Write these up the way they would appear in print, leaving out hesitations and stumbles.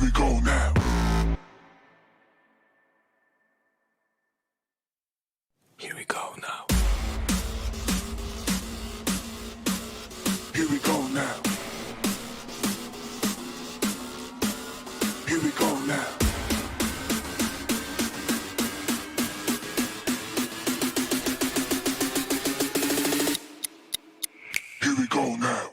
we go now. Here we go now. Here we go now. Here we go now. Here we go now.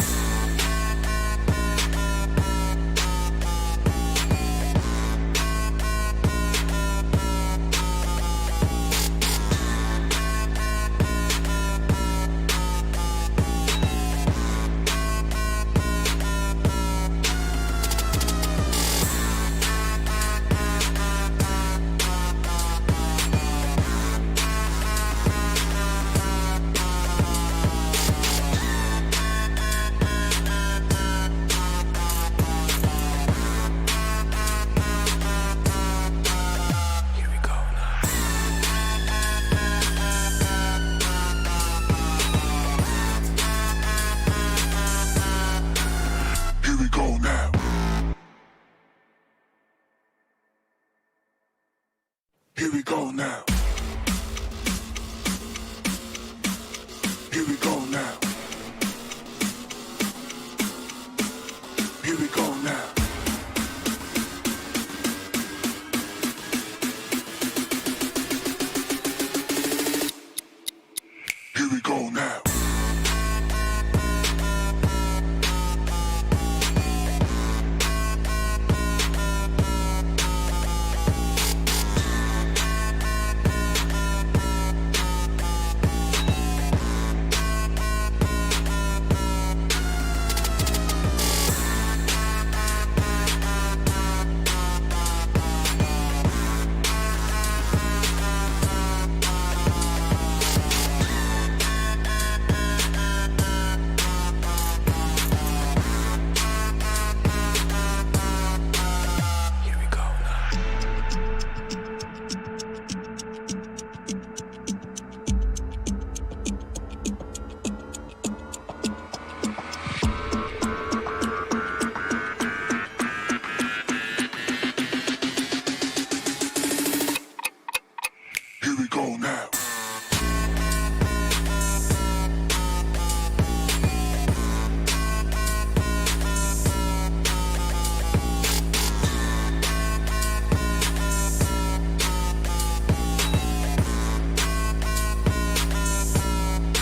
Here we go now. Here we go now. Here we go now. Here we go now. Here we go now. Here we go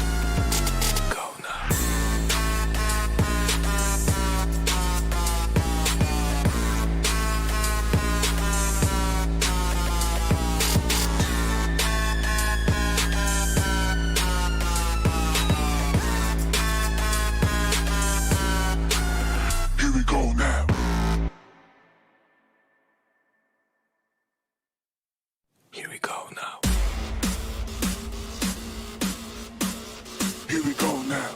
now. Here we go now.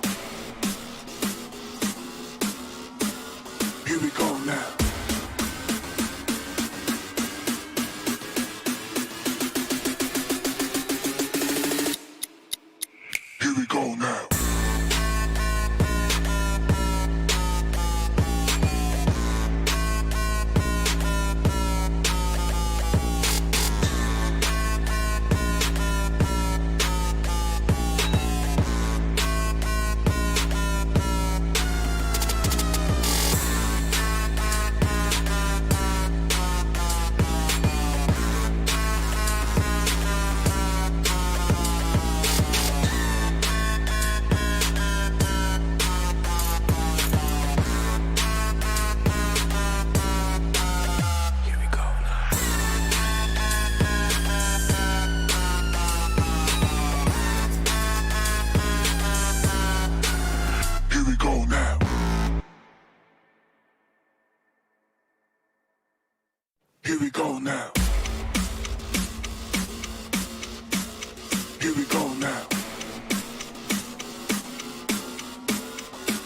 Here we go now. Here we go now. Here we go now. Here we go now. Here we go now.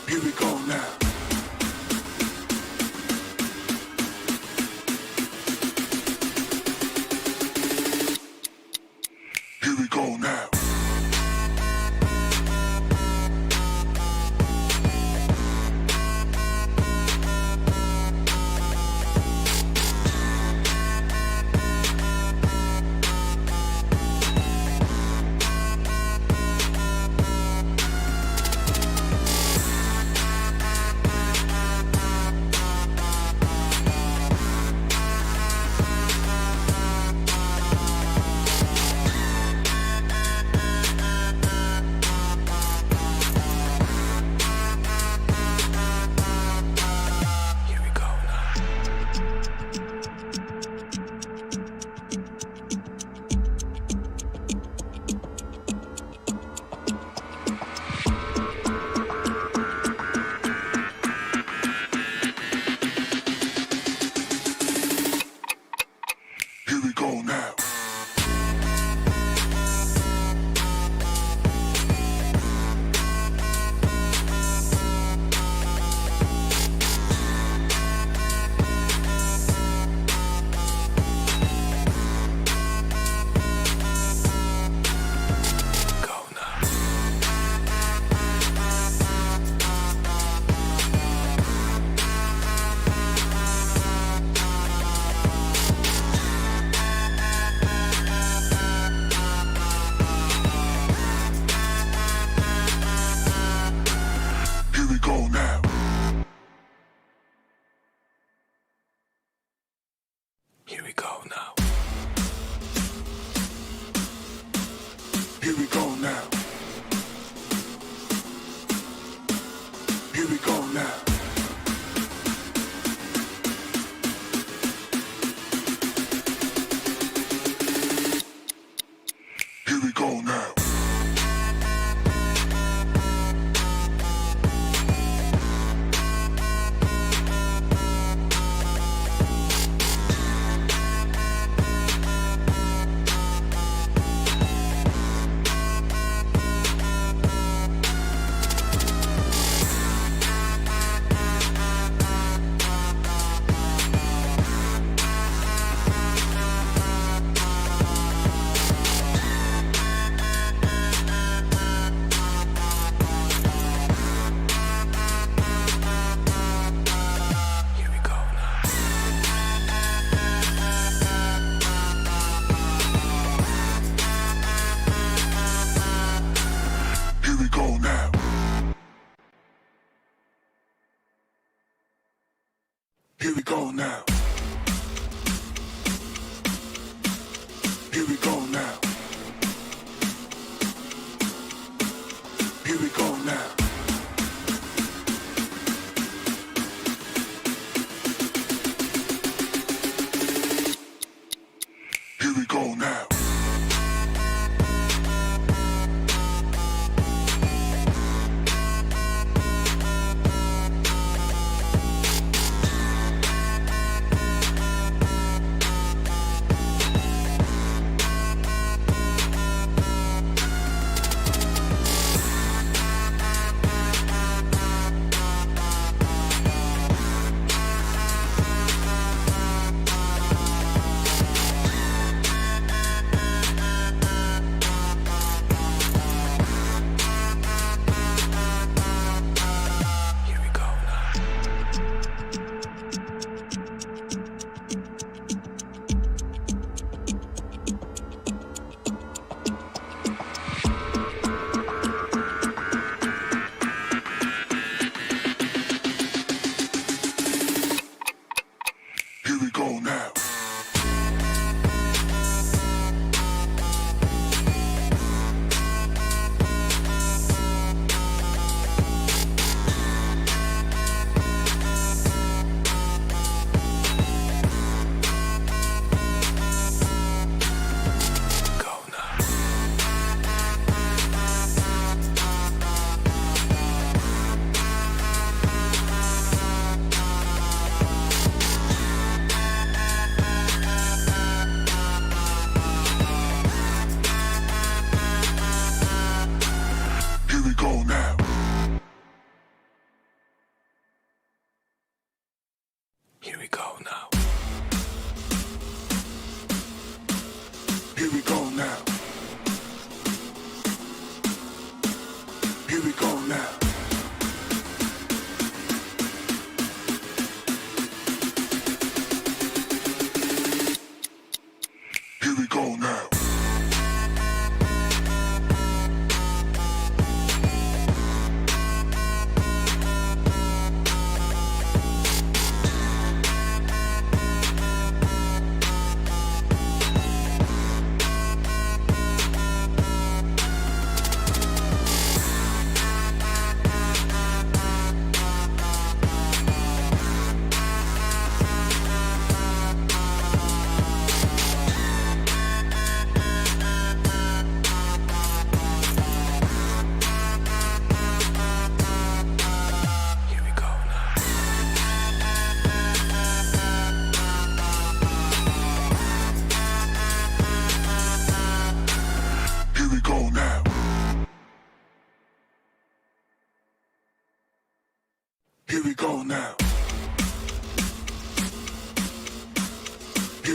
Here we go now. Here we go now. Here we go now. Here we go now. Here we go now. Here we go now. Here we go now. Here we go now. Here we go now. Here we go now. Here we go now.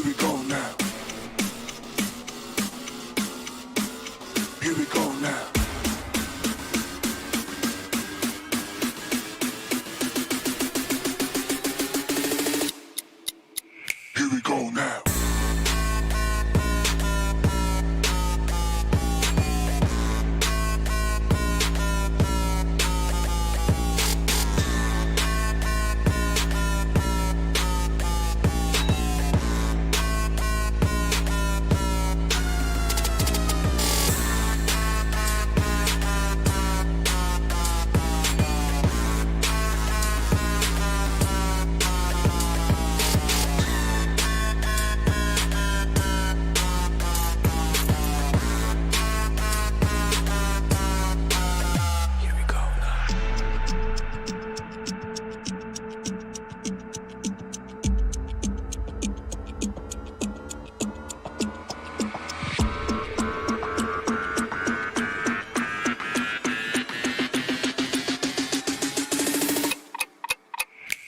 Here we go now. Here we go now. Here we go now.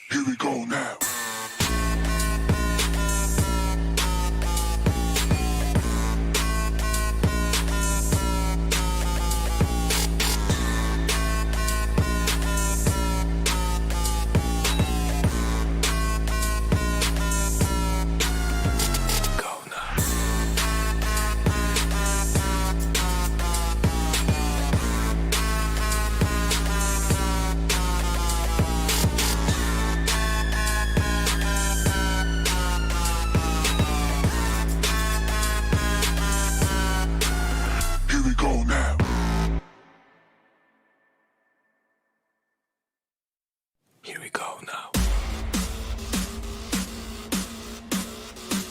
Here we go now. Here we go now. Here we go now.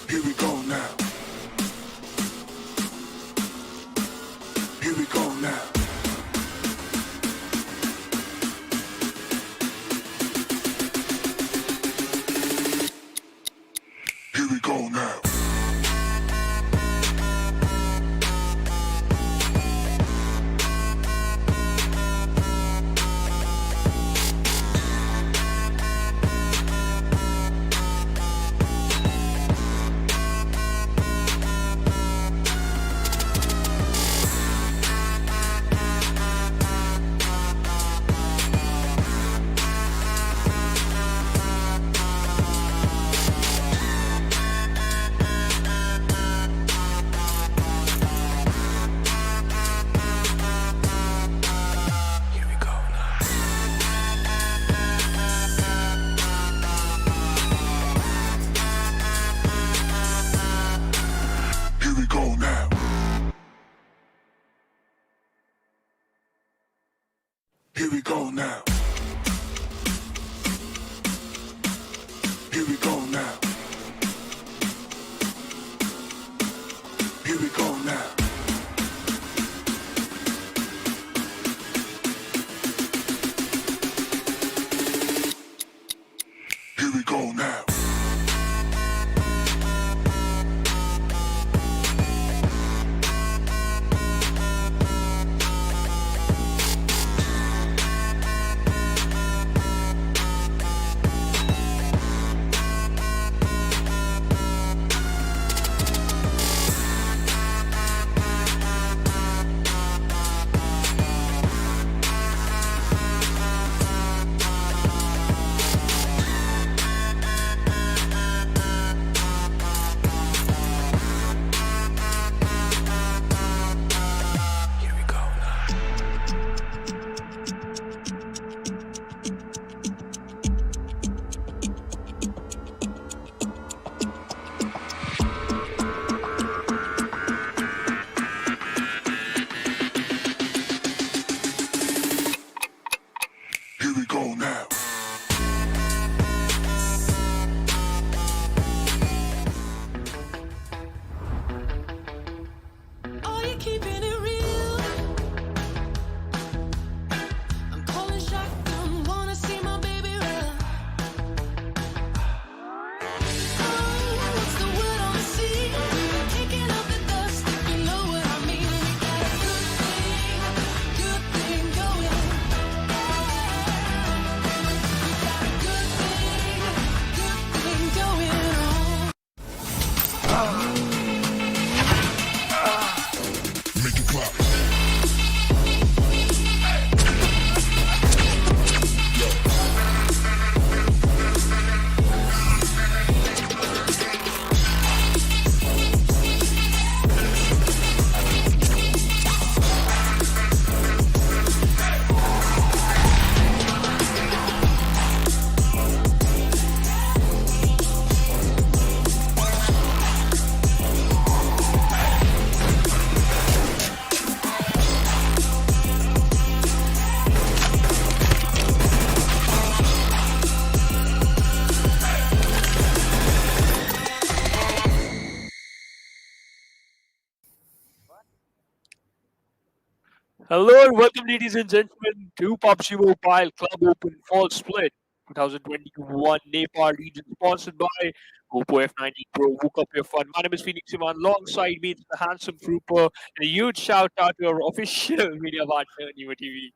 Here we go now. Here we go now. Here we go now. Here we go now. Here we go now. Here we go now. Here we go now. Here we go now. Hello and welcome, ladies and gentlemen, to PUBG Mobile Club Open Fall Split 2021 Nepal Region, sponsored by Oppo F90 Pro. Woke up your fun. My name is Phoenix Iman. Alongside me, it's the handsome trooper, and a huge shout out to our official media partner, Neva TV.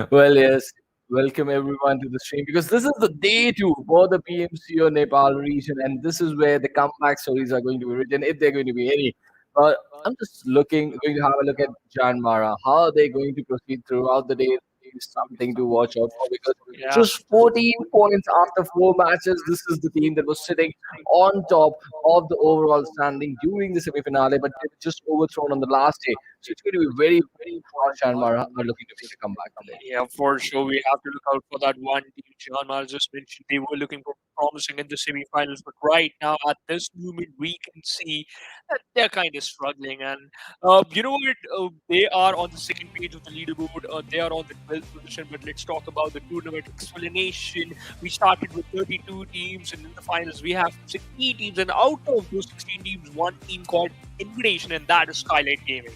Well, yes. Welcome everyone to the stream because this is the day two for the PMCO Nepal region, and this is where the comeback stories are going to be written, if they're going to be any. But I'm just going to have a look at JyanMaara. How are they going to proceed throughout the day is something to watch out for because Yeah. just 14 points after four matches. This is the team that was sitting on top of the overall standing during the semi-finale, but they were just overthrown on the last day. So it's going to be very, very how JyanMaara are looking to make a comeback today. Yeah, for sure. We have to look out for that one team. JyanMaara just mentioned they were looking promising in the semi-finals, but right now at this moment we can see that they're kind of struggling. And you know what? They are on the second page of the leaderboard. They are on the 12th position. But let's talk about the tournament explanation. We started with 32 teams, and in the finals we have 16 teams. And out of those 16 teams, one team called Invitation, and that is Skylightz Gaming.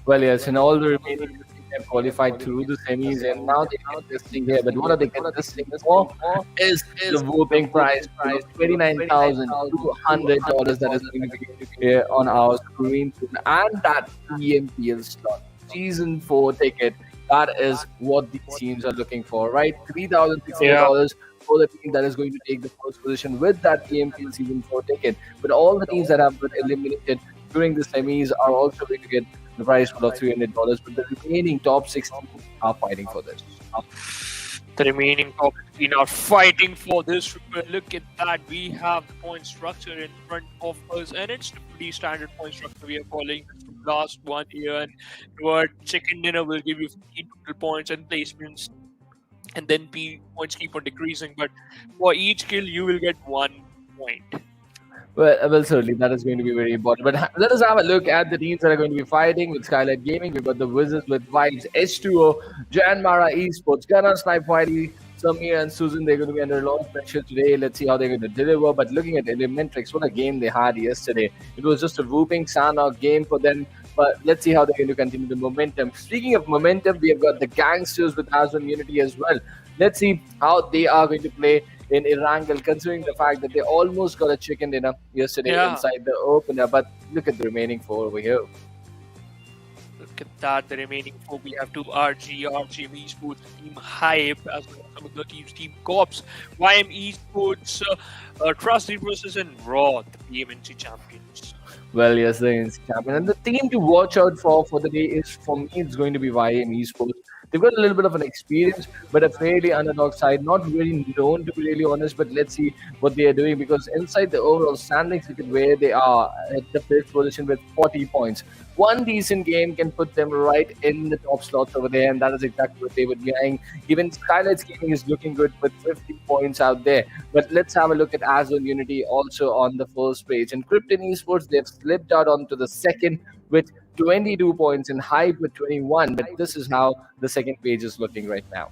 Well, yes, and all the remaining teams have qualified through the semis, and now they get this thing here. But what are they getting this thing for? Is the whooping prize of $29,200 that is going to be here on our screen soon, and that PMPL slot season 4 ticket. That is what these teams are looking for, right? Yeah. $3,600 for the team that is going to take the first position with that PMPL season 4 ticket. But all the teams that have been eliminated during the semis are also going to get the prize pool of $300, but the remaining top 16 are fighting for this. The remaining top 15 are fighting for this. Look at that. We have the point structure in front of us, and it's the pretty standard point structure we are following from last 1 year. And your chicken dinner will give you 15 total points and placements, and then points keep on decreasing. But for each kill, you will get 1 point. Well, certainly that is going to be very important. But let us have a look at the teams that are going to be fighting with Skylightz Gaming. We've got the Wizzes with Vibes, H2o, JyanMaara Esports, Gunnar Snipe Whitey, Samir and Susan. They're going to be under a lot of pressure today. Let's see how they're going to deliver. But looking at Elementrix, what a game they had yesterday. It was just a whooping Sanhok game for them. But let's see how they're going to continue the momentum. Speaking of momentum, we have got the GANGSTERS with AsOne Unity as well. Let's see how they are going to play in Erangel, considering the fact that they almost got a chicken dinner yesterday Yeah. inside the opener. But look at the remaining four over here. Look at that. The remaining four, we have two RG Esports, Team Hype, as well as some of the teams, Team Cops, YM Esports, Trusted versus and Raw, the PMNC champions. Well, yes, the NC champion. And the team to watch out for the day is, for me, it's going to be YM Esports. They've got a little bit of an experience, but a fairly underdog side. Not really known, to be really honest, but let's see what they are doing because inside the overall standings, look at where they are at the fifth position with 40 points. One decent game can put them right in the top slots over there, and that is exactly what they would be eyeing. Even Skylightz Gaming is looking good with 50 points out there. But let's have a look at AsOne Unity also on the first page. And Krypton Esports, they've slipped out onto the second with 22 points and Hype with 21. But this is how the second page is looking right now.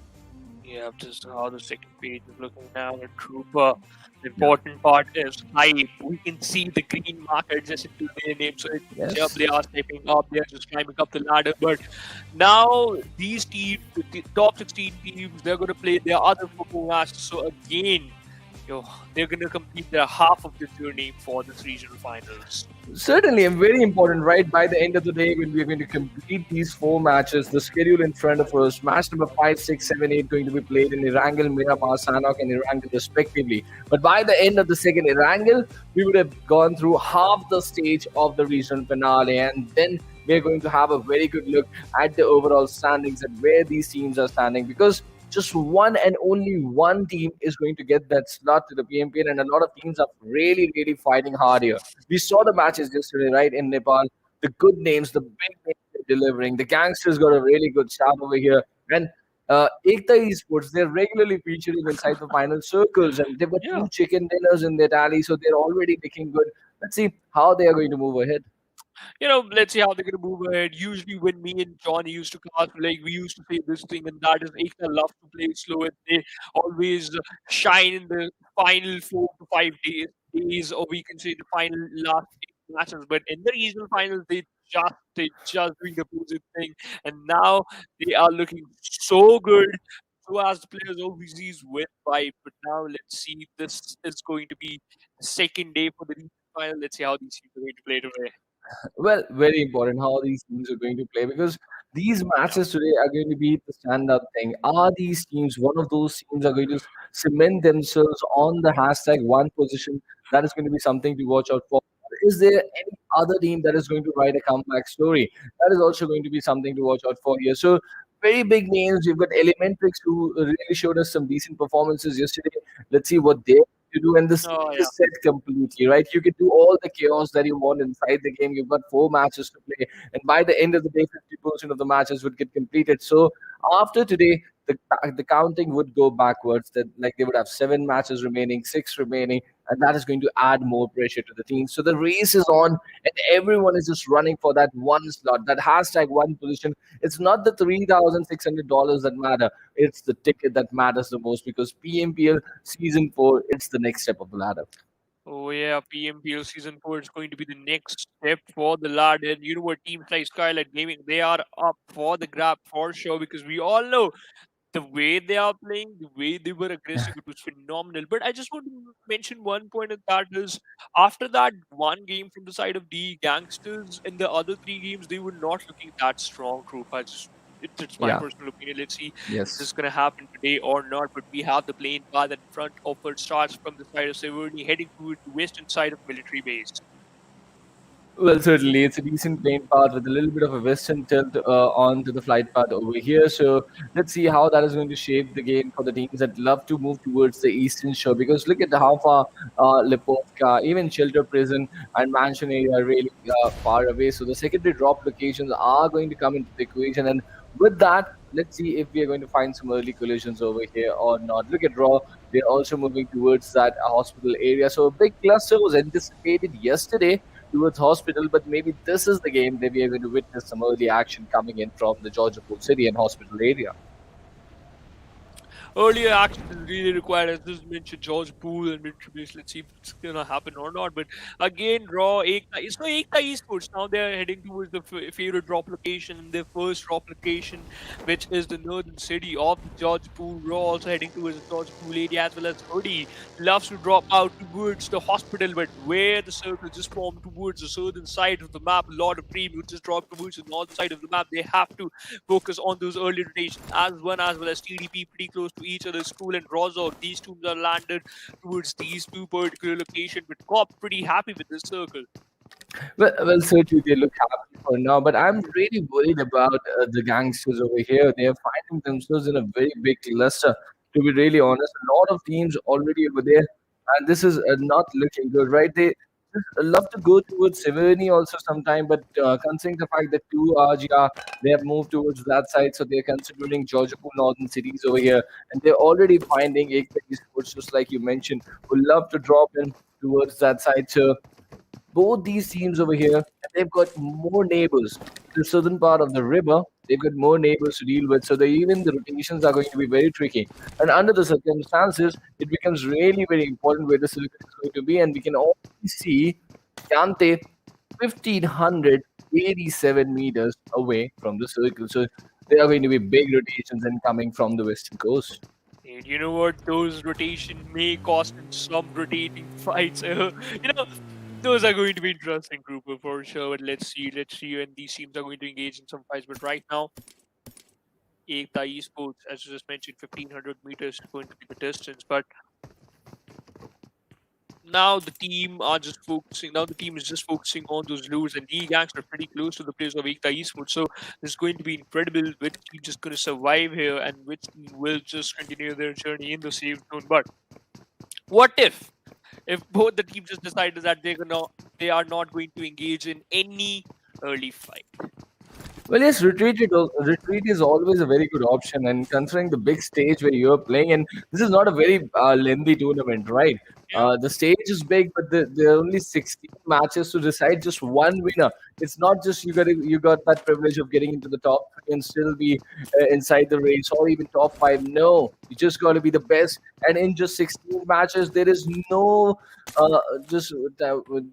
Yeah, this is how the second page is looking now. The Trooper. The important part is Hype. We can see the green marker just into their name. So Yes. they are stepping up, they are just climbing up the ladder. But now these teams, the top 16 teams, they're going to play their other football matches. So again, they're going to complete their half of the journey for this regional finals. Certainly, and very important, right? By the end of the day, when we're going to complete these four matches, the schedule in front of us, match number 5, 6, 7, 8 going to be played in Erangel, Miramar, Sanhok, and Erangel respectively. But by the end of the second Erangel, we would have gone through half the stage of the regional finale, and then we're going to have a very good look at the overall standings and where these teams are standing because just one and only one team is going to get that slot to the PMPN, and a lot of teams are really, really fighting hard here. We saw the matches yesterday, right, in Nepal. The good names, the big names they're delivering. The gangsters got a really good start over here. And EKTA Esports, they're regularly featuring inside the final circles, and they've got Yeah. two chicken dinners in their tally, so they're already looking good. Let's see how they are going to move ahead. Let's see how they're gonna move ahead. Usually, when me and John used to cast, like we used to say this thing, and that is Ekta love to play slow, and they always shine in the final 4 to 5 days, or we can say the final last matches, but in the regional finals, they just doing the opposite thing, and now they are looking so good. So as the players overseas win by, but now let's see if this is going to be the second day for the regional final. Let's see how these teams are going to play today. Well, very important how these teams are going to play because these Yeah. matches today are going to be the standout thing. Are these teams one of those teams are going to cement themselves on the hashtag one position? That is going to be something to watch out for. Is there any other team that is going to write a comeback story? That is also going to be something to watch out for here. So, very big names. You've got Elementrix who really showed us some decent performances yesterday. Let's see what they to do, and this Oh is yeah. set completely right. You can do all the chaos that you want inside the game. You've got 4 matches to play, and by the end of the day, 50% of the matches would get completed. So after today, the counting would go backwards. That like they would have 7 matches remaining, 6 remaining, and that is going to add more pressure to the team. So the race is on, and everyone is just running for that one slot, that hashtag one position. It's not the $3,600 that matter. It's the ticket that matters the most because PMPL Season 4, it's the next step of the ladder. Oh yeah, PMPO Season 4 is going to be the next step for the lad. And you know what, teams like Skylightz Gaming, they are up for the grab for sure because we all know the way they are playing, the way they were aggressive, it was phenomenal. But I just want to mention one point, and that is after that one game from the side of the gangsters, in the other three games, they were not looking that strong, group. It's my Yeah. personal opinion. Let's see if this is Yes. going to happen today or not. But we have the plane path in front of it starts from the side of Severny, heading towards the western side of military base. Well, certainly, it's a decent plane path with a little bit of a western tilt onto the flight path over here. So let's see how that is going to shape the game for the teams that love to move towards the eastern shore. Because look at how far Lipovka, even Shelter Prison and Mansion area are really far away. So the secondary drop locations are going to come into the equation. And with that, let's see if we are going to find some early collisions over here or not. Look at Raw. They're also moving towards that hospital area. So a big cluster was anticipated yesterday towards hospital, but maybe this is the game that we are going to witness some early action coming in from the Georgia Port City and hospital area. Earlier action is really required, as this mentioned, George Poole and Mitsubishi. Let's see if it's gonna happen or not. But again, Raw, Ekta, so Ekta Esports now they're heading towards the favorite drop location, their first drop location, which is the northern city of the George Poole. Raw also heading towards the George Poole area, as well as Hoody loves to drop out towards the hospital, but where the circle just formed towards the southern side of the map, a lot of premium just drop towards the north side of the map. They have to focus on those early rotations as one as well as TDP pretty close to each other. School and Rozor, these teams are landed towards these two particular locations, but Cop pretty happy with this circle. Well, certainly they look happy for now, but I'm really worried about the gangsters over here. They are finding themselves in a very big cluster. To be really honest, a lot of teams already over there, and this is not looking good, right? They just love to go towards Severny also sometime, but considering the fact that two RGR they have moved towards that side, so they're considering Georgia Pool northern cities over here, and they're already finding Ekta Esports, just like you mentioned, who love to drop in towards that side. So both these teams over here, they've got more neighbors. The southern part of the river, they've got more neighbors to deal with. So even the rotations are going to be very tricky. And under the circumstances, it becomes really very important where the circle is going to be. And we can already see Yante 1587 meters away from the circle. So there are going to be big rotations incoming from the western coast. And you know what? Those rotation may cost in some rotating fights. Those are going to be interesting, Grouper, for sure. But let's see when these teams are going to engage in some fights. But right now, Ekta Esports, as you just mentioned, 1500 meters is going to be the distance. But now the team are just focusing. Now the team is just focusing on those lures, and the gangs are pretty close to the players of Ekta Esports. So it's going to be incredible which team just going to survive here and which team will just continue their journey in the safe zone. But what if both the teams just decided that they are not going to engage in any early fight? Well, yes, retreat is always a very good option, and considering the big stage where you're playing, and this is not a very lengthy tournament, right? Yeah. The stage is big, but there are only 16 matches to decide just one winner. It's not just you got that privilege of getting into the top three and still be inside the race or even top five. No, you just got to be the best. And in just 16 matches, there is no uh, just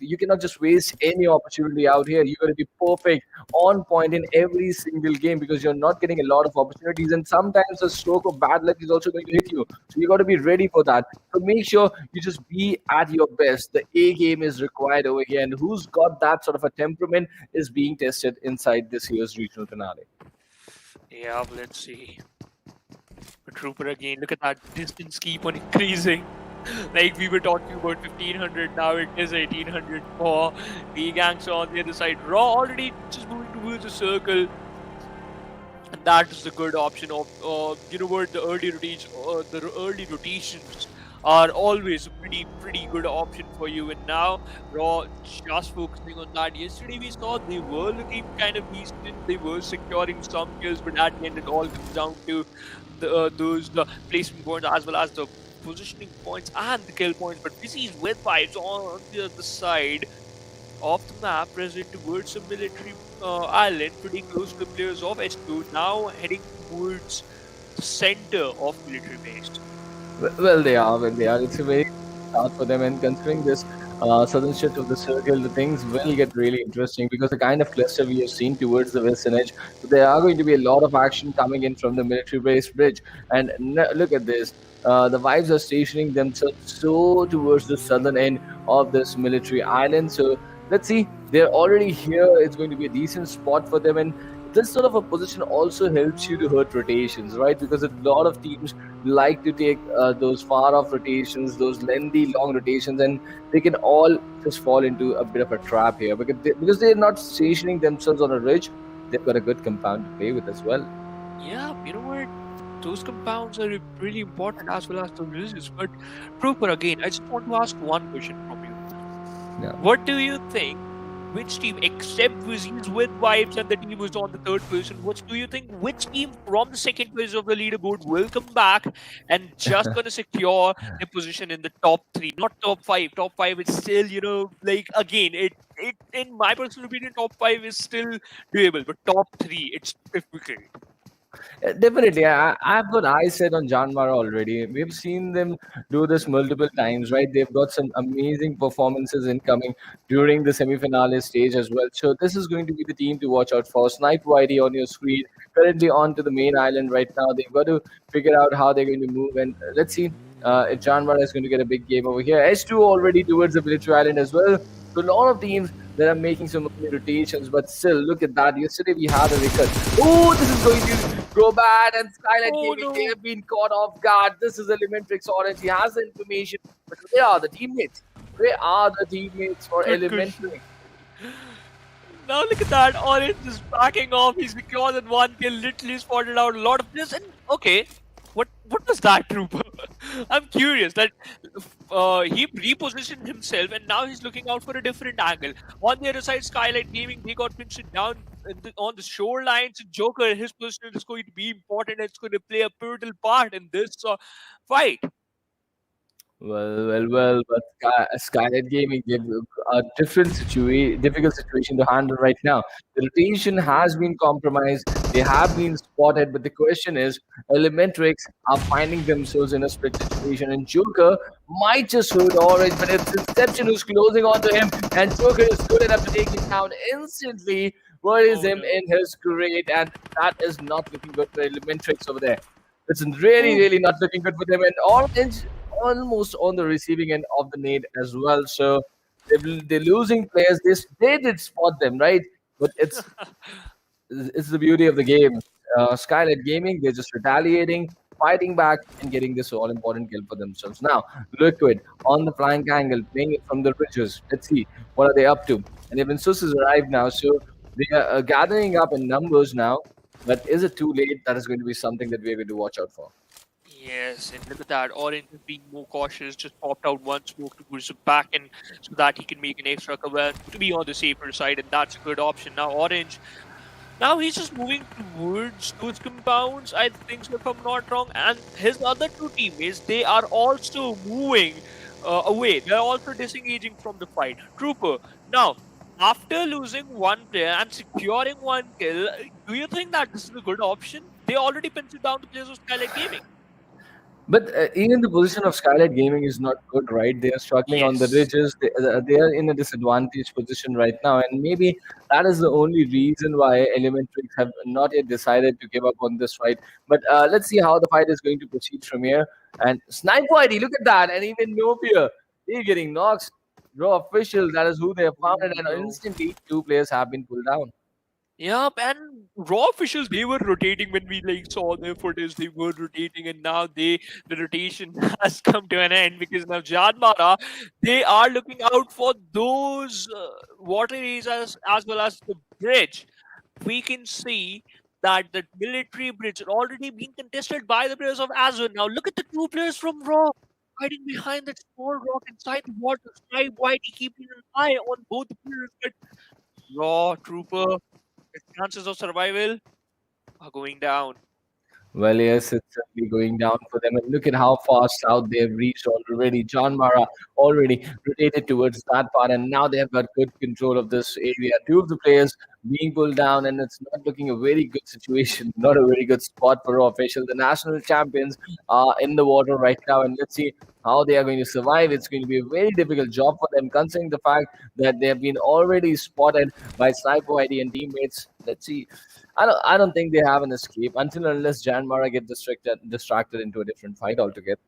you cannot just waste any opportunity out here. You got to be perfect on point in every single game because you're not getting a lot of opportunities, and sometimes a stroke of bad luck is also going to hit you. So you got to be ready for that. So make sure you just be at your best. The A game is required over here, and who's got that sort of a temperament is being tested inside this year's regional finale. Yeah, let's see. But Trooper again, look at that distance keep on increasing. Like we were talking about 1500, now it is 1800 for the Gangs on the other side. Raw already just moving towards the circle. And that is the good option of, you know what, the early rotations are always a pretty good option for you. And now Raw just focusing on that. Yesterday we saw they were looking kind of decent, they were securing some kills, but at the end it all comes down to the placement points as well as the positioning points and the kill points. But Wizzes with vibes on the other side of the map, present towards a military island, pretty close to the players of H2o, now heading towards the center of military base. Well, they are. Well, they are. It's a very good start for them, and considering this southern shift of the circle, the things will get really interesting because the kind of cluster we have seen towards the western edge, so there are going to be a lot of action coming in from the military base bridge. And look at this. The vibes are stationing themselves so towards the southern end of this military island. So let's see. They're already here. It's going to be a decent spot for them, and this sort of a position also helps you to hurt rotations, right? Because a lot of teams like to take those far off rotations, those lengthy long rotations, and they can all just fall into a bit of a trap here because they're not stationing themselves on a ridge. They've got a good compound to play with as well. Yeah, you know what? Those compounds are really important as well as the resistance. But Trooper, again, I just want to ask one question from you. Yeah. What do you think? Which team, except Wizzes with vibes and the team who's on the third position, what do you think? Which team from the second position of the leaderboard will come back and just gonna secure their position in the top three, not top five? Top five is still, you know, like again, it in my personal opinion, top five is still doable, but top three, it's difficult. Definitely. I've got eyes set on JyanMaara already. We've seen them do this multiple times, right? They've got some amazing performances incoming during the semi-finale stage as well. So this is going to be the team to watch out for. Snipe YD on your screen, currently on to the main island right now. They've got to figure out how they're going to move. And let's see if JyanMaara is going to get a big game over here. H2o already towards the military island as well. So a lot of teams that are making some early rotations, but still, look at that. Yesterday we had a record. Oh, this is going to go bad, and Skylightz Oh Gaming, no! they have been caught off guard. This is Elementrix Orange. He has the information, but where are the teammates? Where are the teammates for Good Elementrix? Now look at that. Orange is backing off. He's secured in one kill. Literally spotted out a lot of this. And okay, what was that, Trooper? I'm curious. That he repositioned himself, and now he's looking out for a different angle. On the other side, Skylightz Gaming, they got pinched down on the shorelines. Joker, his position is going to be important. It's going to play a pivotal part in this fight. Well, but Skylightz Gaming, they've a difficult situation to handle right now. The rotation has been compromised. They have been spotted, but the question is, Elementrix are finding themselves in a split situation, and Joker might just hurt Orange, but it's Inception who's closing onto him, and Joker is good enough to take him down instantly. What is Oh him no! in his crate, and that is not looking good for Elementrix over there. It's really not looking good for them. And Orange almost on the receiving end of the nade as well. So they're losing players. They did spot them, right? But it's the beauty of the game. Skylightz Gaming, they're just retaliating, fighting back, and getting this all important kill for themselves. Now, Liquid on the flank angle, playing it from the ridges. Let's see what are they up to. And even Sus has arrived now, so they are gathering up in numbers now. But is it too late? That is going to be something that we're going to watch out for. Yes, and look at that. Orange is being more cautious, just popped out one smoke towards the back and so that he can make an extra cover to be on the safer side, and that's a good option. Now Orange, now he's just moving towards those compounds, I think so if I'm not wrong, and his other two teammates, they are also moving away. They're also disengaging from the fight. Trooper, now, after losing one player and securing one kill, do you think that this is a good option? They already penciled down the players of Skylightz Gaming. But even the position of Skylight Gaming is not good, right? They are struggling on the Yes. ridges. They are in a disadvantaged position right now, and maybe that is the only reason why Elementrix have not yet decided to give up on this fight. But let's see how the fight is going to proceed from here. And Sniper ID, look at that, and even no fear. They're getting knocks. Raw official, that is who they have found, Oh, and no. instantly two players have been pulled down. Yeah, and raw officials they were rotating when we like saw their footage. They were rotating, and now the rotation has come to an end because now JyanMaara they are looking out for those water areas as well as the bridge. We can see that the military bridge had already been contested by the players of AsOne. Now look at the two players from Raw hiding behind that small rock inside the water. Sky White keeping an eye on both the players, but Raw Trooper. Its chances of survival are going down. Well, yes, it's certainly going down for them. And look at how fast out they've reached already. John Mara already rotated towards that part, and now they have got good control of this area. Two of the players being pulled down, and it's not looking a very good situation, not a very good spot for Raw official. The national champions are in the water right now, and let's see how they are going to survive. It's going to be a very difficult job for them, considering the fact that they have been already spotted by Sniper ID and teammates. Let's see. I don't think they have an escape until unless JyanMaara get distracted into a different fight altogether.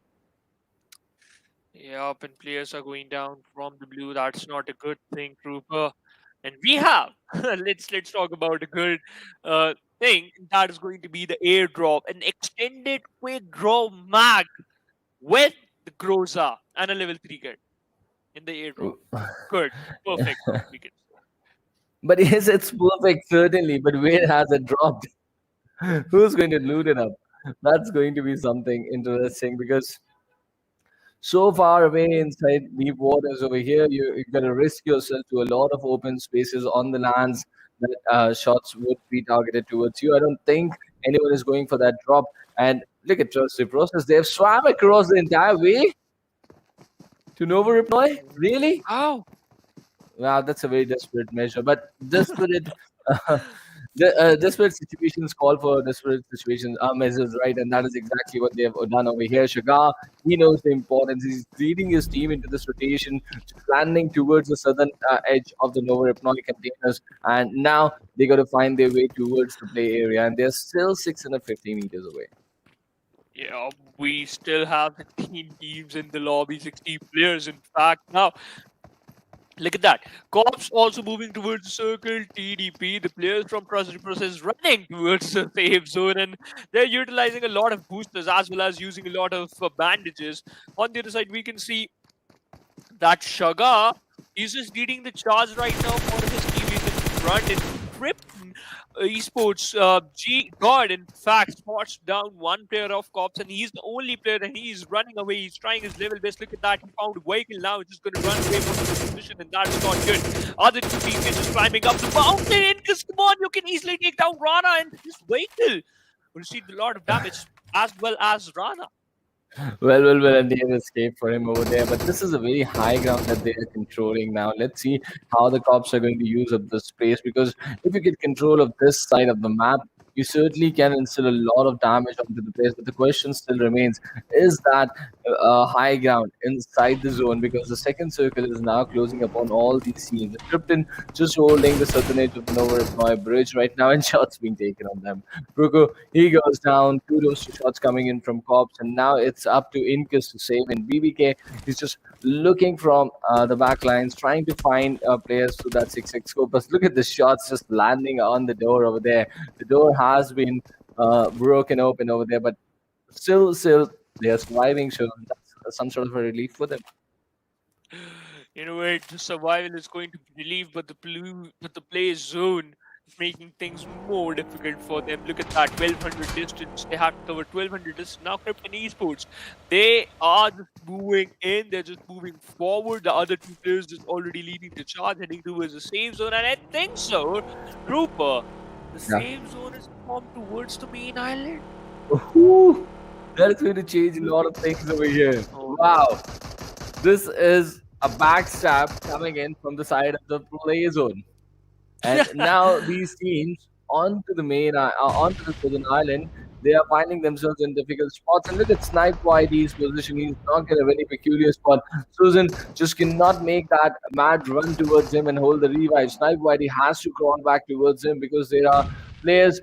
Yep, and players are going down from the blue. That's not a good thing, Trooper. And we have let's talk about a good thing that is going to be the airdrop, an extended quick draw mag with the Groza and a level 3 kit in the airdrop. Good, perfect. We can But yes, it's perfect, certainly. But where has it dropped? Who's going to loot it up? That's going to be something interesting because so far away inside deep waters over here, you're going to risk yourself to a lot of open spaces on the lands that shots would be targeted towards you. I don't think anyone is going for that drop. And look at Trust the Process. They have swam across the entire way to Nova Reply. Really? Wow. Wow, that's a very desperate measure. But desperate, desperate situations call for desperate situations measures, right? And that is exactly what they have done over here. Shagar, he knows the importance. He's leading his team into this rotation, landing towards the southern edge of the Nova Repnoi containers. And now they got to find their way towards the play area, and they're still 650 meters away. Yeah, we still have 16 teams in the lobby, 16 players in fact. Now, look at that. Cops also moving towards the circle. TDP, the players from Trust the Process running towards the safe zone, and they're utilizing a lot of boosters as well as using a lot of bandages. On the other side, we can see that Shaga is just leading the charge right now for his teammates in front. And Krypton Esports, G God, in fact, spots down one player of Cops, and he's the only player, and he's running away. He's trying his level best. Look at that. He found a vehicle now. He's just going to run away from the position, and that's not good. Other two teammates just climbing up the mountain. Because come on, you can easily take down Rana, and this vehicle will receive a lot of damage as well as Rana. Well, and they have escaped for him over there. But this is a very high ground that they are controlling now. Let's see how the cops are going to use up this space because if you get control of this side of the map, you certainly can instill a lot of damage onto the place. But the question still remains: is that high ground inside the zone? Because the second circle is now closing upon all these scenes. Krypton just holding the southern edge of the Nova Repnoi bridge right now, and shots being taken on them. Bruko, he goes down. Kudos to shots coming in from Cops, and now it's up to Incus to save. And BBK is just looking from the back lines, trying to find players through that 6x scope. But look at the shots just landing on the door over there. The door has been broken open over there, but still they are surviving. So that's some sort of a relief for them. You know what? The survival is going to be relieved, but the play zone is making things more difficult for them. Look at that, 1200 distance. They have to cover 1200 distance. Now Krypton Esports, they are just moving in. They're just moving forward. The other two players just already leading the charge, heading towards the safe zone. And I think so, Trooper, the safe zone is formed towards the main island. Ooh, that is going to change a lot of things over here. Oh. Wow. This is a backstab coming in from the side of the play zone. And now these teams onto the onto the southern island, they are finding themselves in difficult spots. And look at Snipe YD's position. He's not in a very peculiar spot. Susan just cannot make that mad run towards him and hold the revive. Snipe YD has to crawl back towards him because there are players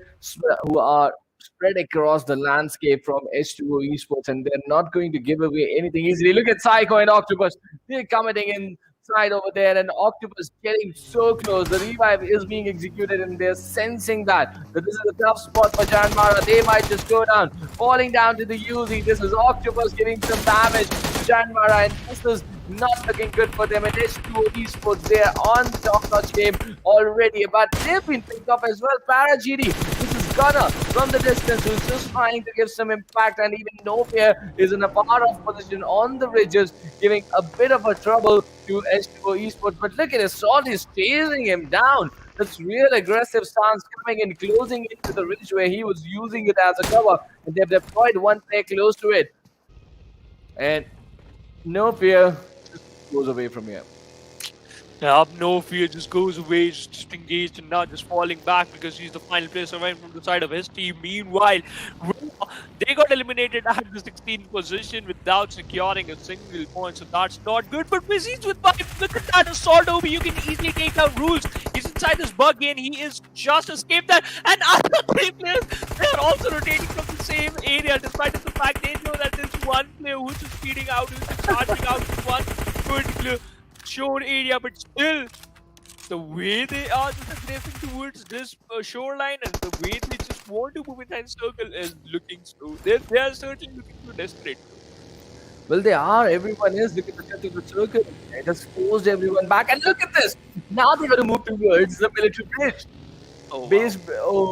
who are spread across the landscape from H2o Esports, and they're not going to give away anything easily. Look at Psycho and Octopus. They're coming inside over there, and Octopus getting so close. The revive is being executed, and they're sensing that this is a tough spot for JyanMaara. They might just go down, falling down to the UZ. This is Octopus giving some damage to JyanMaara, and this is not looking good for them. And H2o Esports, they're on top-notch game already, but they've been picked up as well. ParaGD, this is Gunner from the distance who's just trying to give some impact, and even No Fear is in a far-off position on the ridges, giving a bit of a trouble to H2o Esports. But look at Assault is chasing him down. This real aggressive stance coming in, closing into the ridge where he was using it as a cover, and they've deployed one player close to it. And No Fear just goes away from here. Yeah, No Fear just goes away, just engaged and now just falling back because he's the final player surviving from the side of his team. Meanwhile, they got eliminated at the 16th position without securing a single point, so that's not good. But Wizzes with 5, look at that assault over. You can easily take down Rules. He's inside this bug and he is just escaped that. And other 3 players, they are also rotating from the same area, despite the fact they know that there's one player who's just feeding out, who's just charging out to one particular shore area, but still the way they are just aggressing towards this shoreline and the way they just want to move inside circle is looking so they are certainly looking so desperate. Well, they are. Everyone is. Look at the depth of the circle. It has forced everyone back. And look at this. Now they're going to move towards the military bridge. Oh,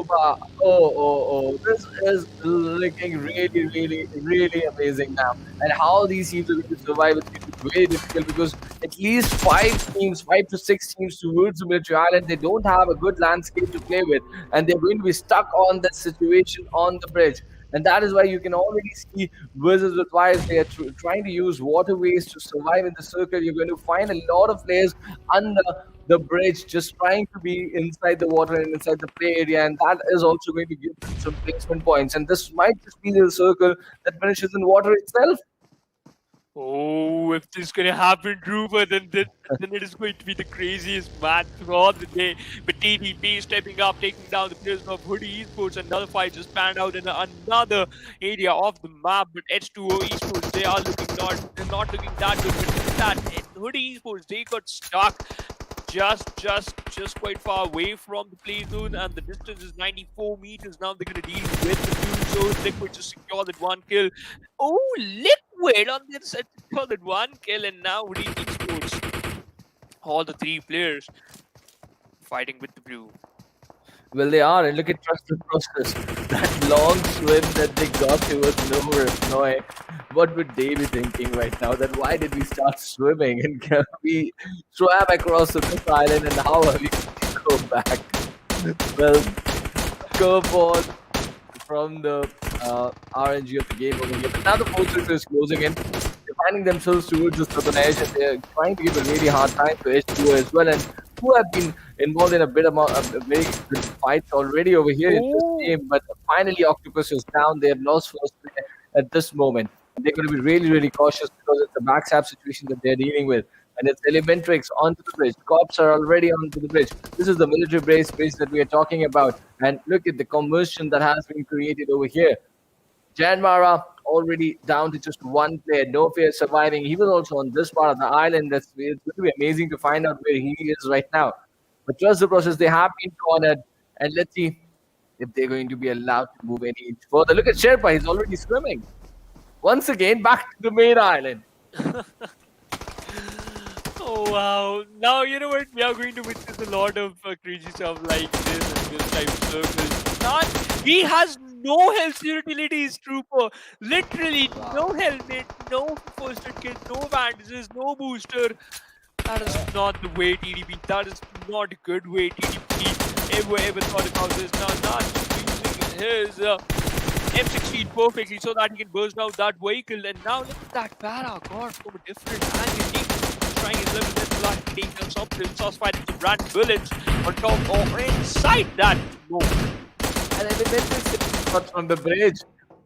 wow. This is looking really amazing now. And how these teams are going to survive is going to be very difficult because at least 5 to 6 teams towards the military island, they don't have a good landscape to play with. And they're going to be stuck on that situation on the bridge. And that is why you can already see versus with wires. They are trying to use waterways to survive in the circle. You're going to find a lot of players under the bridge just trying to be inside the water and inside the play area. And that is also going to give them some placement points. And this might just be the circle that finishes in water itself. Oh, if this is going to happen, Druva, then it is going to be the craziest match throughout the day. But TDP stepping up, taking down the players of Hoody Esports. Another fight just panned out in another area of the map. But H2o Esports, they're not looking that good. But look at that, Hoody Esports, they got stuck just quite far away from the play zone, and the distance is 94 meters. Now they're going to deal with the 2 zones. Liquid just secured that 1 kill. Oh, Liquid on the other side secured that 1 kill, and now Hoody Esports, all the 3 players fighting with the blue. Well, they are, and look at Trust the Process. That long swim that they got towards Nowhere. What would they be thinking right now? That why did we start swimming and can we swam across this island and how are we going to go back? Well, curveball from the RNG of the game over here. But now the Fortress is closing in. They're finding themselves towards the southern edge and they're trying to give a really hard time to H2o as well. And who have been involved in a very good fights already over here in this game. But finally, Octopus is down. They have lost first player at this moment. They're going to be really cautious because it's a backstab situation that they're dealing with. And it's Elementrix onto the bridge. Cops are already onto the bridge. This is the military base that we are talking about. And look at the conversion that has been created over here. JyanMaara already down to just 1 player. No Fear surviving. He was also on this part of the island. It's going to be amazing to find out where he is right now. But trust the process. They have been cornered. And let's see if they're going to be allowed to move any inch further. Look at Sherpa. He's already swimming. Once again, back to the main island. Oh, wow. Now, you know what? We are going to witness a lot of crazy stuff like this and this type of circles. He has no health utilities, Trooper. Literally, no helmet, no first aid kit, no bandages, no booster. That is not the way TDP. That is not a good way TDP ever thought about this. Now, not using his M16 perfectly so that he can burst out that vehicle. And now look at that Para, God, from a different angle. Trying his level best to like take down something, starts fighting some random bullets on top or inside that smoke. And Elementrix shots on the bridge.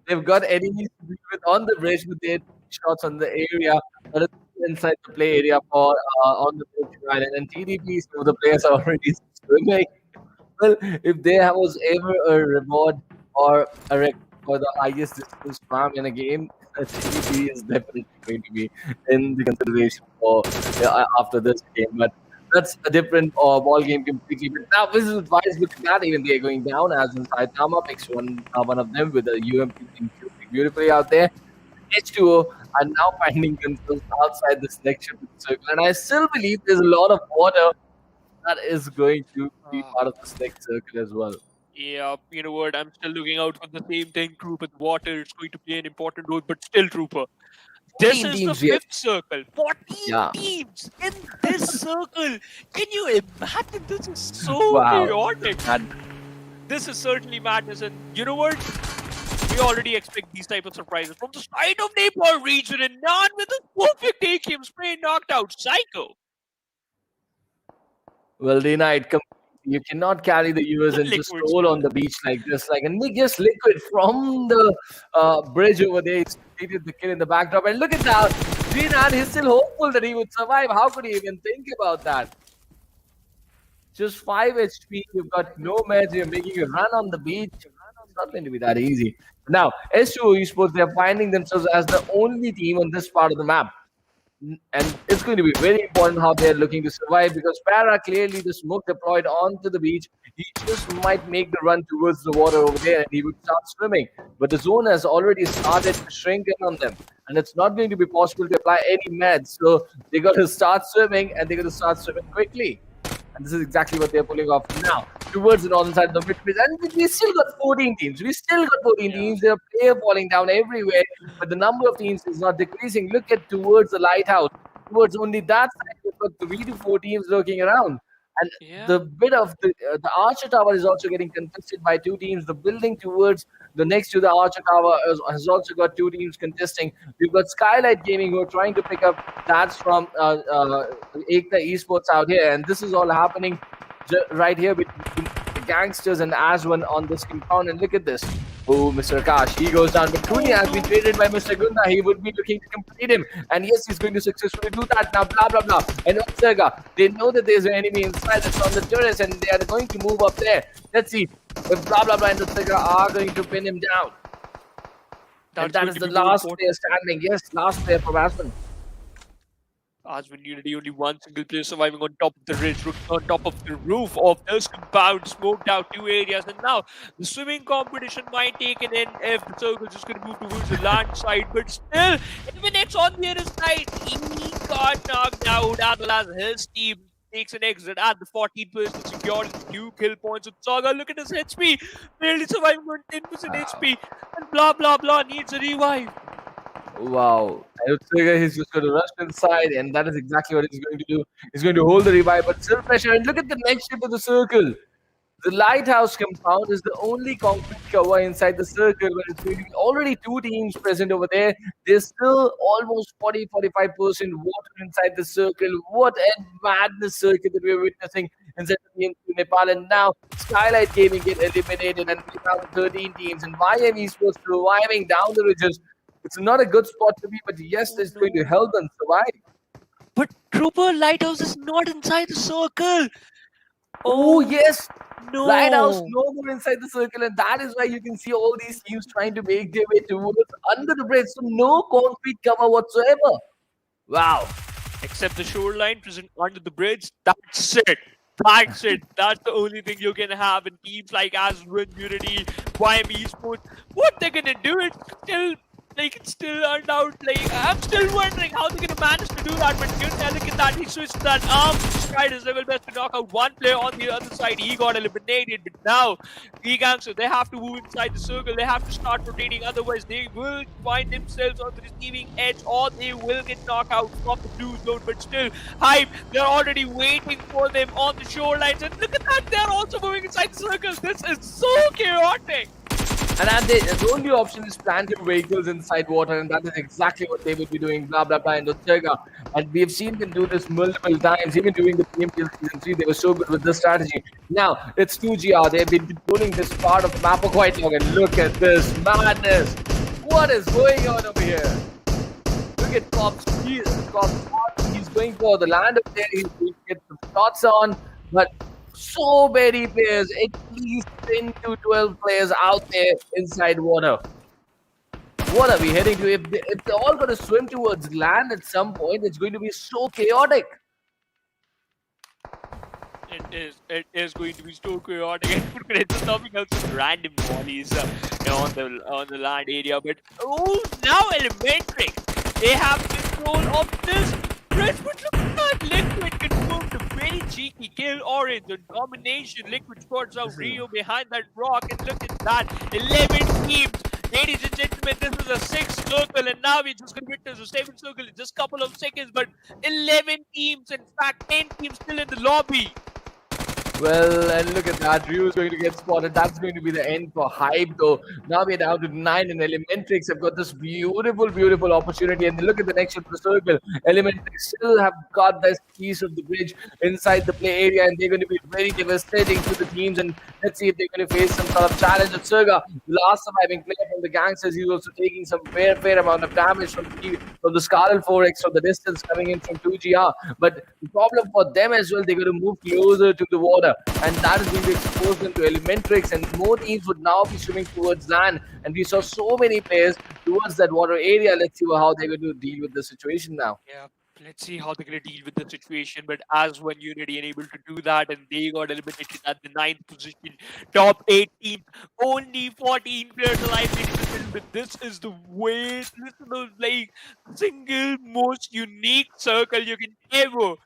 They've got enemies to deal with on the bridge, but they had shots on the area that is inside the play area for on the bridge island. And TDP, so the players are already swimming. Well, if there was ever a reward or a record for the highest distance swam in a game, TDP is definitely going to be in the consideration for after this game. But that's a different ball game completely. But now this is Vice. Look at that, even they're going down as inside Tama picks one of them with a UMP shooting beautifully out there. H2o are now finding themselves outside this next circle, and I still believe there's a lot of water that is going to be part of this next circle as well. Yeah, you know what? I'm still looking out for the same thing, Trooper. The water is going to play an important role, but still, Trooper. This is the fifth circle. 14 teams in this circle. Can you imagine? This is so chaotic. This is certainly madness. And you know what? We already expect these type of surprises from the side of Nepal region, and none with a perfect AKM spray knocked out Psycho. Well, Dina, you cannot carry the US and just roll on the beach like this. Like, and they just liquid from the bridge over there. He's completed the kill in the backdrop. And look at that. Dina, he's still hopeful that he would survive. How could he even think about that? Just 5 HP. You've got no meds. You're making a run on the beach. It's not going to be that easy. Now, H2o Esports, they're finding themselves as the only team on this part of the map. And it's going to be very important how they're looking to survive, because Para, clearly the smoke deployed onto the beach, he just might make the run towards the water over there and he would start swimming. But the zone has already started to shrink in on them, and it's not going to be possible to apply any meds. So they got to start swimming, and they're going to start swimming quickly. And this is exactly what they're pulling off now towards the northern side of the mid-pitch. And we still got 14 teams. We still got 14 teams. There are players falling down everywhere, but the number of teams is not decreasing. Look at towards the lighthouse. Towards only that side, we've got 3 to 4 teams lurking around. And the bit of the Archer Tower is also getting contested by 2 teams. The building towards the next to the Archer Tower has also got 2 teams contesting. We've got Skylightz Gaming who are trying to pick up that's from EKTA Esports out here. And this is all happening right here between the GANGSTERS and AsOne on this compound. And look at this. Oh, Mr. Akash, he goes down. But Kuni has been traded by Mr. Gunda. He would be looking to complete him. And yes, he's going to successfully do that now. Blah, blah, blah. And Otsega, they know that there's an enemy inside that's on the terrace, and they are going to move up there. Let's see if blah, blah, blah and Otsega are going to pin him down. And that is the last player standing. Yes, last player from AsOne. AsOne Unity, only one single player surviving on top of the ridge, on top of the roof of this compound, smoked out 2 areas. And now the swimming competition might take an end if the circle is just going to move towards the land side. But still, even it's on the other side, he got knocked out as well as his team takes an exit at the 14% secured 2 kill points. With Saga, look at his HP, barely surviving on 10% HP, and blah blah blah needs a revive. Wow. He's just going to rush inside, and that is exactly what he's going to do. He's going to hold the revive, but still pressure. And look at the next ship of the circle. The lighthouse compound is the only concrete cover inside the circle, where it's going to be already 2 teams present over there. There's still almost 40-45% water inside the circle. What a madness circuit that we're witnessing inside the PMCO Nepal. And now Skylightz Gaming get eliminated, and we have 13 teams. And JyanMaara Esports surviving down the ridges. It's not a good spot to be, but yes, it's going to help them survive. But Trooper, Lighthouse is not inside the circle. Oh yes. No. Lighthouse no more inside the circle, and that is why you can see all these teams trying to make their way towards under the bridge. So no concrete cover whatsoever. Wow. Except the shoreline present under the bridge. That's it. That's it. That's the only thing you can have in teams like AsOne Unity, JyanMaara Esports. What they're gonna do is still. It's still out. I'm still wondering how they're gonna manage to do that. But you know, look at that. He switched that arm. Tried his level best to knock out one player on the other side. He got eliminated. But now, GANGSTERS, they have to move inside the circle. They have to start rotating. Otherwise, they will find themselves on the receiving edge, or they will get knocked out from the blue zone. But still, Hype, they're already waiting for them on the shorelines. And look at that. They're also moving inside the circle. This is so chaotic. And the only option is planting vehicles inside water, and that is exactly what they will be doing, blah, blah, blah, in Utsaga. And we have seen them do this multiple times, even during the PMPL Season 3, they were so good with this strategy. Now, it's 2GR, they've been controlling this part of the map for quite long, and look at this madness. What is going on over here? Look at Cops. He's going for the land up there. He's going to get some shots on, but so many players, at least 10 to 12 players out there inside water. What are we heading to? If they're all going to swim towards land at some point, it's going to be so chaotic. It is going to be so chaotic. It's something else with random volleys on the land area. But now Elementrix, they have control of this bridge. But look at that, Liquid confirmed a very cheeky kill. Orange on domination. Liquid spots out Rio behind that rock, and look at that, 11 teams. Ladies and gentlemen, this is a 6th circle, and now we're just going to witness a 7th circle in just a couple of seconds. But 11 teams, in fact, 10 teams still in the lobby. Well, and look at that. Ryu is going to get spotted. That's going to be the end for Hype, though. Now we're down to 9, and Elementrix have got this beautiful, beautiful opportunity. And look at the next circle. Elementrix still have got this piece of the bridge inside the play area, and they're going to be very devastating to the teams. And let's see if they're going to face some sort of challenge. At Surga, the last surviving player from the Gangsters, he's also taking some fair amount of damage from the Scarlet 4X from the distance coming in from 2GR. But the problem for them as well, they're going to move closer to the water. And that is going to expose them to Elementrix, and more teams would now be swimming towards land. And we saw so many players towards that water area. Let's see how they're going to deal with the situation now. Yeah, let's see how they're going to deal with the situation. But AsOne Unity unable to do that, and they got eliminated at the 9th position. Top 8 teams, only 14 players alive. But this is the way, this is the single most unique circle you can ever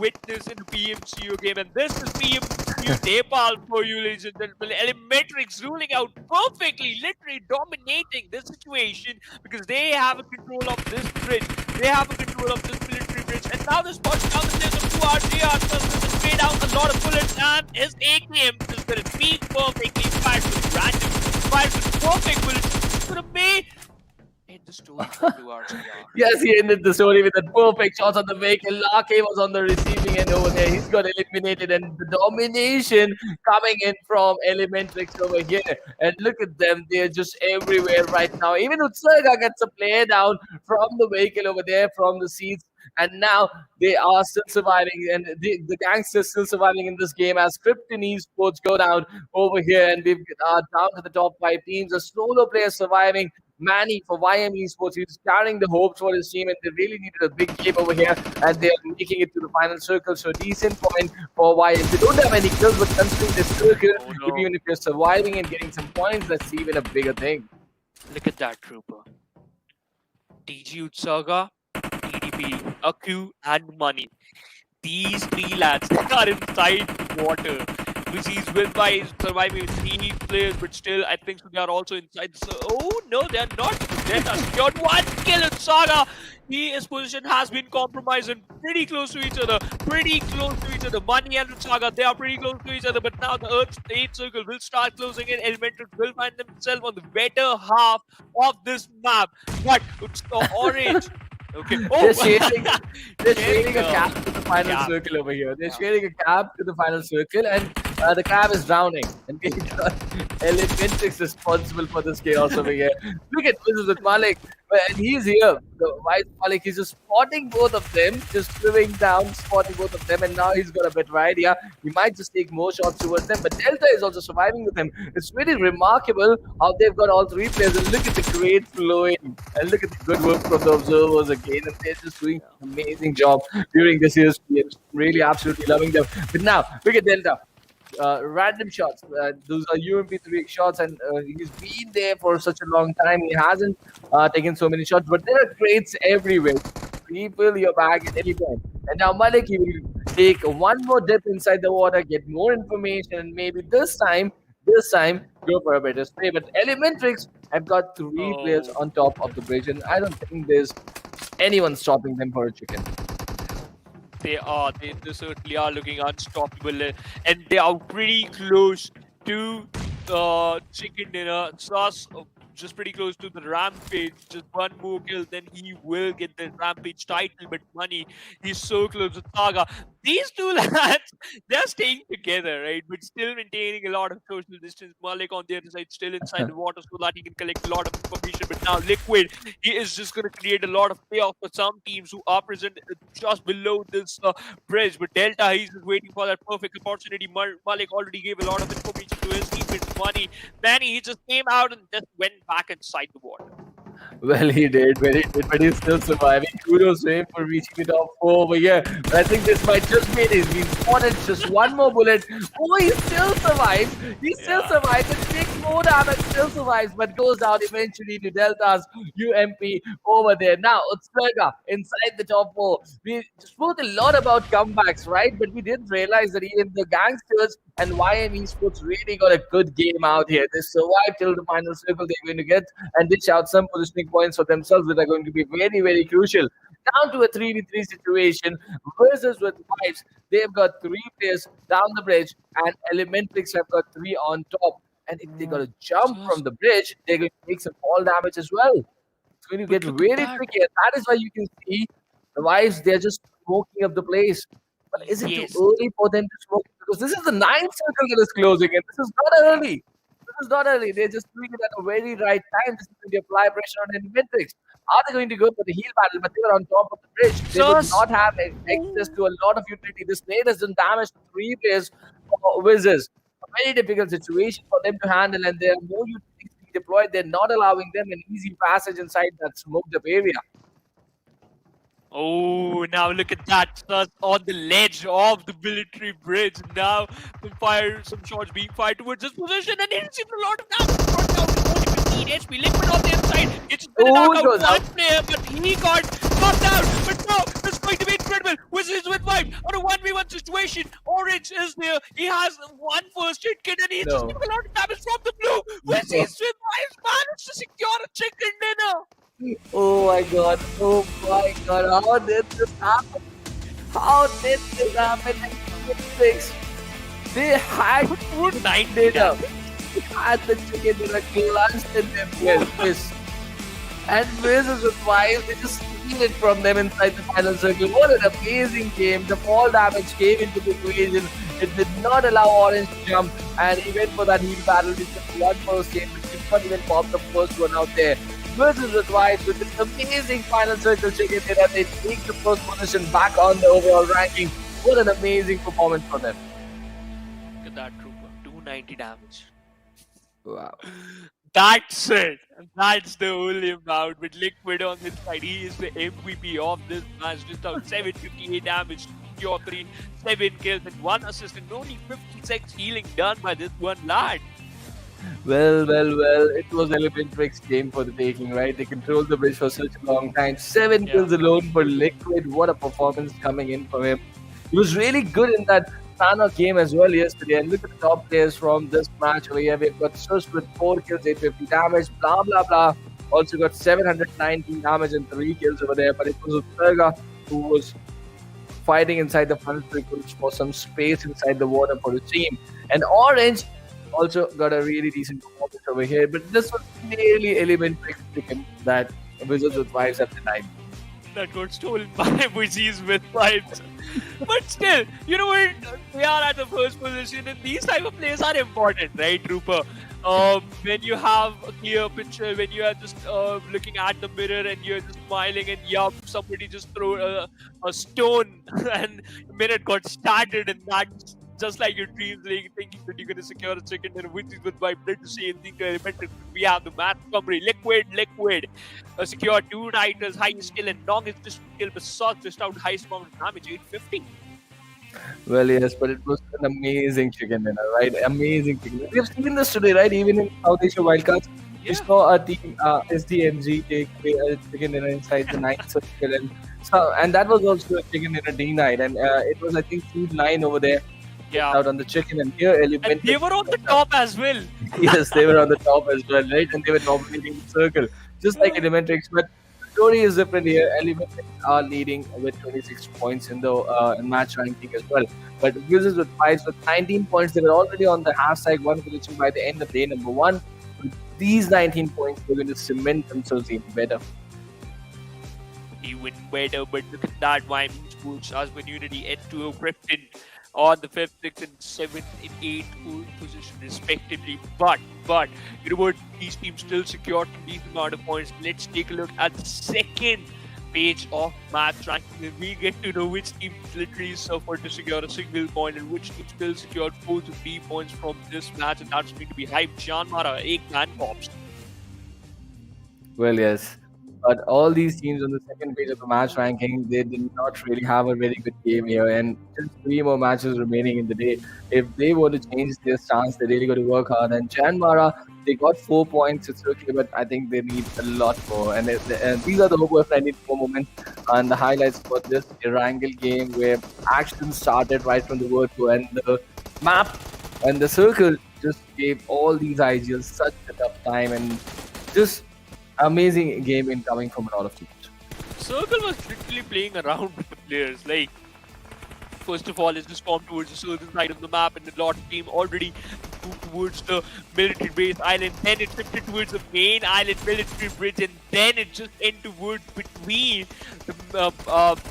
witness in a PMCO game, and this is PMCO Nepal for you, ladies and gentlemen. Elementrix ruling out perfectly, literally dominating this situation because they have a control of this bridge, they have a control of this military bridge, and now they're spotting down the stairs of 2RGR, just spray down a lot of bullets, and his AKM is going to be perfectly fired with random, fired with perfect bullets. It's going to be the story for 2RGR. Yes, he ended the story with a perfect shot on the vehicle. Larke was on the receiving end over there. He's got eliminated, and the domination coming in from Elementrix over here. And look at them, they're just everywhere right now. Even Utsaga gets a player down from the vehicle over there, from the seats. And now they are still surviving, and the Gangsters still surviving in this game as Krypton Esports go down over here, and we've down to the top 5 teams. A solo player surviving, Manny for JyanMaara Esports. He's carrying the hopes for his team, and they really needed a big game over here, and they are making it to the final circle. So decent point for YM. They don't have any kills, but considering this circle, even if you're surviving and getting some points, that's even a bigger thing. Look at that, Trooper. TG Utsaga, TDP, Aku, and Money. These 3 lads are inside the water. Wizzes win by surviving 3 players, but still, I think they are also inside. So, oh no, they are not. They are secured 1 kill in Saga. His position has been compromised and pretty close to each other. Money and Saga, they are pretty close to each other. But now the Earth's 8th circle will start closing in. Elementrix will find themselves on the better half of this map. But it's orange. Okay. They're sharing a cap to the final circle over here. They're sharing a cap to the final circle, and the cab is drowning. And Elementrix responsible for this chaos over here. Look at this with Malik. And he's here. The Vice Malik, he's just spotting both of them, just swimming down, spotting both of them, and now he's got a better idea. He might just take more shots towards them, but Delta is also surviving with him. It's really remarkable how they've got all 3 players, and look at the great flowing, and look at the good work from the observers again, and they're just doing an amazing job during this year's game. Really absolutely loving them. But now, look at Delta. Random shots. Those are UMP3 shots, and he's been there for such a long time. He hasn't taken so many shots, but there are crates everywhere. Refill your bag at any time. And now Malik, he will take one more dip inside the water, get more information, and maybe this time, go for a better spray. But Elementrix have got 3 players on top of the bridge, and I don't think there's anyone stopping them for a chicken. They certainly are looking unstoppable, and they are pretty close to chicken dinner. Sauce just pretty close to the rampage. Just one more kill, then he will get the rampage title. But money, he's so close to Saga. These two lads, they're staying together, right? But still maintaining a lot of social distance. Malik on the other side, still inside the water, so that he can collect a lot of information. But now Liquid, he is just going to create a lot of payoff for some teams who are present just below this bridge. But Delta, he's just waiting for that perfect opportunity. Malik already gave a lot of information to his teammates. Manny, he just came out and just went back inside the water. Well, he did, but he's still surviving. Kudos to him for reaching the top 4 over here. But I think this might just be it. He's spotted just one more bullet. Oh, he still survives. He still survives. It takes more damage, still survives, but goes down eventually to Delta's UMP over there. Now, Utsverga inside the top 4. We spoke a lot about comebacks, right? But we didn't realize that even the Gangsters and JyanMaara Esports really got a good game out here. They survived till the final circle. They're going to get and dish out some positioning points for themselves that are going to be very, very crucial. Down to a 3v3 situation versus with Vibes. They've got 3 players down the bridge, and Elementrix have got 3 on top. And if they got to jump from the bridge, they're going to take some fall damage as well. It's going to get really tricky. And that is why you can see the Vibes, they're just smoking up the place. But is it too early for them to smoke? Because this is the 9th circle that is closing, and this is not early. This is not early. They're just doing it at a very right time. This is going to apply pressure on Elementrix. Are they going to go for the heal battle? But they were on top of the bridge. They would not have access to a lot of utility. This plane has done damage to 3 players for wizzes. A very difficult situation for them to handle, and there are more utilities being deployed. They're not allowing them an easy passage inside that smoked up area. Oh, now look at that. Just on the ledge of the military bridge. Now some shots being fired towards this position, and it received a lot of damage. Brought down to only 15 HP. Liquid on the inside. It's been a knockout one player, but he got knocked out. But no, it's going to be incredible. Wizzes with Vibe on a 1v1 situation. Orange is there. He has one first aid kit, and he's just giving a lot of damage from the blue. Wizzes with Vibe managed to secure a chicken dinner. Oh my god, how did this happen? How did this happen? They had 9 data. They had the chicken dinner clutched in their fist. And versus with Vibe, they just steal it from them inside the final circle. What an amazing game. The fall damage came into the equation. It did not allow Orange to jump, and he went for that heal battle with just one first aid, but did not even pop the first one out there. Versus with Vibes with this amazing final circle chicken dinner. They take the first position back on the overall ranking. What an amazing performance for them. Look at that, Trooper. 290 damage. Wow. That's it. That's the only amount. With Liquid on this side, he is the MVP of this match. Just out 758 damage, secure 3, 7 kills, and 1 assist, and only 56 healing done by this one lad. Well, it was Elementrix game for the taking, right? They controlled the bridge for such a long time. 7 kills alone for Liquid. What a performance coming in from him. He was really good in that Sanhok game as well yesterday. And look at the top players from this match over here. We've got Sus with 4 kills, 850 damage, blah, blah, blah. Also got 719 damage and 3 kills over there. But it was Utsverga who was fighting inside the front circle for some space inside the water for his team. And Orange also got a really decent performance over here, but this was clearly Elementrix chicken that Wizzes with Vibes have denied. That got stolen by Wizzes with Vibes. But still, you know what? They are at the first position, and these type of players are important, right, Trooper? When you have a clear picture, when you are just looking at the mirror and you're just smiling, and yup, somebody just threw a stone, and the minute got started, and that's just like your dreams, like thinking that you're going to secure a chicken dinner, which is with Vibe. Did the same thing to Elementrix. We have the match summary. Liquid. Secure 2 titles, highest skill, and longest distance kill, but Sock just out highest amount of damage, 850. Well, yes, but it was an amazing chicken dinner, right? Amazing chicken dinner. We've seen this today, right? Even in South Asia Wildcards, we saw a team, SDMG, take a chicken dinner inside the 9th circle. And that was also a chicken dinner D-night. And it was, I think, Team 9 over there. Out on the chicken, and here Elementrix. And they were on the top as well. Yes, they were on the top as well, right? And they were dominating the circle, just like Elementrix. But story is different here. Elementrix are leading with 26 points in the match ranking as well. But Wizzes with 5 with 19 points. They were already on the hashtag one position by the end of day number 1. With these 19 points, they're going to cement themselves even better. Even better, but look at that. JyanMaara Esports, AsOne Unity, H2o Krypton on the 5th, 6th, and 7th and 8th position respectively. But you know what? These teams still secured a decent amount of points. Let's take a look at the second page of match ranking, and we get to know which team literally suffered to secure a single point and which team still secured 4 to 3 points from this match, and that's going to be hype. JyanMaara, EKTA, and Pops. Well, yes. But all these teams on the second page of the match ranking, they did not really have a very good game here. And just 3 more matches remaining in the day. If they want to change their stance, they really got to work hard. And JyanMaara, they got 4 points. It's okay, but I think they need a lot more. And these are the over 94 moments and the highlights for this Erangel game where action started right from the word go. And the map and the circle just gave all these IGLs such a tough time. And just amazing game incoming from a lot of teams. Circle was literally playing around with the players. Like, first of all, it's just formed towards the southern side of the map, and the lot of team already moved towards the military base island. Then it shifted towards the main island military bridge, and then it just went towards between the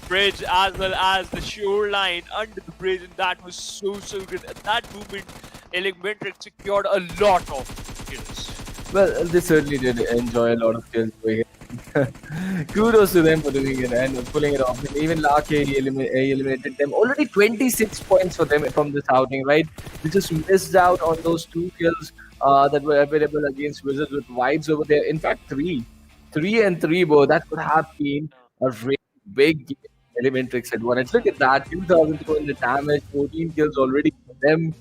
bridge as well as the shoreline under the bridge, and that was so good. At that moment, Elementrix secured a lot of kills. Well, they certainly did enjoy a lot of kills over here. Kudos to them for doing it and pulling it off. And even Lake, he eliminated them. Already 26 points for them from this outing, right? They just missed out on those 2 kills that were available against Wizards with vibes over there. In fact, 3 and 3, bro. That would have been a really big game. Elementrix had won it. Look at that, 2,200 damage, 14 kills already for them.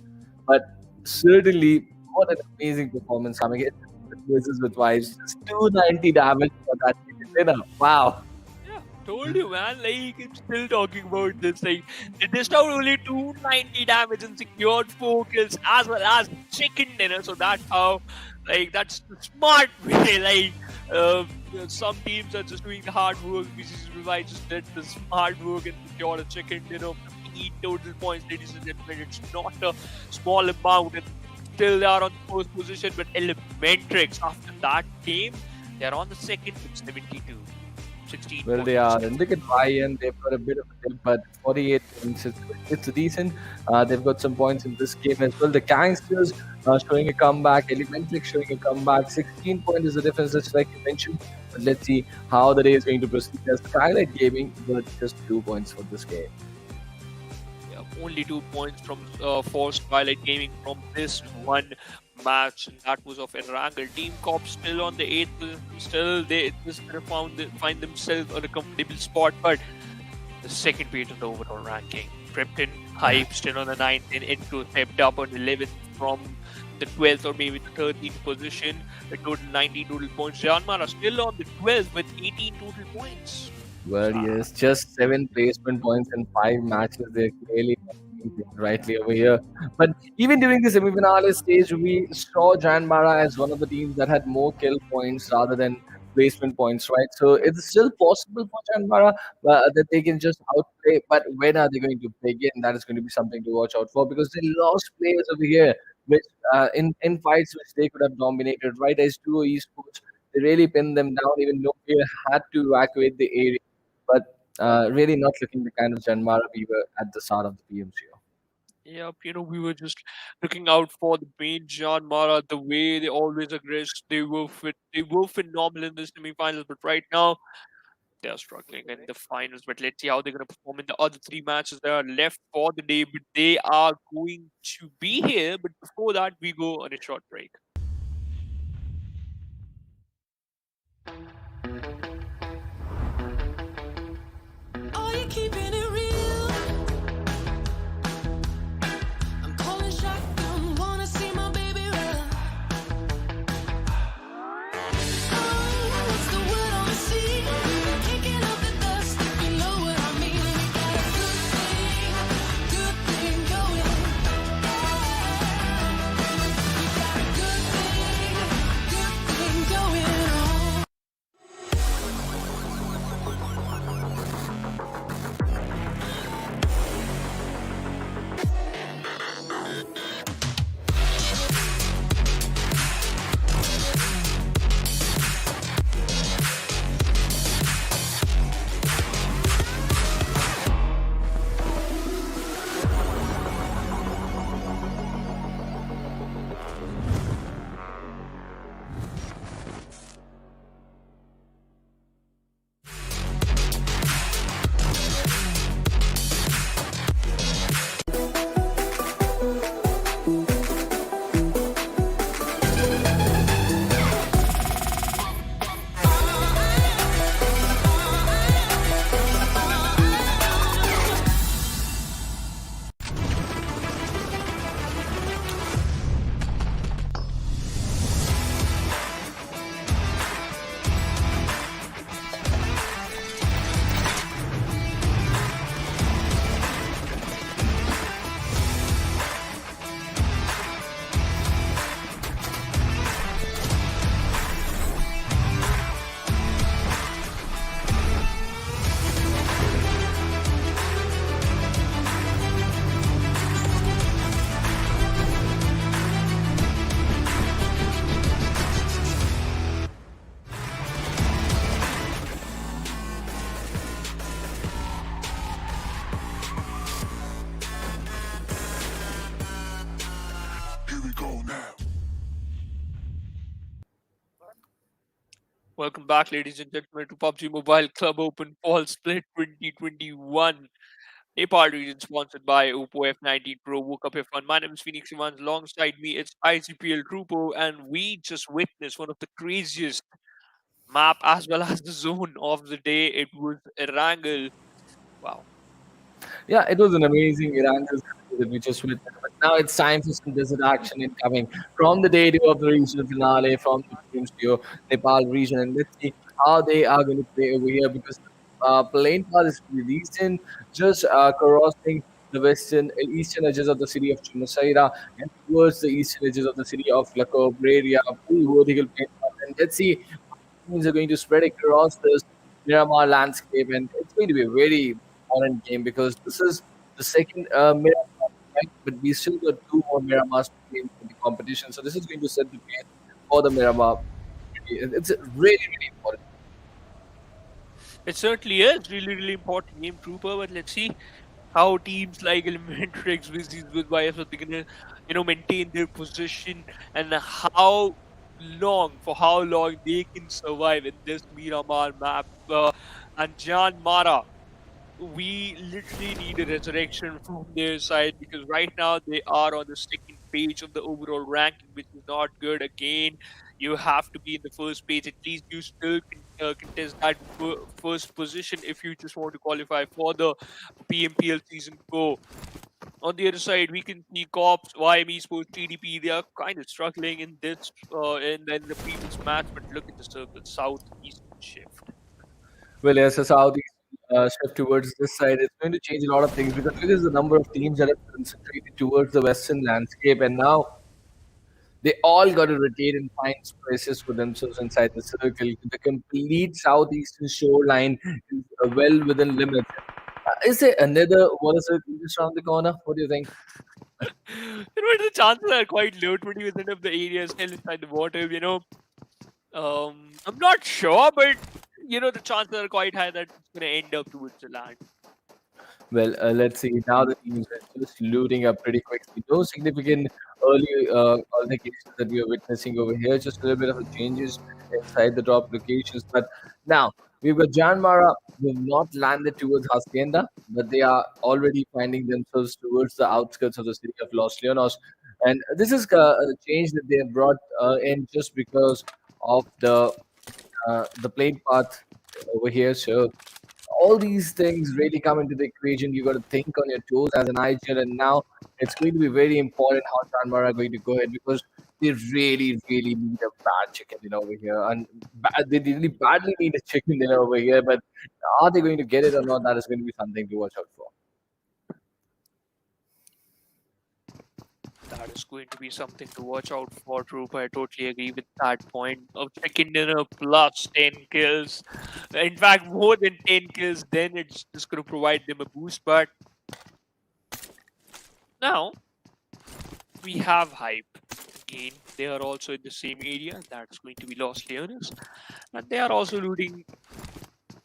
But certainly, what an amazing performance coming in. Wizards with vibes, just 290 damage for that winner. Wow. Yeah, told you, man. Like, I'm still talking about this. Like, they dished out only 290 damage and secured 4 kills as well as chicken dinner. So that's how, like, that's the smart way. Like, some teams are just doing the hard work. I just did the smart work and secured a chicken dinner. 15 total points, ladies and gentlemen. It's not a small amount. And still they are on the first position, but Elementrix after that game, they are on the second with 72. 16 well, points. they are. And look at Ryan, they've got a bit of a dip, but 48 points, it's decent. They've got some points in this game as well. The GANGSTERS showing a comeback, Elementrix showing a comeback. 16 points is the difference, just like you mentioned. But let's see how the day is going to proceed. As Skylightz Gaming, but just 2 points for this game. Only 2 points from for Skylightz Gaming from this one match, and that was of Erangel. Team Corp still on the 8th position. Still, they just find themselves on a comfortable spot, but the second page of the overall ranking. Krypton Hype still on the 9th, and H2o stepped up on 11th from the 12th or maybe the 13th position. A total 19 total points. JyanMaara still on the 12th with 18 total points. Well, yes, just 7 placement points in 5 matches. They're clearly rightly over here. But even during the semi-finale stage, we saw JyanMaara as one of the teams that had more kill points rather than placement points, right? So it's still possible for JyanMaara that they can just outplay. But when are they going to begin? That is going to be something to watch out for, because they lost players over here, which in fights which they could have dominated, right? H2o Esports, they really pinned them down. Even no player had to evacuate the area. But really not looking the kind of JyanMaara we were at the start of the PMCO. Yep, we were just looking out for the main JyanMaara, the way they always aggressed. They were phenomenal in the semi-finals, but right now they are struggling in the finals. But let's see how they're going to perform in the other 3 matches that are left for the day. But they are going to be here. But before that, we go on a short break. Are you keeping it real? I'm calling shotgun, wanna see my baby run. Oh, what's the word on the sea? Kicking up the dust, if you know what I mean. We got a good thing going. We got a good Welcome back, ladies and gentlemen, to PUBG Mobile Club Open Fall Split 2021. Nepal Region sponsored by Oppo F19 Pro Woke Up F1. My name is Phoenix Evans. Alongside me, it's ICPL Trupo, and we just witnessed one of the craziest map as well as the zone of the day. It was Erangel. Wow. Yeah, it was an amazing Erangel that we just witnessed. But now it's time for some desert action incoming from the day two of the regional finale from the PMCO Nepal region. And let's see how they are going to play over here because playing path is pretty decent, just crossing the eastern edges of the city of Chumasaira and towards the eastern edges of the city of Lako, Braria, full vertical plane path. And let's see teams are going to spread across this Miramar landscape, and it's going to be a very important game because this is the second Miramar, right? But we still got two more Miramars to play in the competition, so this is going to set the pace for the Miramar. It's really, really important. It certainly is really important game, Trooper, but let's see how teams like Elementrix, wizzes with bias are gonna, maintain their position and for how long they can survive in this Miramar map. And JyanMaara, we literally need a resurrection from their side because right now they are on the second page of the overall ranking, which is not good. Again, you have to be in the first page. At least you still contest that first position if you just want to qualify for the PMPL season 4. On the other side, we can see Cops, YM Esports, TDP. They are kind of struggling in this in the previous match, but look at the circle, southeast shift. Well, yes, as how these shift towards this side, it's going to change a lot of things because look at the number of teams that have concentrated towards the western landscape, and now they all got to rotate and find spaces for themselves inside the circle. The complete southeastern shoreline is well within limits. Is there another water circle just around the corner? What do you think? The chances are quite low. 20% of the area is still inside the water. I'm not sure, but the chances are quite high that it's going to end up towards the land. Well, let's see. Now the teams are just looting up pretty quickly. No significant early altercations that we are witnessing over here. Just a little bit of a changes inside the drop locations. But now we've got JyanMaara who have not landed towards Hacienda, but they are already finding themselves towards the outskirts of the city of Los Leonos. And this is a change that they have brought in just because of the plane path over here. So all these things really come into the equation. You got to think on your toes as an IGL, and now it's going to be very important how Janmar are going to go ahead because they really need a bad chicken dinner over here, and they really badly need a chicken dinner over here. But are they going to get it or not? That is going to be something to watch out for. That is going to be something to watch out for, Troop. I totally agree with that point. Of chicken dinner plus 10 kills. In fact, more than 10 kills, then it's just going to provide them a boost. But now we have Hype. Again, they are also in the same area. That's going to be Los Leones. And they are also looting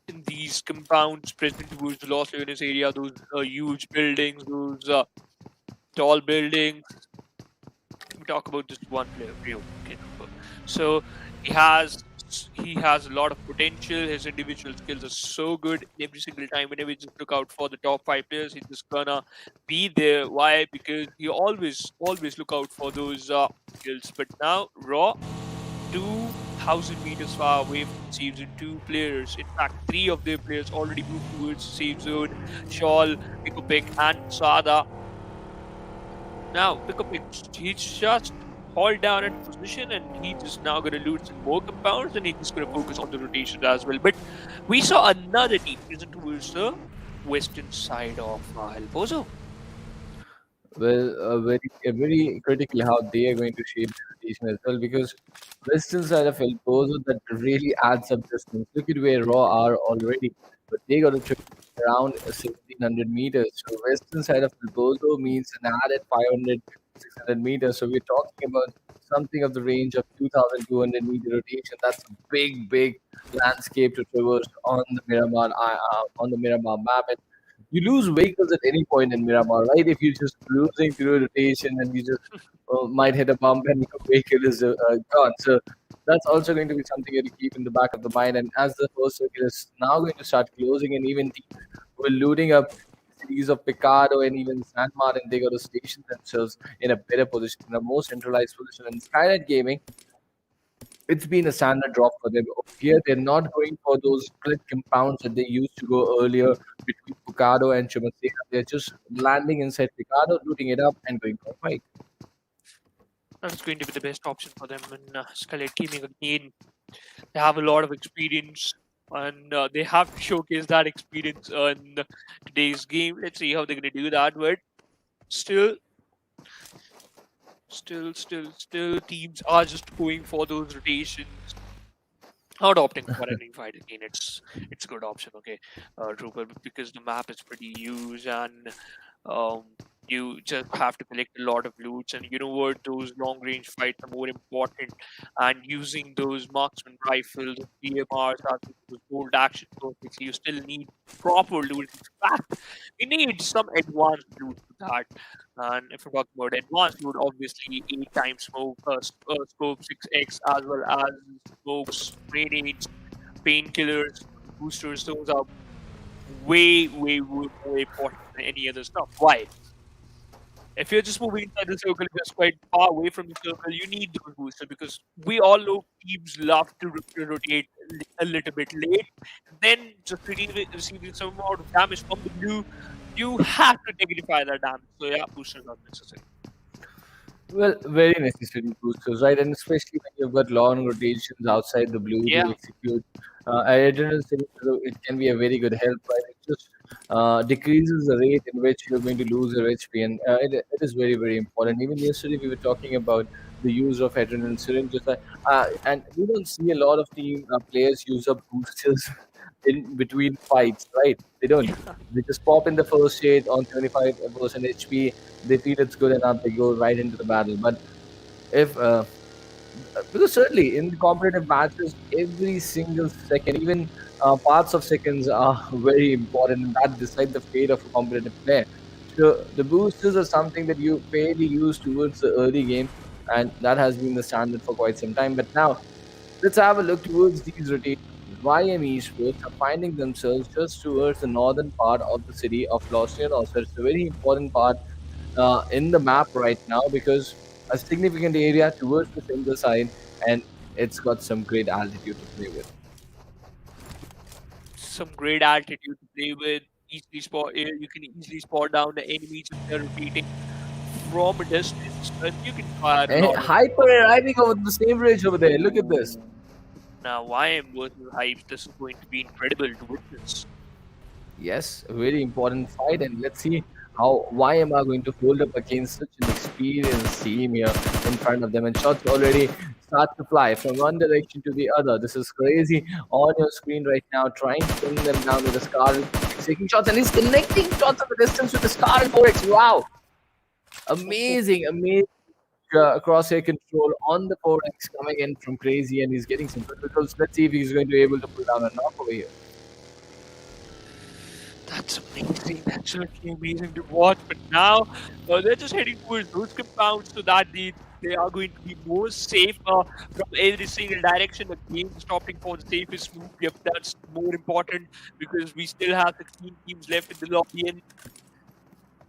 in these compounds present towards the Los Leones area. Those huge buildings, those tall buildings. We talk about just one player, Rio. Okay. So he has a lot of potential. His individual skills are so good. Every single time, whenever we just look out for the top 5 players, he's just gonna be there. Why? Because you always look out for those skills. But now Raw, 2,000 meters far away from the safe zone, 2 players. In fact, 3 of their players already moved towards the safe zone. Shawl, Pikopik, and Sada. Now, Pikopik, he's just hold down at position and he's just now going to loot some more compounds and he's just going to focus on the rotations as well. But we saw another team present towards the western side of El Pozo. Well, very critically how they are going to shape the rotation as well because western side of El Pozo that really adds up distance. Look at where Raw are already, but they got to trip around 1700 meters. So western side of El Pozo means an added 500, 600 meters. So we're talking about something of the range of 2,200 meter rotation. That's a big landscape to traverse on the Miramar map. And you lose vehicles at any point in Miramar, right? If you're just cruising through a rotation and you just might hit a bump and your vehicle is gone. So That's also going to be something you have to keep in the back of the mind. And as the first circle is now going to start closing, and even teams who are looting up cities of Picado and even Sanhok, and they got to station themselves in a better position, in a more centralized position. And Skylightz Gaming, it's been a standard drop for them. Here, they're not going for those split compounds that they used to go earlier between Picado and Chumasera. They're just landing inside Picado, looting it up, and going for a fight. That's going to be the best option for them. And Skylightz Gaming again, they have a lot of experience, and they have to showcase that experience on today's game. Let's see how they're going to do that. But still, teams are just going for those rotations. Not opting for any fight again. It's a good option, okay, Trooper, because the map is pretty huge and you just have to collect a lot of loots. And you know what? Those long range fights are more important. And using those marksman rifles, PMRs, those bolt action tactics, you still need proper loot. In fact, you need some advanced loot for that. And if we're talking about advanced loot, obviously 8 times smoke, scope 6x, as well as smokes, grenades, painkillers, boosters. Those are way more important than any other stuff. Why? If you're just moving inside the circle, just quite far away from the circle, you need those boosters, because we all know teams love to rotate a little bit late. Then just receiving some amount of damage from the blue, you have to dignify that damage. So yeah, boosters are necessary. Well, very necessary boosters, right? And especially when you've got long rotations outside the blue Yeah. to execute. Adrenaline signature, it can be a very good help, right? It just decreases the rate in which you're going to lose your HP, and it is very important. Even yesterday, we were talking about the use of adrenaline syringes, and we don't see a lot of team players use up boosters in between fights, right? They don't. They just pop in the first aid on 25% HP. They feel it's good enough. They go right into the battle. But if because certainly in the competitive matches, every single second, even parts of seconds, are very important, and that decide the fate of a competitive player. So the boosters are something that you fairly use towards the early game, and that has been the standard for quite some time. But now let's have a look towards these rotations. YM Esports are finding themselves just towards the northern part of the city of Los Angeles. So it's a very important part in the map right now, because a significant area towards the center side, and it's got some great altitude to play with. Some great altitude to play with. Easily spot. You can easily spot down the enemies if they're rotating from a distance, and you can fire a And lot of. Hyper riding over the same bridge over there. Look at this. Now, YM versus Hype, this is going to be incredible to witness. Yes, a very important fight, and let's see how YM are going to hold up against such an experienced team here in front of them. And shots already start to fly from one direction to the other. This is crazy on your screen right now, trying to pin them down with the Scar. He's taking shots, and he's connecting shots at the distance with the Scar and 4x. Wow! Amazing. Crosshair control on the 4x coming in from Crazy, and he's getting some good results. Let's see if he's going to be able to pull down a knock over here. That's amazing. That's certainly amazing to watch. But now they're just heading towards those compounds so that they are going to be more safe from every single direction. Again, stopping for the safest move. Yep, that's more important, because we still have 16 teams left in the lobby and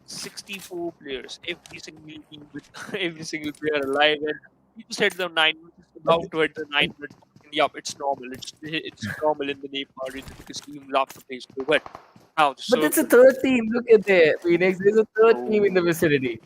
64 players. Every single team with every single player alive. And you just hit the 9 minutes, about towards the 9 minutes. Yep, it's normal. It's normal in the Nepal region, because teams love to play slow. But now the But it's a circle. third team. Look at there, Phoenix. There's a third team in the vicinity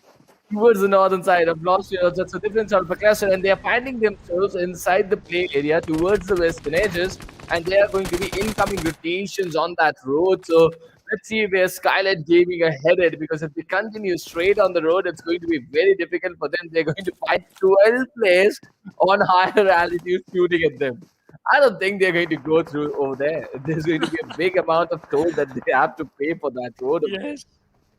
towards the northern side of Los Angeles. That's a different sort of a cluster, and they are finding themselves inside the play area towards the western edges, and they are going to be incoming rotations on that road. So let's see where Skylightz Gaming are headed, because if they continue straight on the road, it's going to be very difficult for them. They're going to find 12 players on higher altitude shooting at them. I don't think they're going to go through over there. There's going to be a big amount of toll that they have to pay for that road. Yes.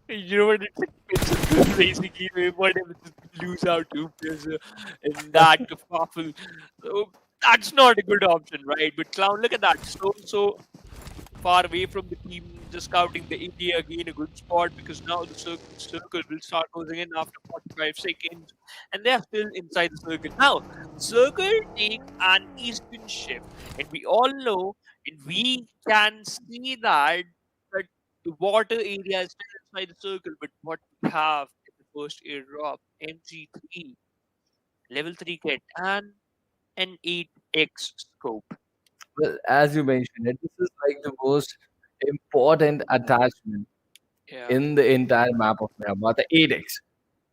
You know what? It's a good racing game. Whatever, just lose out 2 players in that powerful. So that's not a good option, right? But Clown, look at that. So far away from the team just scouting the area again, a good spot because now the circle will start closing in after 45 seconds, and they are still inside the circle. Now, circle takes an eastern shift, and we all know, and we can see that the water area is still inside the circle, but what we have in the first airdrop, MG3, level 3 kit, and an 8x scope. Well, as you mentioned it, this is like the most important attachment Yeah. in the entire map of Miramar, the 8x.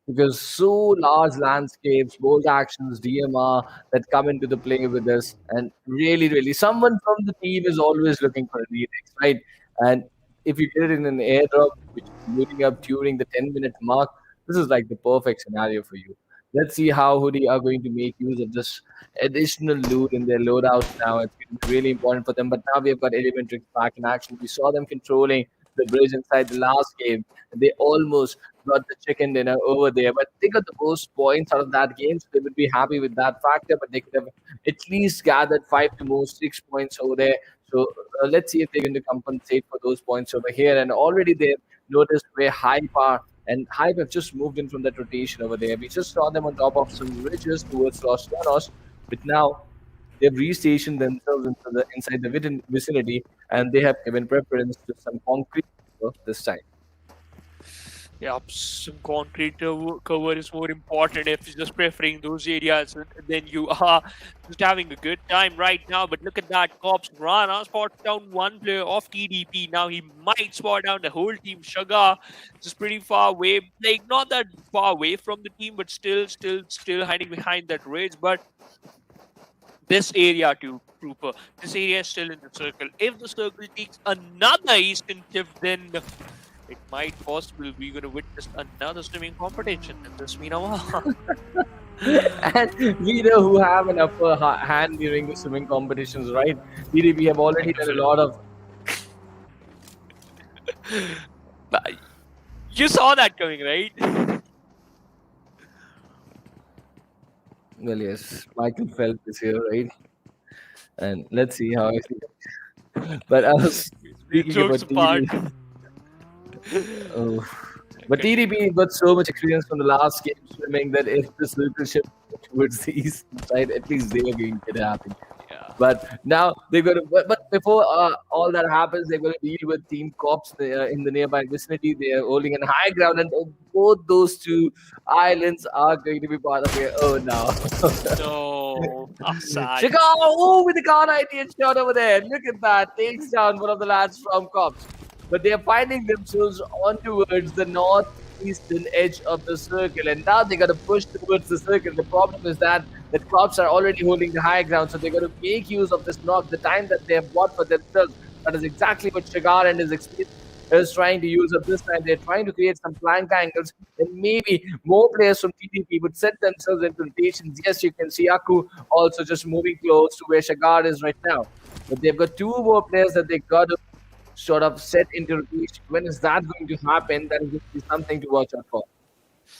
Because so large landscapes, bold actions, DMR that come into the play with this, and really, someone from the team is always looking for a remix, right? And if you get it in an airdrop, which is loading up during the 10-minute mark, this is like the perfect scenario for you. Let's see how Hoodie are going to make use of this additional loot in their loadouts now. It's going to be really important for them. But now we have got Elementrix back in action. We saw them controlling the bridge inside the last game. They almost got the chicken dinner over there, but they got the most points out of that game, so they would be happy with that factor. But they could have at least gathered 5 to more 6 points over there. So let's see if they're going to compensate for those points over here. And already they've noticed where Hype are, and Hype have just moved in from that rotation over there. We just saw them on top of some ridges towards Los Llanos, but now they've restationed themselves inside the vicinity, and they have given preference to some concrete this time. Yeah, some concrete cover is more important if you're just preferring those areas, and then you are just having a good time right now. But look at that, Cops Rana spots down one player of TDP. Now he might spot down the whole team. Sugar just pretty far away, like not that far away from the team, but still hiding behind that ridge. But this area too, Trooper. This area is still in the circle. If the circle takes another eastern shift, then it might possibly be going to witness another swimming competition in this Miramar. And we know who have an upper hand during the swimming competitions, right? TDP have already done a lot of. You saw that coming, right? Well, yes, Michael Phelps is here, right? And let's see how I see it. But I was speaking Jokes about apart. TDP. Oh. But TDP got so much experience from the last game swimming that if the circle shift towards the east side, at least they are going to get happy. Yeah. But now they're going to. But before all that happens, they're going to deal with Team Cops in the nearby vicinity. They are holding a high ground, and both those two islands are going to be part of it. Oh no! No. Sad. Chicago with the car 98 shot over there. Look at that. Takes down one of the lads from Cops. But they are finding themselves on towards the northeastern edge of the circle, and now they got to push towards the circle. The problem is that the Cops are already holding the high ground, so they got to make use of this knock, the time that they have bought for themselves. That is exactly what Shigar and his experience is trying to use at this time. They're trying to create some flank angles, and maybe more players from TDP would set themselves into rotations. Yes, you can see Aku also just moving close to where Shigar is right now. But they've got two more players that they got to sort of set into rotation. When is that going to happen? That is going to be something to watch out for.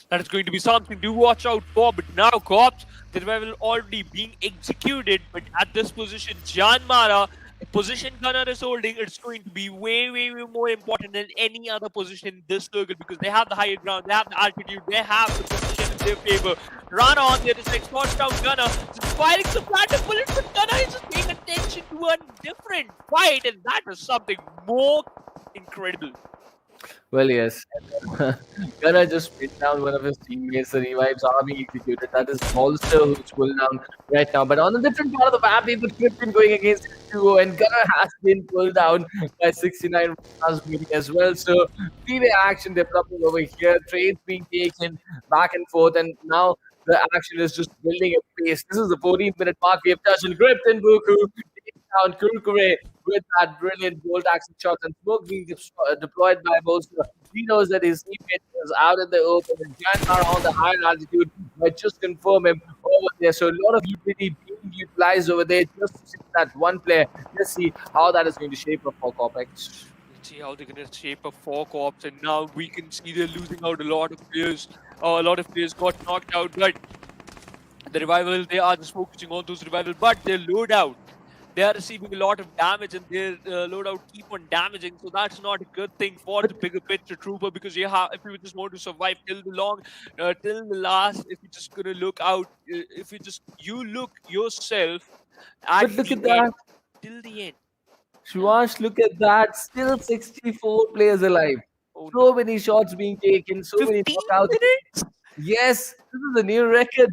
That is going to be something to watch out for. But now, Cops, the revival already being executed. But at this position, JyanMaara, the position Gunner is holding, it's going to be way more important than any other position in this circle because they have the higher ground, they have the altitude, they have the position in their favor. Rana on the other side, spots down Gunner, just firing some random bullets, but Gunner is just paying attention to a different fight, and that is something more incredible. Well, yes. Gunnar just pinned down one of his teammates. The revives are being executed. That is Holster who's pulled down right now. But on a different part of the map, we've got Krypton going against H2o, and Gunnar has been pulled down by 69 as well. So, three-way action developing over here. Trades being taken back and forth, and now the action is just building a pace. This is the 14-minute mark. We have touched on Krypton Buku down Kurkure with that brilliant bolt action shot, and smoke being deployed by Bolster. He knows that his teammate is out in the open, and JyanMaara on the higher altitude might just confirm him over there. So a lot of utility being utilized over there just to see that one player. Let's see how that is going to shape up for Copex. Let's see how they're going to shape up for Cops, and now we can see they're losing out a lot of players. A lot of players got knocked out, but the revival, they are just focusing on those revival, but their loadout they are receiving a lot of damage and their loadout keep on damaging. So that's not a good thing for the bigger picture trooper, because you have, if you just want to survive till the till the last, if you're just gonna look out, if you look yourself at But look the at end, that. till the end. Shivansh, look at that. Still 64 players alive. Oh So no. many shots being taken, so many 15 knockouts. minutes? Yes, this is a new record.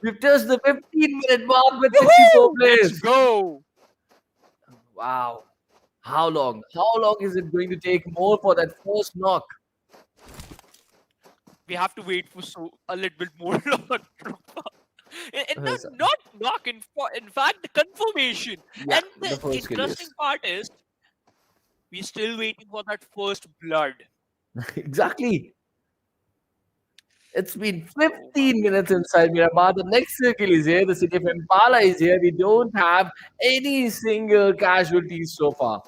We've touched the 15-minute mark with 64 Woohoo! Let's players. go. Wow. How long? How long is it going to take more for that first knock? We have to wait for a little bit more long. And Yes, not knock, in fact, the confirmation. yeah, And the the first kill, interesting yes. part is, we're still waiting for that first blood. Exactly. It's been Oh 15 minutes inside Miramar. The next circle is here. The city of Impala is here. We don't have any single casualties so far.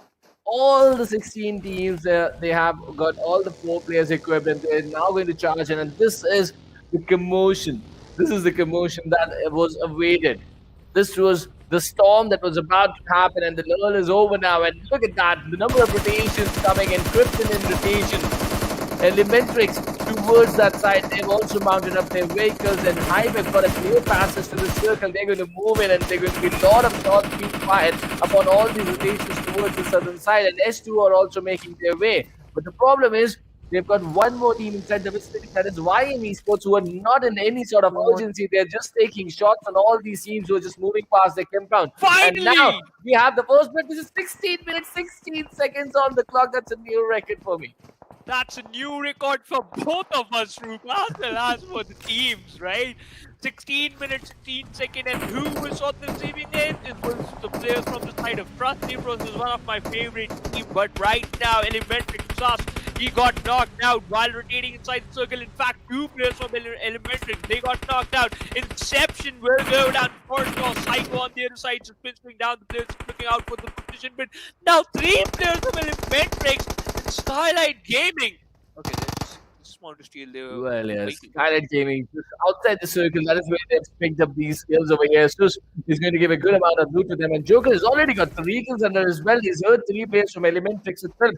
All the 16 teams, they have got all the 4 players equipped and they're now going to charge in. And this is the commotion. This is the commotion that was awaited. This was the storm that was about to happen, and the lull is over now. And look at that, the number of rotations coming in, Krypton in rotation. Elementrix towards that side. They've also mounted up their vehicles, and Hive have got a clear passage to the circle. They're going to move in, and they're going to be a lot of shots being fired upon all these rotations towards the southern side. And H2o are also making their way. But the problem is, they've got one more team inside the vicinity. That is JyanMaara Esports, who are not in any sort of urgency. They're just taking shots on all these teams who are just moving past their compound. And now Finally! we have the first break. This is 16 minutes, 16 seconds on the clock. That's a new record for me. That's a new record for both of us, Roop, as well as for the teams, right? 16 minutes, 16 seconds, and who was on the receiving end? It was the players from the side of Krypton Esports, is one of my favorite teams, but right now, Elementrix Sauce, he got knocked out while rotating inside the circle. In fact, 2 players from Elementrix, they got knocked out. Inception will go down for sure. Psycho on the other side, just pinching down the players, looking out for the position, but now 3 players from Elementrix, Skylightz Gaming. Okay, they just want to steal their Well, yes, vehicle. Skylightz Gaming just outside the circle. That is where they've picked up these skills over here. Sus is going to give a good amount of loot to them. And Joker has already got 3 kills under his belt. He's heard 3 players from Elementrix itself.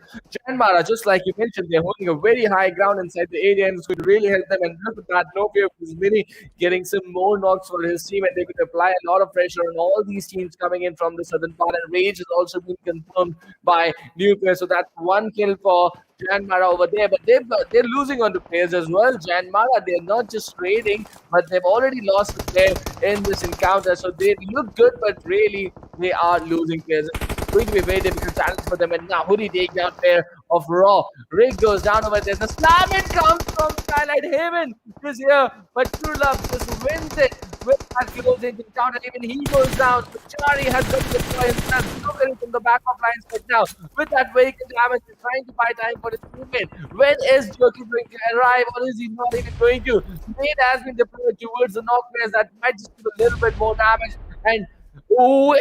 JyanMaara, just like you mentioned, they're holding a very high ground inside the area, and it's going to really help them. And look at that, no fear of this mini getting some more knocks for his team, and they could apply a lot of pressure on all these teams coming in from the southern part. And Rage has also been confirmed by new players. So that's 1 kill for JyanMaara over there, but they're losing on the players as well. JyanMaara, they're not just trading, but they've already lost a player in this encounter. So they look good, but really they are losing players. It's going to be a very difficult challenge for them. And now Hoody takedown pair of Raw. Rig goes down over there. The slam in comes from Skylightz. Haven is here, but True Love just wins it with that closing encounter. Even he goes down. Chari has got to deploy himself. Look at it from the back of lines right now. With that vehicle damage, he's trying to buy time for his teammate. When is Joki going to arrive, or is he not even going to? Nade has been deployed towards the knock players that might just do a little bit more damage. And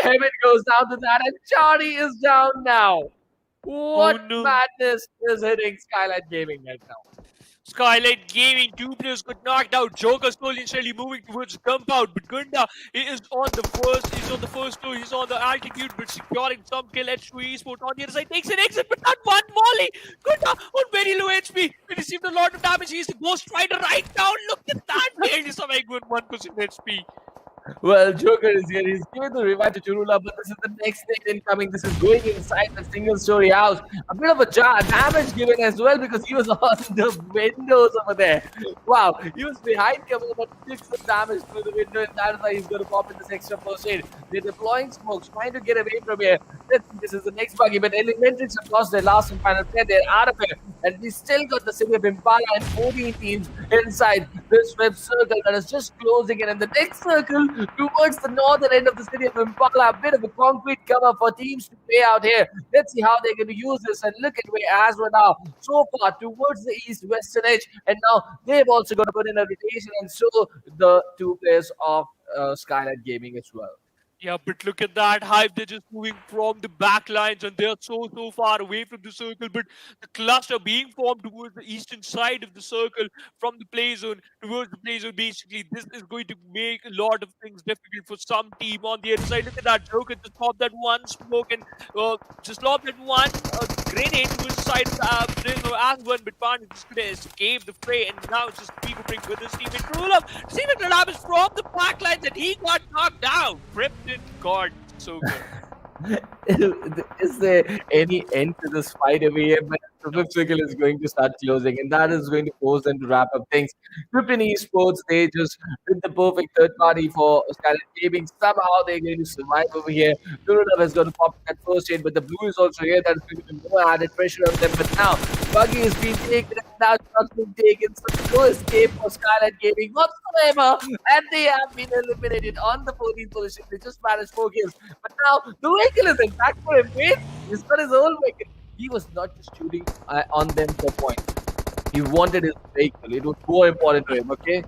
Heaven goes down to that, and Chari is down now. What no. madness is hitting Skylightz Gaming right now? Skylightz Gaming, 2 players got knocked out. Joker slowly and steadily moving towards the compound, but Gunda is on the first floor, he's on the altitude, but securing some kill. H2o Esports on the other side takes an exit, but not one molly. Gunda on very low HP. He received a lot of damage. He's the Ghost Rider right now. Look at that. Barely surviving with 1% HP. Well, Joker is here. He's giving the revive to Churula, but this is the next thing incoming. This is going inside the single-story house. A bit of a damage given as well because he was on the windows over there. Wow, he was behind cover, but took some damage through the window, and that's why he's going to pop in this extra first aid. They're deploying smokes, trying to get away from here. This is the next buggy, but Elementrix have lost their last and final player. They're out of here, and we still got the city of Impala and 14 teams inside this web circle that is just closing in. And the next circle towards the northern end of the city of Impala, a bit of a concrete cover for teams to play out here. Let's see how they're going to use this, and look at where AsOne now so far towards the east-western edge, and now they've also got to put in a rotation, and so the 2 players of Skylightz Gaming as well. Yeah, but look at that hype. They're just moving from the back lines and they're so far away from the circle. But the cluster being formed towards the eastern side of the circle from the play zone towards the play zone. Basically, this is going to make a lot of things difficult for some team on the other side. Look at that Joker just pop that one smoke and just lob that one grenade towards the side of the AsOne, but Pan is just going to escape the fray. And now it's just Pico bring with his teammate Rulab. Steven Rulab is from the back lines and he got knocked down. Krypton God, so good. Is there any end to this fight over here? But the fifth circle is going to start closing, and that is going to force them to wrap up things. Krypton Esports, they just did the perfect third party for Skylightz Gaming. Somehow they're going to survive over here. Durudov has got to pop that first hit, but the blue is also here. That is going to be more added pressure on them. But now, Buggy is being taken, and now shots being taken. So no escape for Skylightz Gaming whatsoever, and they have been eliminated on the 14th position. They just managed 4 kills. But now the vehicle is in back for him. Wait, he's got his own vehicle. He was not just shooting on them for points. He wanted his vehicle. It was more important to him, okay?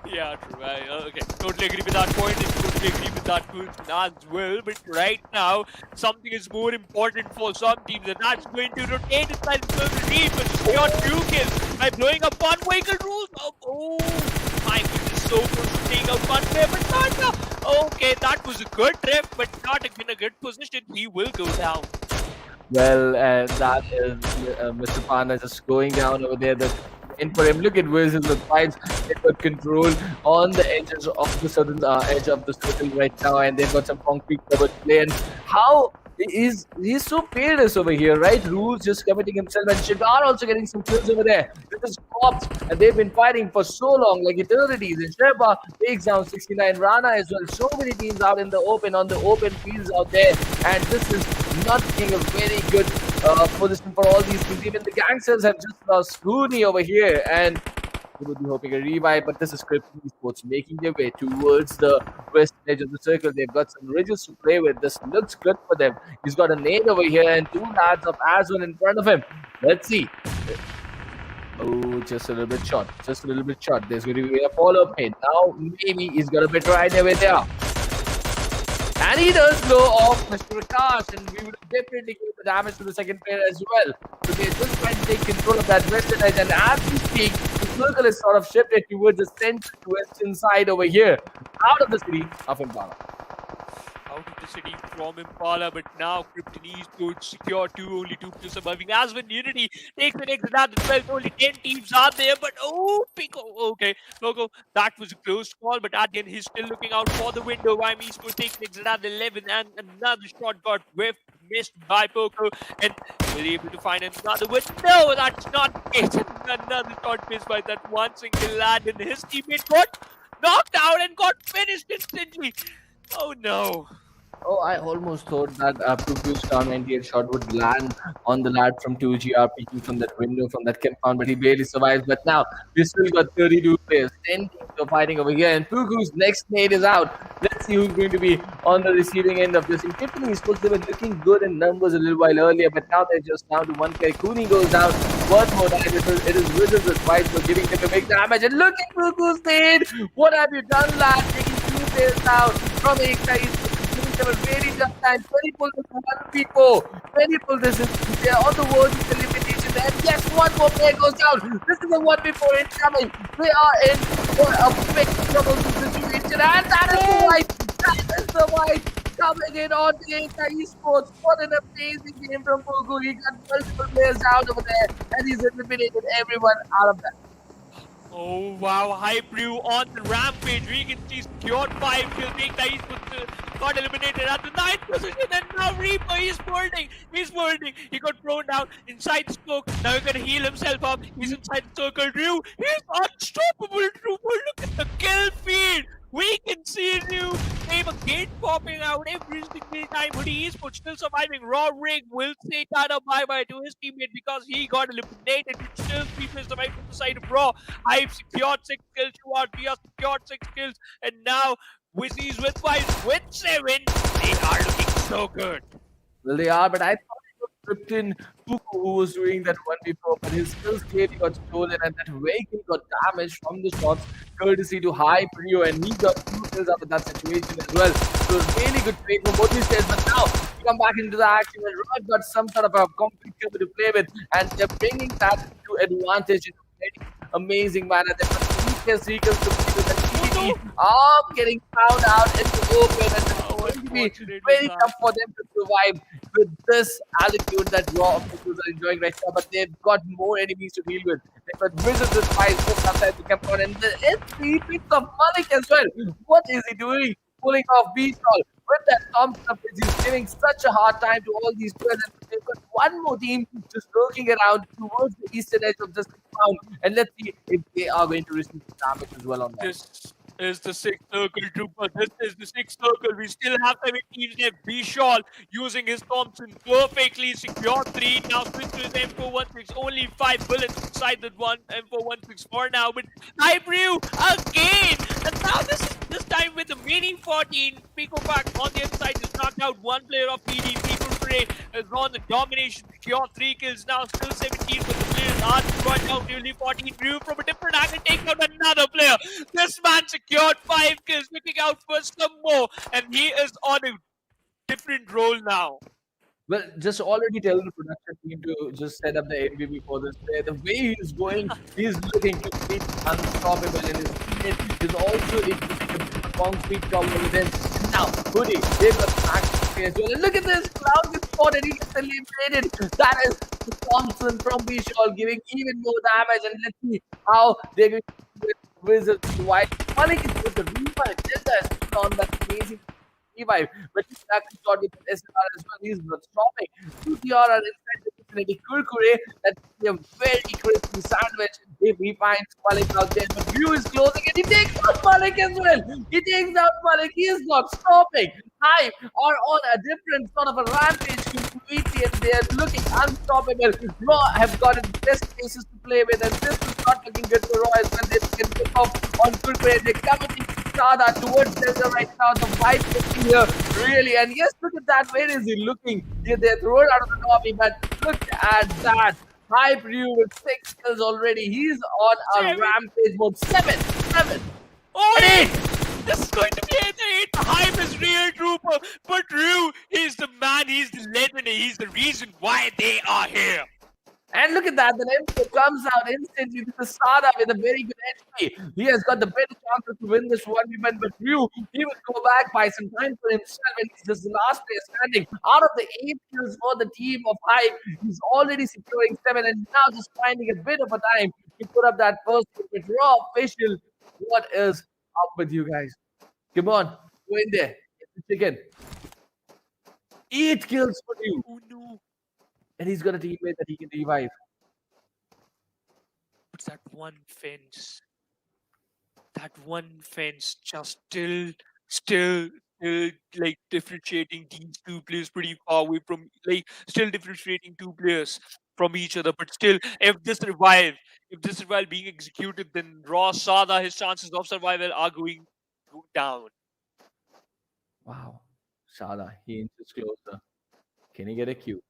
Yeah, true. Okay, totally agree with that point and totally agree with that person as well. But right now, something is more important for some teams, and that's going to rotate inside the circle deep, but just got 2 kills by blowing up one vehicle rules. Oh my goodness, so close to taking out one player, but not now. Okay, that was a good trip, but not in a good position. He will go down. Well, and that is Mr. Pana just going down over there. The in for him. Look at wizzes with fights. They've got control on the edges of the southern edge of the circle right now, and they've got some concrete covered play. And how he's so fearless over here, right? Rules just committing himself, and Shigar also getting some kills over there with his cops, and they've been fighting for so long, like eternities. And Sherpa takes down 69 Rana as well. So many teams out in the open, on the open fields out there, and this is not being a very good position for all these teams. Even the gangsters have just lost Hoody over here, and we would be hoping a revive, but this is Krypton Esports making their way towards the west edge of the circle. They've got some ridges to play with. This looks good for them. He's got a nade over here and 2 lads of AsOne in front of him. Let's see. Oh, just a little bit short. Just a little bit short. There's going to be a follow-up hit. Now, maybe he's got a bit right there with there. And he does blow off Mr. Akash, and we would definitely give the damage to the second player as well. So they're just trying to take control of that western edge, and as we speak, the circle is sort of shifted towards the central to western side over here, out of the city of Impala. Out of the city from Impala, but now Krypton Esports secure only 2 players surviving. AsOne Unity takes the next round as well. Only 10 teams are there, but Pico, okay, Logo, that was a close call, but at the end, he's still looking out for the window. YM Esports takes next round 11, and another shot got whiffed, missed by Poco, and they're able to find another one. No, that's not the case. Another shot missed by that one single lad, and his teammate got knocked out and got finished instantly. Oh no. Oh, I almost thought that Puku's down 98 shot would land on the lad from 2GR peeking from that window, from that compound, but he barely survives. But now, we still got 32 players. 10 teams are fighting over here, and Puku's next nade is out. Let's see who's going to be on the receiving end of this. In Krypton Esports, they were looking good in numbers a little while earlier, but now they're just down to 1 player. Cooney goes out. One more time, it is Wizzes with fights for giving them a big damage. And look at Puku's nade! What have you done, lad? Taking 2 players out from EKTA Esports. They were very tough time. 20 pull this in 1 people. 20 pull this in. They are on the verge of elimination. And yes, 1 more player goes down. This is a 1v4 incoming. They are in for a big trouble situation. And that is the wipe. That is the wipe. Coming in on the EKTA Esports. What an amazing game from Pogo. He got multiple players down over there. And he's eliminated everyone out of that. Oh wow, Hype Brew on the rampage. We can see secured 5 kills. EKTA Esports got eliminated at the 9th position, and now Reaper, he's burning. He got thrown down inside the smoke. Now he's gonna heal himself up. He's inside the circle. Drew, he's unstoppable. Drew, look at the kill feed. We can see Drew name a gate popping out every single time. Hoody Esports still surviving. Raw Rig will say Tata bye-bye to his teammate because he got eliminated. But still, people survive from the side of Raw. Hype secured 6 kills. Dia secured 6 kills. And now, wizzes with 5, with 7. They are looking so good. Well, they are, but I thought it was Krypton Puku who was doing that 1v4, but his skills clearly got stolen, and that vehicle got damaged from the shots, courtesy to Hype Rio, and he got 2 kills out of that situation as well. So really good trade for both these players. But now we come back into the action and Raj got some sort of a complete kill to play with, and they're bringing that to advantage in a very amazing manner. They've got three kills to play with, and TDP are getting found out in the open, and it's going to be very tough for them to survive with this altitude that Raw officials are enjoying right now. But they've got more enemies to deal with. They've got Wizzes with spies just outside the compound, and it's the picks of Malik as well. What is he doing? Pulling off B-Stall with that Thompson up, he's giving such a hard time to all these players. And they've got one more team just lurking around towards the eastern edge of this compound, and let's see if they are going to receive damage as well on that. This is the sixth circle, Trooper. This is the sixth circle. We still have 7 teams left. Bishal using his Thompson perfectly secure 3. Now switch to his M416. Only 5 bullets inside that one M416 for now. But Hybreu again. And now this time with the remaining 14. Pico back on the other side just knocked out one player of PD. People Pray has on the domination. Secure 3 kills now. Still 17, but the players are brought down nearly 14. Ryu from a different angle takes out another player. This man secured 5 kills, looking out for some more, and he is on a different role now. Well, just already tell the production team to just set up the MVP for this player. The way he's going, he's looking completely unstoppable, and his teammate is also a concrete problem with him. And now, Hoody, they've got max as well. And look at this, Cloud gets spotted, he gets eliminated. That is Thompson from Bishal giving even more damage, and let's see how they're going to do with Wizards. White Malik is with the revive. Delta is still on that amazing revive, but he's actually shot with SNR as well. He's not stopping. 2TR are inside the vicinity. Kurkure, that's a very crispy sandwich if he finds Malik out there. But Ryu is closing and he takes out Malik as well. He takes out Malik. He is not stopping. Hive are on a different sort of a rampage completely, and they are looking unstoppable. Raw have got the best cases to play with, and this is not looking good for Raw as well. They can pick off on Kurkure. They're coming Sada towards Delta right now. The vibe is here, really. And yes, look at that. Where is he looking? They're thrown out of the lobby, but look at that. Hype Ryu with 6 kills already. He's on a rampage mode. 7. Oh, 8! This is going to be 8. The Hype is real, Trooper. But Ryu, he's the man, he's the legend, he's the reason why they are here. And look at that, the M4 comes out instantly with the Sada with a very good HP. He has got the better chances to win this 1v1, but Ryu, he will go back by some time for himself, and he's just the last player standing. Out of the 8 kills for the team of Hype, he's already securing 7, and now just finding a bit of a time to put up that first kill. But Raw official, what is up with you guys? Come on, go in there, get the chicken. 8 kills for you. Oh no. And he's got a teammate that he can revive. But that one fence just still like differentiating these two players pretty far away from, like, still differentiating two players from each other. But still, if this revive being executed, then Raw Sada, his chances of survival are going down. Wow. Sada, he inches closer. Can he get a Q?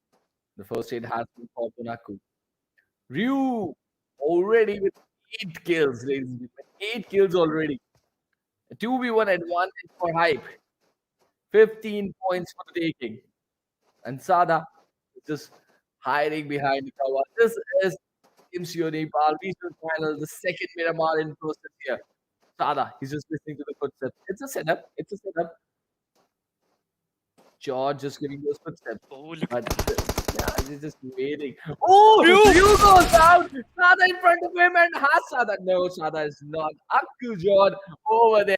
The first aid has been for Punaku. Ryu already with 8 kills, ladies and gentlemen. 8 kills already. A 2v1 advantage for Hype. 15 points for the taking. And Sada is just hiding behind the cover. This is PMCO Nepal Regional Final, the second Miramar in process here. Sada, he's just listening to the footsteps. It's a setup. George just giving those footsteps. Oh, look But yeah, he's just waiting. Oh, Ryu goes out. Sada in front of him and has Sada. No, Sada is not. Akku John over there.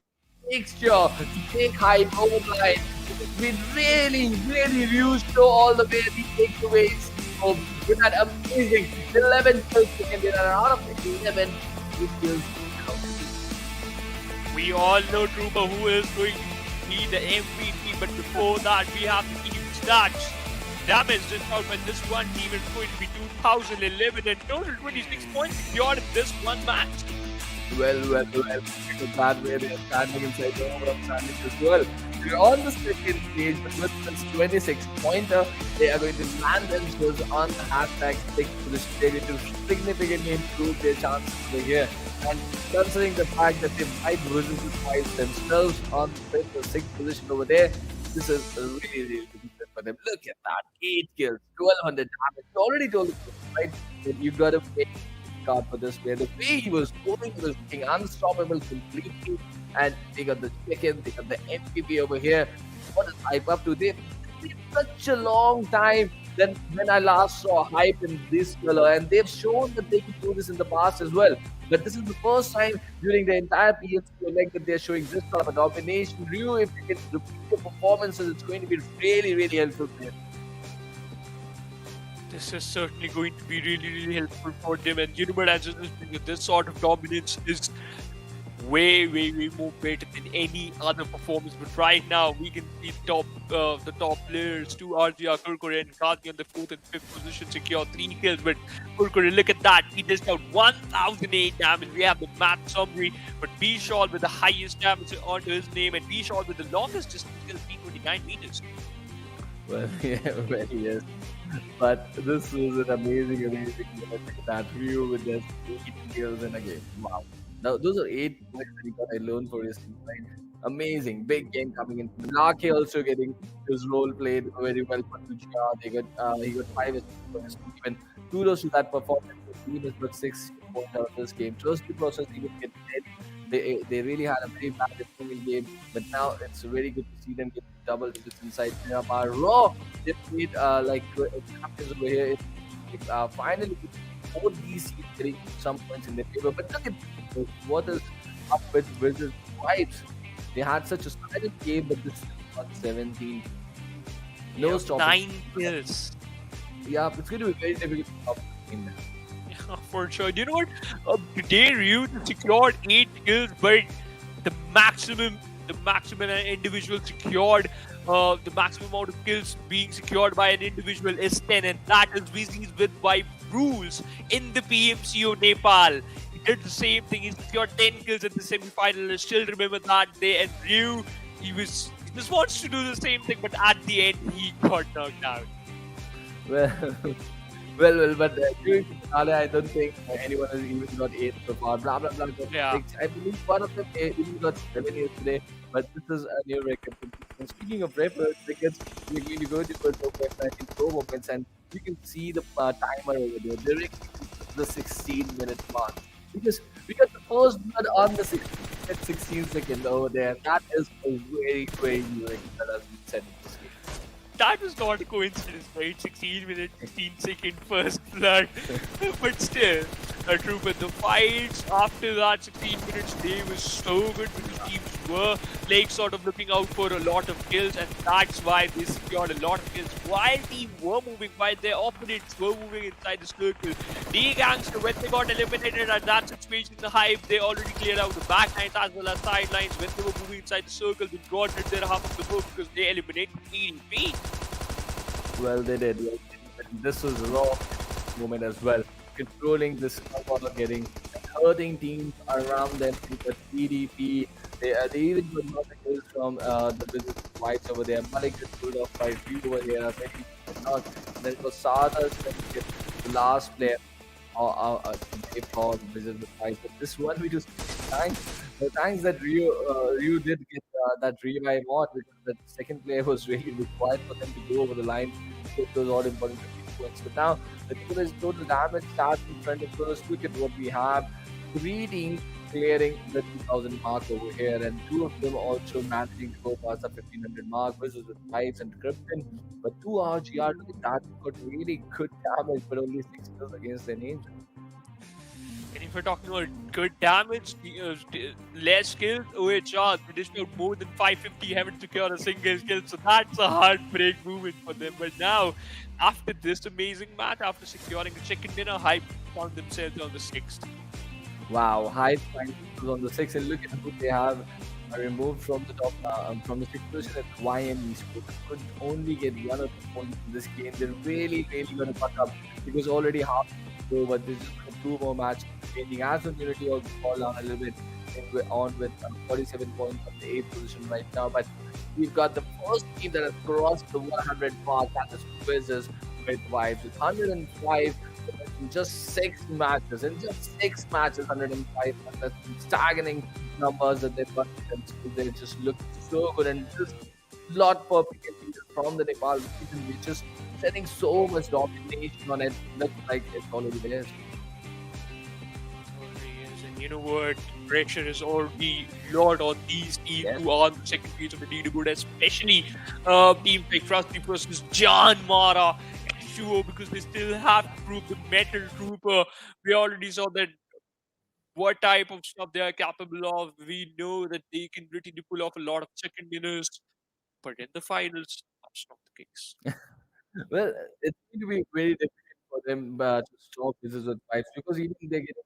Makes sure to take Hype over the line. It's been really Ryu show all the way. He takes away his home with that amazing 11 kills taken. There are out of the 11 kills. We all know, Trooper, who is going to be the MVP, but before that, we have the team stats. Damage just out by this one team is going to be 2011 and total 26 points secured in this one match. Well. Look at that way they're standing inside the overall standings as well. We're on the second stage, but with this 26 pointer, they are going to land themselves on the hashtag stick to the stadium to significantly improve their chances over here. And considering the fact that they might visit twice themselves on the fifth or sixth position over there, this is a really good for them. Look at that, 8 kills, 1200 damage. You already told us, right? That you got to pay card for this player. The way he was going, he was being unstoppable completely. And they got the chicken, they got the MVP over here. What is hype up to? They've been such a long time than when I last saw hype in this color, and they've shown that they can do this in the past as well. But this is the first time during the entire PMCO leg that they're showing this sort of a domination. Ryu, if you can repeat the performances, it's going to be really helpful for him. This is certainly going to be really helpful for them. And you know what, as this sort of dominance is way more better than any other performance. But right now we can see the top players, two RGR, Kurkure and Kati on the 4th and 5th position, secure 3 kills. But Kurkure, look at that, he dished out 1008 damage. We have the match summary, but Bishal with the highest damage onto his name, and Bishal with the longest distance kill, 329 meters. Well, yeah, yes. But this was an amazing moment. That Ryu with just 8 kills in a game. Wow. Now, those are 8 points that he got alone for his team, right? Amazing. Big game coming in. Nake also getting his role played very well for Tuchia. He got 5 assists for his team. And kudos to that performance. The team has got 6 points out of this game. Trust the process, he would get 10. They really had a very bad defending game, but now it's very good to see them get double digits inside Miramar. Raw, they played like champions over here. Finally, both these teams getting some points in their favor. But look at what is up with wizzes vibes. They had such a silent game, but this is got 17. No stopping. 9 kills. Yeah, it's going to be very difficult to stop the game now. Yeah, for sure. You know what? Today Ryu secured 8 kills, but the maximum an individual secured, the maximum amount of kills being secured by an individual is 10, and that is wizzes with wipe rules in the PMCO Nepal. He did the same thing. He secured 10 kills in the semi-final. I still remember that day. And Ryu, he just wants to do the same thing, but at the end he got knocked out. But during the finale, I don't think anyone has even got 8 so far. Blah. Yeah. 6. I believe one of them even got 7 yesterday, but this is a new record. And speaking of records, we're going to go to the pro moments, and you can see the timer over there directly to the 16-minute mark. Because we got the first blood on the 16 seconds over there, and that is a very new record that has been set in this game. That was not a coincidence, right? 16 minutes, 16 second first blood. But still, true. But the fights after that 16 minutes, they were so good because teams were like sort of looking out for a lot of kills, and that's why they secured a lot of kills. While teams were moving, while their opponents were moving inside the circle, the GANGSTERS, when they got eliminated at that situation, the hype, they already cleared out the back lines as well as sidelines. When they were moving inside the circle, they got rid their half of the book because they eliminated PDP. Well, they did. This was a raw moment as well. Controlling this corner, getting hurting teams around them with the TDP. They even got another kills from the business fights over there. Malik gets pulled off by Ryu over here. Maybe not. And then it was Sardas, the last player for the business fights. But this one, we just thanks that Ryu did get that revive on, because the second player was really required for them to go over the line. It was all important points. But now the total damage starts in front of us. Look at what we have. 3 teams clearing the 2000 mark over here, and 2 of them also managing to go past the 1500 mark, versus with Vibes and Krypton. But 2 RGR that got really good damage, but only 6 kills against their names. And if we're talking about good damage, less kills, OHR, they dished out more than 550, haven't secured a single kill, so that's a heartbreak moment for them. But now, after this amazing match, after securing a chicken dinner, Hype found themselves on the 6th. Wow, Hype was on the 6th, and look at who they have removed from the top, from the 6th position at JyanMaara Esports. Could only get 1 or 2 points in this game. They're really going to fuck up, because already half go, but there's just 2 more matches changing. AsOne Unity also fall down a little bit on with 47 points on the 8th position right now. But we've got the first team that has crossed the 100 mark, that is wizzes with vibes with 105 in just 6 matches. In just 6 matches, 105. That's staggering numbers that they've got. They just look so good and just lot per pick from the Nepal region, which is setting so much domination on it. Looks like it's already there. Already is. And you know what? Pressure is already lot on these teams Yes. who are on the second page of the leaderboard, especially teams like Frosty versus JyanMaara H2o, because they still have to prove the metal trooper. We already saw that what type of stuff they are capable of. We know that they can really pull off a lot of second winners, but in the finals, that's not the case. Well, it's going to be very difficult for them to stop business with fights because even they get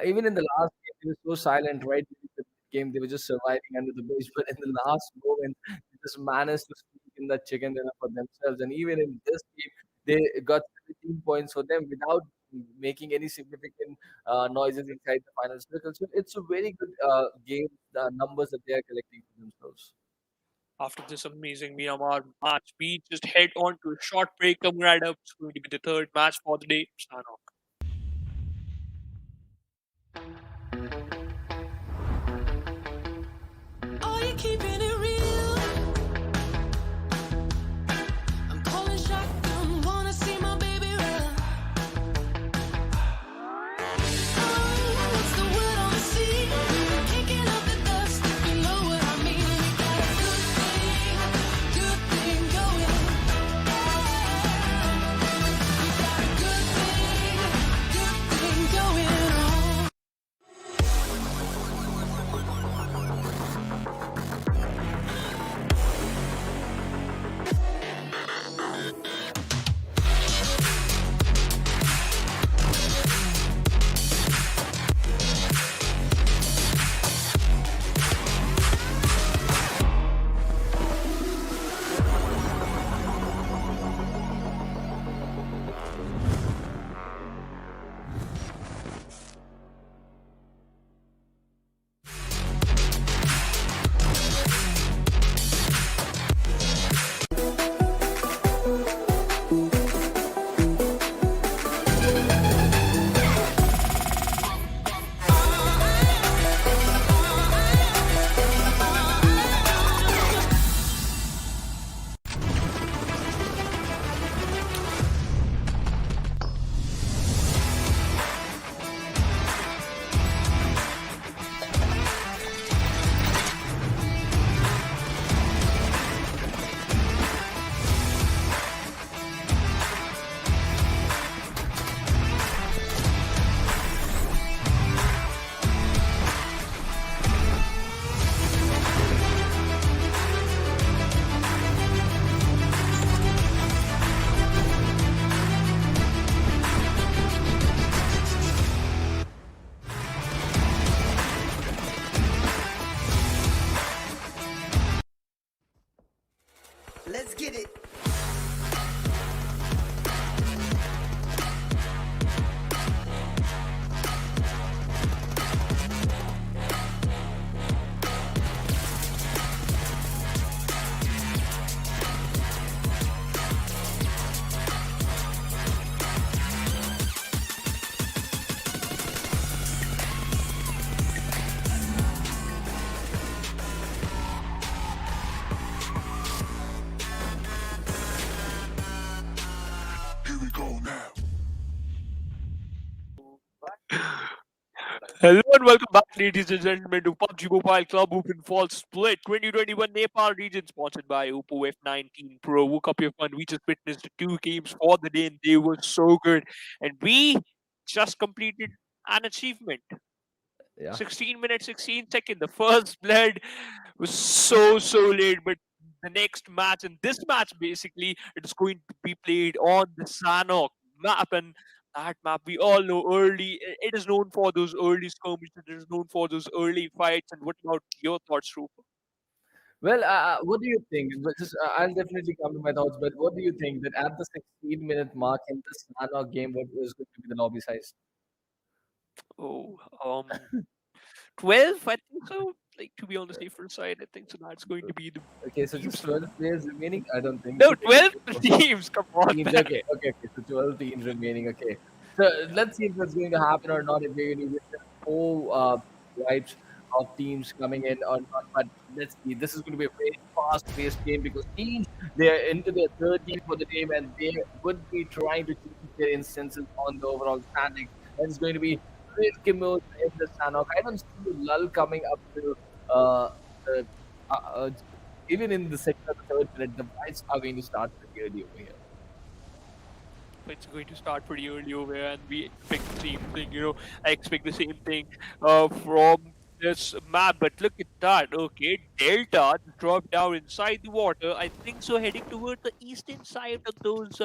even in the last game they were so silent, right? During the game they were just surviving under the base, but in the last moment they just managed to sneak in that chicken dinner for themselves. And even in this game, they got 17 points for them without making any significant noises inside the final circle. So it's a very good game numbers that they are collecting for themselves. After this amazing Miramar match, we just head on to a short break. Coming right up, it's going to be the third match for the day. Sanhok. Are you keeping it real? I'm calling shotgun, wanna see my baby run. Oh, what's the word on the sea? Kicking up the dust, you know what I mean. We got a good thing going. We got a good thing going on. Let's get it. Here we go now. Hello and welcome back, ladies and gentlemen, to PUBG Mobile Club Open Fall Split 2021 Nepal Region, sponsored by Oppo F19 Pro. Woke up your fun. We just witnessed 2 games for the day, and they were so good. And we just completed an achievement. Yeah. 16 minutes, 16 seconds. The first blood was so late, but the next match, and this match basically, it is going to be played on the Sanhok map, and that map we all know early. It is known for those early skirmishes. It is known for those early fights. And what about your thoughts, Rupa? Well, what do you think? I'll definitely come to my thoughts, but what do you think that at the 16-minute mark in this Sanhok game, what was going to be the lobby size? Oh, 12, I think so. Like, to be on the safer side, I think so. That's going to be the Okay, so teams. just 12 players remaining? I don't think No, so. 12 teams. Come on, Teams. man. Okay. So 12 teams remaining. Okay. So let's see if that's going to happen or not. If we're going to witness four types of teams coming in or not. But let's see. This is going to be a very fast-paced game because teams they are into their third game for the game and they would be trying to change their instances on the overall standings. And it's going to be great Kimmel in the Sanhok. I don't see the lull coming up to the even in the second or the third minute, the fights are going to start pretty early over here. It's going to start pretty early over here, and we expect the same thing. I expect the same thing from this map. But look at that. Okay, Delta dropped down inside the water. I think so, heading toward the eastern side of those.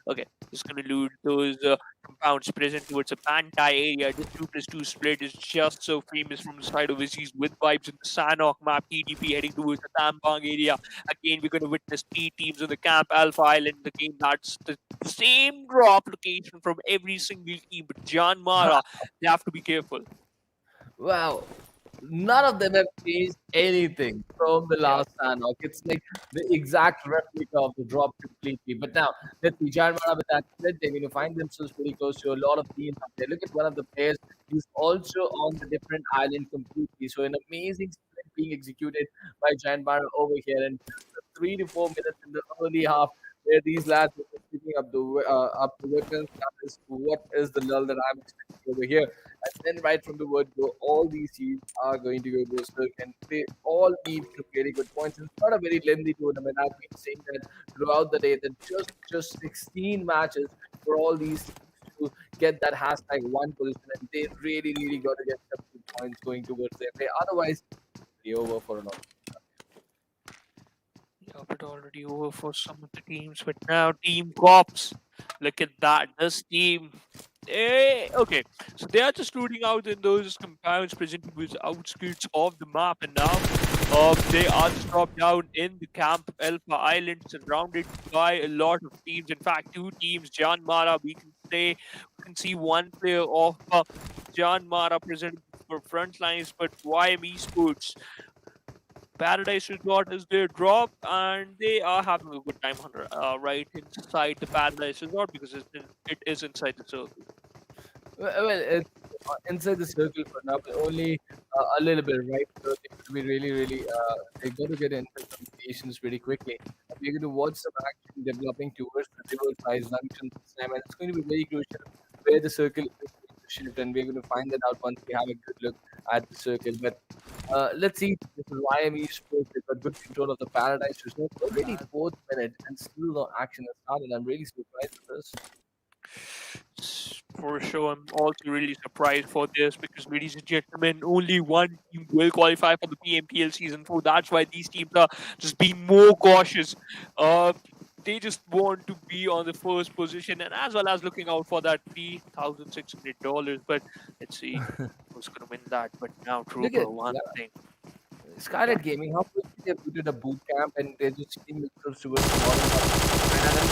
Okay, just gonna loot those compounds present towards a Pantai area. This 2+2 split is just so famous from the side of Wizzes with vibes in the Sanhok map. TDP heading towards the Tambang area. Again, we're gonna witness 3 teams on the Camp Alpha Island. Again, that's the same drop location from every single team. But JyanMaara, they have to be careful. Wow, none of them have changed anything from the last Sanhok. It's like the exact replica of the drop completely. But now, let's see, JyanMaara with that split, they're going to find themselves pretty close to a lot of teams up there. Look at one of the players, he's also on the different island completely. So, an amazing split being executed by JyanMaara over here. And 3 to 4 minutes in the early half, where these lads are just picking up the weapons. That is what is the lull that I'm expecting over here. And then right from the word go, all these teams are going to go berserk and they all need some really good points. And it's not a very lengthy tournament. I've been saying that throughout the day that just 16 matches for all these teams to get that hashtag one position, and they really got to get some good points going towards their play. Otherwise, it's over for another. Yeah, but already over for some of the teams. But now, Team Cops, look at that. This team. Okay, so they are just looting out in those compounds present with outskirts of the map, and now they are just dropped down in the Camp Alpha Island, surrounded by a lot of teams. In fact, 2 teams. JyanMaara, we can see one player of JyanMaara present for front lines, but YM Esports. Paradise Resort is their drop, and they are having a good time right inside the Paradise Resort because it is inside the circle. Well, it's inside the circle for now, but only a little bit, right? So they have to be really, they got to get into some stations pretty quickly. And we're going to watch some action developing towards the river size junction this time, and it's going to be very crucial where the circle is going to shift, and we're going to find that out once we have a good look at the circle. But let's see. This is YM Esports. They've got good control of the Paradise Resort. Already 4th minute, and still no action has started. I'm really surprised with this. For sure, I'm also really surprised for this because, ladies and gentlemen, only one team will qualify for the PMPL season 4. That's why these teams are just being more cautious. They just want to be on the first position and as well as looking out for that $3,600. But let's see who's going to win that. But now, Look Trooper, at one thing. Skylightz Gaming, how quickly they put in a boot camp and they're just seeing themselves towards the bottom. And then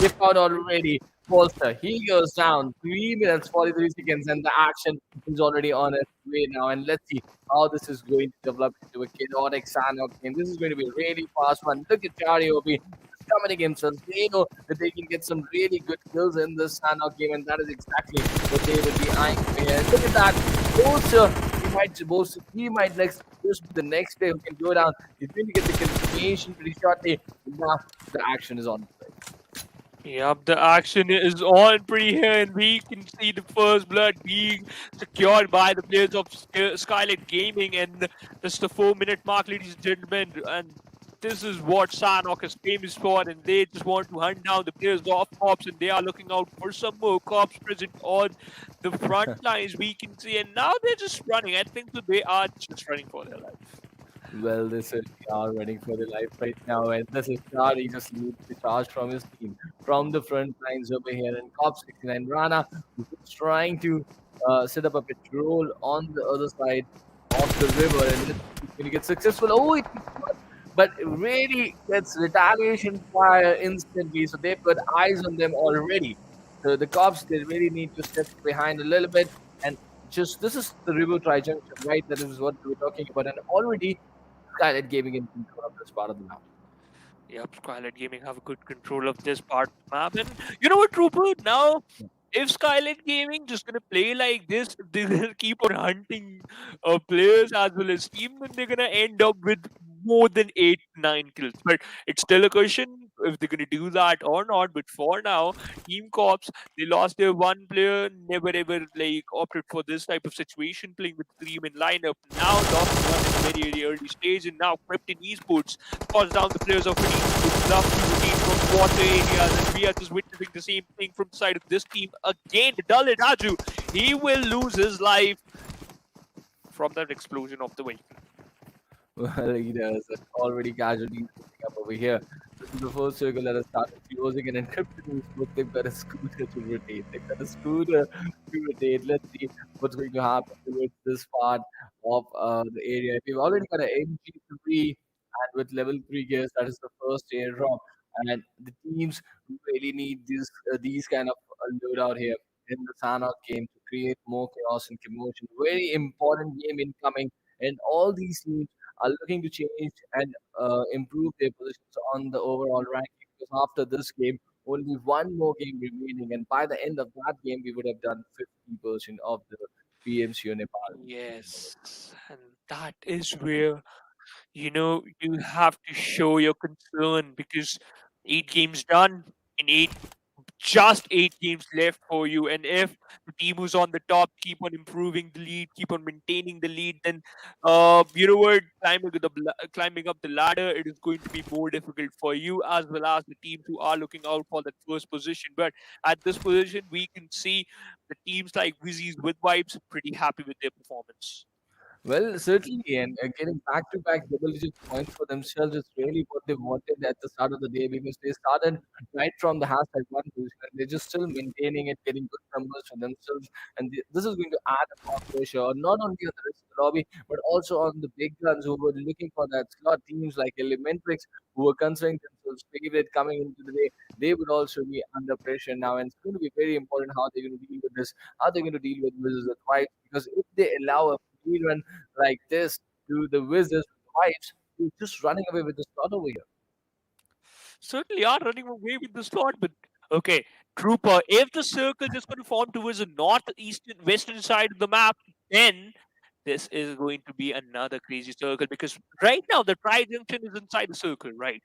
they found already. Polster, he goes down 3 minutes 43 seconds, and the action is already on its way now. And let's see how this is going to develop into a chaotic Sanhok game. This is going to be a really fast one. Look at Chariobi summoning himself. They know that they can get some really good kills in this Sanhok game, and that is exactly what they will be eyeing for here. Look at that. He might next just be the next player who can go down. He's going to get the confirmation pretty shortly. Now the action is on. Yep, the action is on pretty here, and we can see the first blood being secured by the players of Skylightz Gaming, and that's the 4-minute mark, ladies and gentlemen. And this is what Sanhok is famous for, and they just want to hunt down the players of Cops, and they are looking out for some more Cops present on the front lines, we can see. And now they're just running. I think that they are just running for their life. Well, they certainly are running for their life right now, and this is Shari just leads the charge from his team from the front lines over here. And Cop 69 Rana is trying to set up a patrol on the other side of the river, and it's going to get successful. Oh, but it really gets retaliation fire instantly, so they've got eyes on them already. So the cops, they really need to step behind a little bit, and just this is the River Tri-Junction, right? That is what we're talking about, and already Skylightz Gaming in control of this part of the map. Yep, Skylight Gaming have a good control of this part of the map. And you know what, Trooper? Now, if Skylight Gaming just gonna play like this, they're gonna keep on hunting players as well as team, then they're gonna end up with more than 8, 9 kills. But it's still a question if they're gonna do that or not. But for now, Team Corps, they lost their one player, never ever like opted for this type of situation, playing with 3-man lineup. Now lost one in a very, very early stage, and now Krypton Esports calls down the players of Hoody Esports, love to rotate from water areas, and we are just witnessing the same thing from the side of this team again. Dalit Raju, he will lose his life from that explosion of the vehicle. Well, he does. And already casualties picking up over here. This is the first circle that has started closing and encrypted. But they've got a scooter to rotate. They've got a scooter to rotate. Let's see what's going to happen with this part of the area. We've already got an MG3 and with level 3 gears, that is the first airdrop. And the teams really need these kind of loadout here in the Sanhok game to create more chaos and commotion. Very important game incoming, and all these teams are looking to change and improve their positions on the overall ranking because after this game, only one more game remaining, and by the end of that game, we would have done 50% of the PMCO Nepal. Yes, and that is where you have to show your concern because 8 games done in just 8 games left for you. And if the team who's on the top keep on improving the lead, keep on maintaining the lead, then you know what, climbing up the ladder, it is going to be more difficult for you as well as the teams who are looking out for that first position. But at this position, we can see the teams like wizzes with vibes pretty happy with their performance. Well, certainly, and getting back-to-back double-digit points for themselves is really what they wanted at the start of the day because they started right from the hashtag one position and they're just still maintaining it, getting good numbers for themselves. And this is going to add a lot of pressure, not only on the rest of the lobby, but also on the big guns who were looking for that slot. Teams like Elementrix, who were considering themselves favorite coming into the day, they would also be under pressure now. And it's going to be very important how they're going to deal with this, how they're going to deal with Wizards at White, because if they allow a free run like this to the Wizards vibes, you're just running away with the slot over here. Certainly are running away with the slot, but okay, Trooper, if the circle is going to form towards the northeastern western side of the map, then this is going to be another crazy circle because right now the tri junction is inside the circle, right?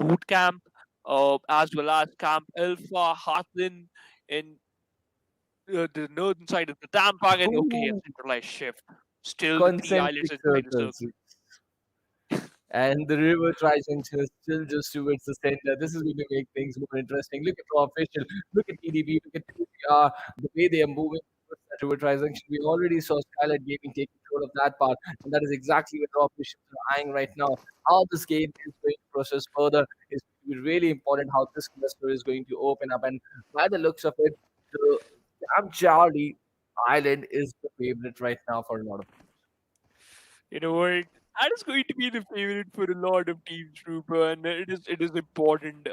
Boot camp, as well as Camp Alpha, Heartland, and the northern side of the Tampa, and okay, a Ooh, centralized shift. Still, the three concentric islands inside the circles. circle. And the river tri-junction is still just towards the center. This is going to make things more interesting. Look at Raw Official, look at TDB, look at TDR, the way they are moving towards that river tri-junction. We already saw Skylight Gaming take control of that part, and that is exactly what Raw Officials are eyeing right now. How this game is going to process further is going to be really important, how this cluster is going to open up. And by the looks of it, the Camp Charlie Island is the favorite right now for a lot of people. You know what? That is going to be the favorite for a lot of teams, Trooper, and it is important.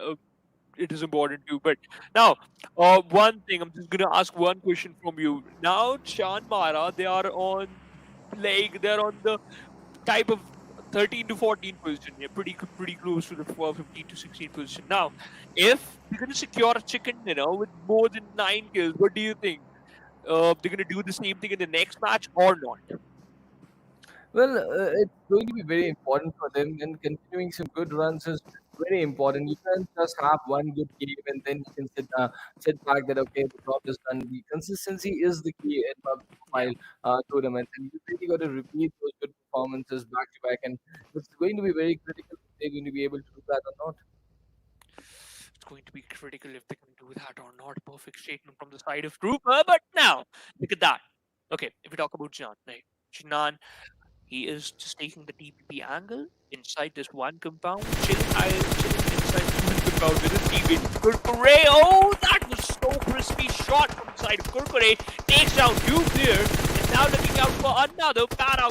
It is important too. But now, one thing I'm just gonna ask one question from you. Now, JyanMaara, they're on the type of 13 to 14 position. Yeah, pretty close to the 15 to 16 position. Now, if you're gonna secure a chicken dinner with more than 9 kills, what do you think? They're gonna do the same thing in the next match or not? Well, it's going to be very important for them, and continuing some good runs is very important. You can't just have one good game and then you can sit back that okay, the job is done. The consistency is the key in PUBG Yeah. Mobile tournament, and you really got to repeat those good performances back to back. And it's going to be very critical if they're going to be able to do that or not. It's going to be critical if they can do that or not. Perfect statement from the side of Trooper. But now, look at that. Okay, if we talk about Jian, right? Jinan, he is just taking the TPP angle inside this one compound, chilling inside the one compound with his teammate Kurkure. Oh, that was so crispy shot from the side of Kurkure. Takes down two players. And now looking out for another Para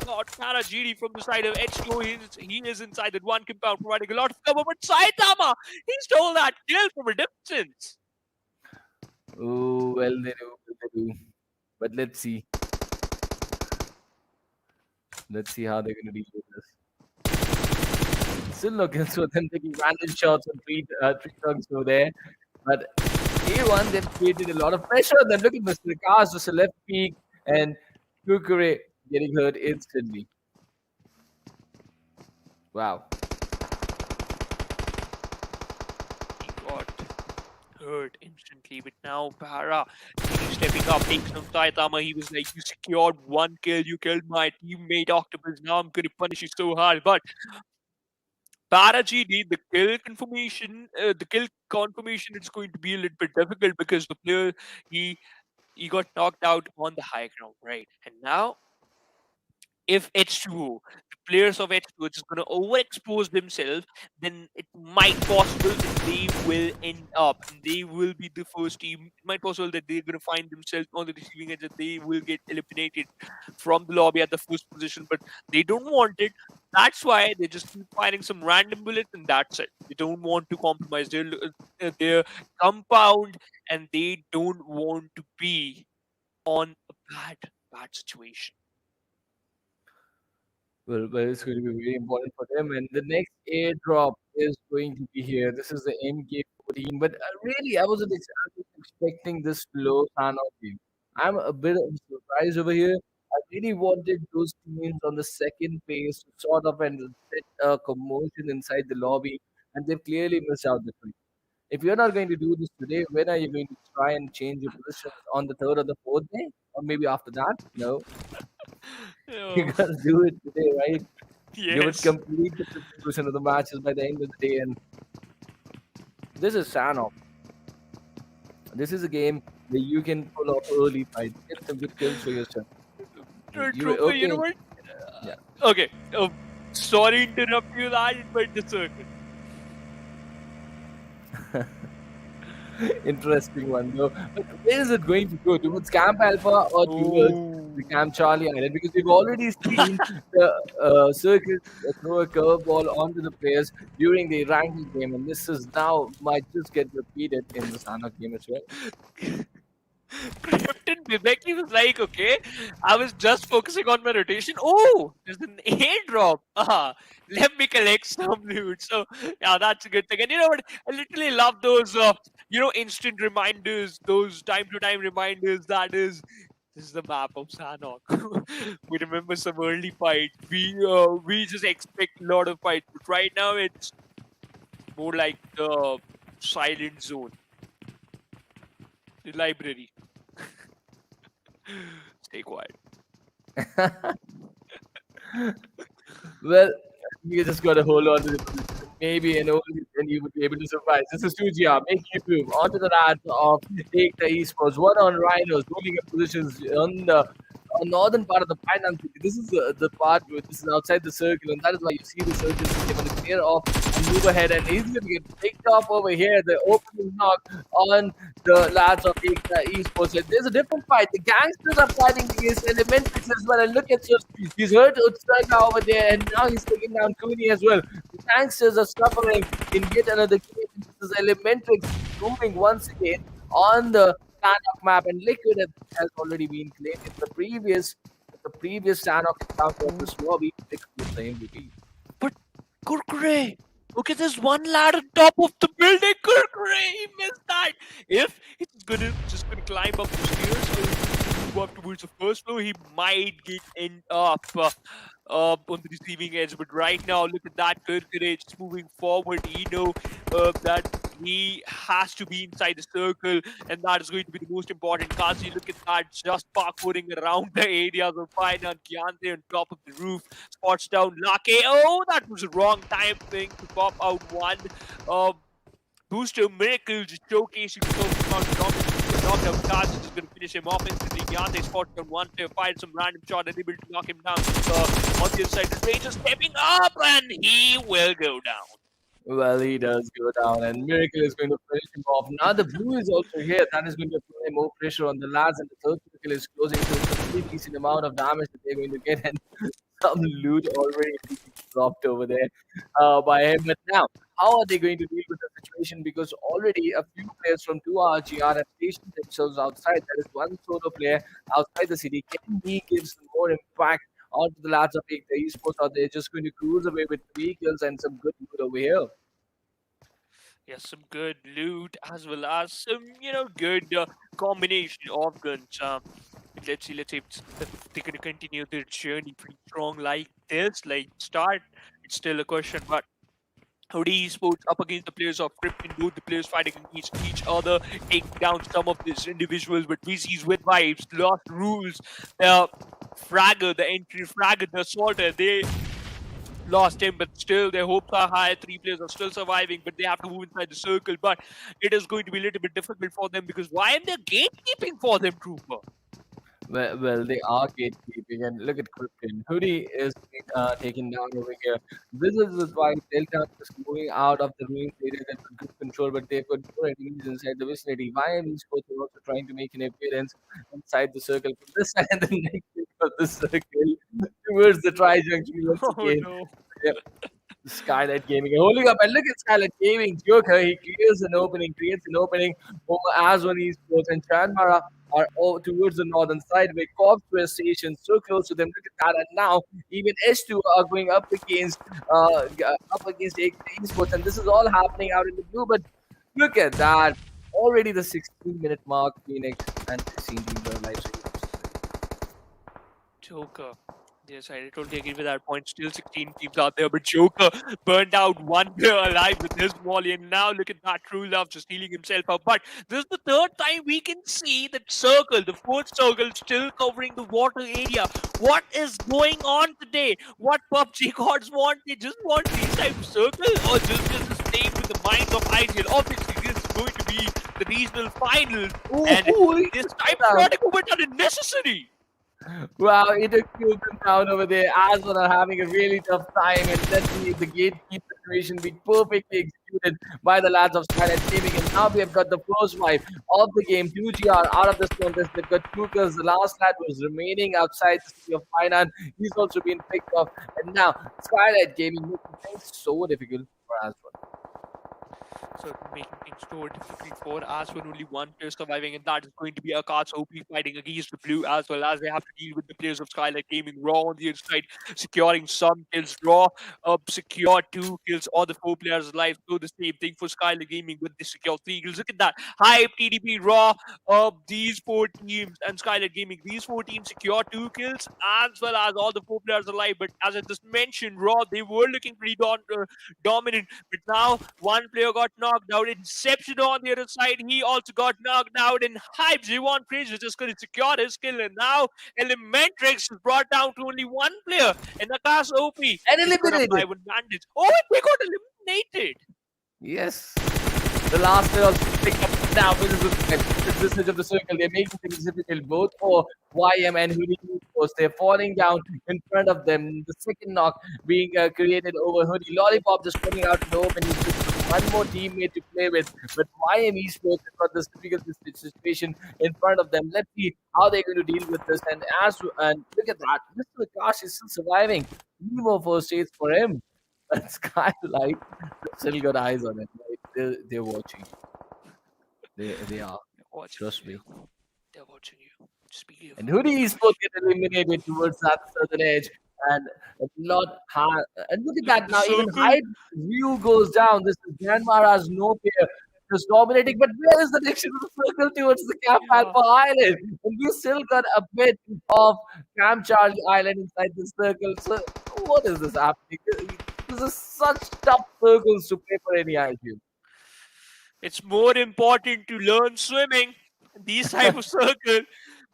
GD from the side of H2o. He is inside that one compound, providing a lot of cover. But Saitama, he stole that kill from a distance. Oh, well, they do. But let's see. Let's see how they're going to deal with this. Still no kills for them, taking random shots on three thugs over there. But A1, they've created a lot of pressure on them. Look at Mr. Cars, just a left peek, and Kukure getting hurt instantly. Wow. He got hurt instantly, but now Para he's stepping up, takes some Saitama. He was like, "You secured one kill, you killed my teammate Octopus. Now I'm gonna punish you so hard." But Para GD, the kill confirmation is going to be a little bit difficult because the player he got knocked out on the high ground, right? And now if H2o, the players of H2o is going to overexpose themselves, then it might possible that they will end up and they will be the first team. It might possible that they're going to find themselves on the receiving end and they will get eliminated from the lobby at the first position, but they don't want it. That's why they just keep firing some random bullets and that's it. They don't want to compromise their compound and they don't want to be on a bad situation. Well, it's going to be very important for them. And the next airdrop is going to be here. This is the MK14. But really, I wasn't expecting this low Sanhok game. I'm a bit of a surprise over here. I really wanted those teams on the second phase to sort of and set a commotion inside the lobby, and they've clearly missed out the trick. If you're not going to do this today, when are you going to try and change your positions on the third or the fourth day? Or maybe after that? No, you Oh, gotta do it today, right? You would yes. complete the 50% of the matches by the end of the day. And this is Sanhok. This is a game where you can pull off early fights, get some good kills for yourself. Trooper, you know what? Yeah. Okay. Sorry to interrupt you, lad, but the circle. Interesting one though. But where is it going to go? Towards Camp Alpha or towards Oh. the Camp Charlie Island? Because we've already seen the circuit throw a curveball onto the players during the ranking game, and this is now might just get repeated in the Sanhok game as well. Krypton Viveki was like, okay, I was just focusing on my rotation. Oh, there's an airdrop. Let me collect some loot. So, yeah, that's a good thing. And you know what? I literally love those, instant reminders, those time-to-time reminders. This is the map of Sanhok. We remember some early fights. We just expect a lot of fights. But right now, it's more like the silent zone. The library. Stay quiet. Well, you just got to hold on to the position. Maybe and only then you would be able to survive. This is 2GR. Make you move onto the lads of EKTA Esports. One on Rhinos, holding up positions on the northern part of the finance. This is the part where this is outside the circle, and that is why you see the circle. They're going to clear off and move ahead, and he's going to get picked off over here. The opening knock on the lads of EKTA Esports. And there's a different fight. The gangsters are fighting against Elementrix as well. And look at just he's hurt Utsaga over there, and now he's taking down Cooney as well. The gangsters are suffering in yet another game. This is Elementrix moving once again on the Sanhok map, and Liquid has already been claimed in the previous Sanhok encounter of this lobby. Liquid was the MVP. But Kurkure, look at this one lad on top of the building. Kurkure, he missed that. If it's just gonna climb up the stairs or move up towards the first floor, he might end up on the receiving edge. But right now, look at that Kurkure just moving forward. He know that he has to be inside the circle, and that is going to be the most important. Kazi, look at that, just parkouring around the areas of Fine and Kyante on top of the roof. Spots down Lake. Oh, that was a wrong time thing to pop out one. Booster Miracle just showcasing so much dominance. Knocked out Kazi, just going to finish him off instantly. Kyante spots down one player, fired some random shot, and able to knock him down. On the other side, the Ranger stepping up, and he will go down. Well, he does go down, and Miracle is going to finish him off. Now the blue is also here. That is going to apply more pressure on the lads, and the third circle is closing to a pretty decent amount of damage that they're going to get, and some loot already being dropped over there by him. But now, how are they going to deal with the situation? Because already a few players from 2RGR have stationed themselves outside. There is one solo player outside the city. Can he give some more impact onto the lads of EKTA Esports, or they're just going to cruise away with 3 kills and some good loot over here. Yes, some good loot as well as some, good combination of guns. Let's see if they're gonna continue their journey pretty strong like this. Like start, it's still a question, but Hoody Esports up against the players of Krypton, both the players fighting against each other, taking down some of these individuals, but wizzes with vibes, lost rules, the fragger, the entry fragger, the assaulter, they lost him, but still their hopes are high. 3 players are still surviving, but they have to move inside the circle. But it is going to be a little bit difficult for them because why am they gatekeeping for them, Trooper? Well, they are gatekeeping, and look at Krypton. Hoody is taken down over here. This is why Delta is moving out of the ruins area that with good control, but they've got more enemies inside the vicinity. YM Esports are also trying to make an appearance inside the circle. From this side and the next bit of the circle towards the tri-junction once Oh again. no. Yep. Skylightz Gaming holding up, and look at Skylightz Gaming. Joker, he clears an opening, creates an opening over AsOne Esports, and JyanMaara are all towards the northern side where Corps were stationed so close to them. Look at that, and now even H2o are going up against EKTA Esports, and this is all happening out in the blue. But look at that, already the 16-minute mark. Phoenix and 16 teams are alive. Joker. Yes, I totally agree with that point. Still 16 teams out there, but Joker burned out 1 player alive with his volley, and now look at that True Love just healing himself up. But this is the 3rd time we can see that circle, the 4th circle, still covering the water area. What is going on today? What PUBG gods want? They just want these type of circle, or just staying with the minds of IGL? Obviously, this is going to be the regional finals, and this type of product movement are unnecessary. Wow, it took them down over there. AsOne are having a really tough time, and let's the gatekeep situation being perfectly executed by the lads of Skylightz Gaming. And now we have got the first wipe of the game. 2GR out of this contest. They've got 2 kills. The last lad was remaining outside the city of Finance. He's also been picked off. And now Skylightz Gaming making things so difficult for AsOne. So making things so difficult for AsOne, only 1 player surviving, and that is going to be Akat's OP fighting against the blue, as well as they have to deal with the players of Skylightz Gaming. Raw on the inside, securing some kills. Raw secure 2 kills, all the 4 players alive. So the same thing for Skylightz Gaming with the secure 3 kills. Look at that. Hype, TDP, Raw, these 4 teams, and Skylightz Gaming. These 4 teams secure 2 kills, as well as all the 4 players alive. But as I just mentioned, Raw, they were looking pretty dominant, but now 1 player got knocked out. Inception on the other side, he also got knocked out. And Hype, J1 Praise is just going to secure his kill. And now Elementrix is brought down to only 1 player. And Akash OP And eliminated. with bandits. Oh, they got eliminated. Yes. The last player also picked up now. This is the distance of the circle. They're making things difficult both for YM and Hoody Esports. They're falling down in front of them. The second knock being created over Hoody. Lollipop just putting out in the open. He's just got 1 more teammate to play with. But YM Esports has got this difficult situation in front of them. Let's see how they're going to deal with this. And look at that. Mr. Akash is still surviving. 3 more first aids for him. And Skylightz still got eyes on it. Right? They're watching. They are. They're watching Trust me. you. They're watching you. Just be careful. And Hoody Esports get eliminated towards that southern edge. And a lot hard. And look at that now. Even Hype view goes down. This is JyanMaara has no fear. Just dominating. But where is the direction of the circle towards the Camp Alpha Island? And we still got a bit of Camp Charlie Island inside the circle. So what is this happening? This is such tough circles to play for any IQ. It's more important to learn swimming in these type of circles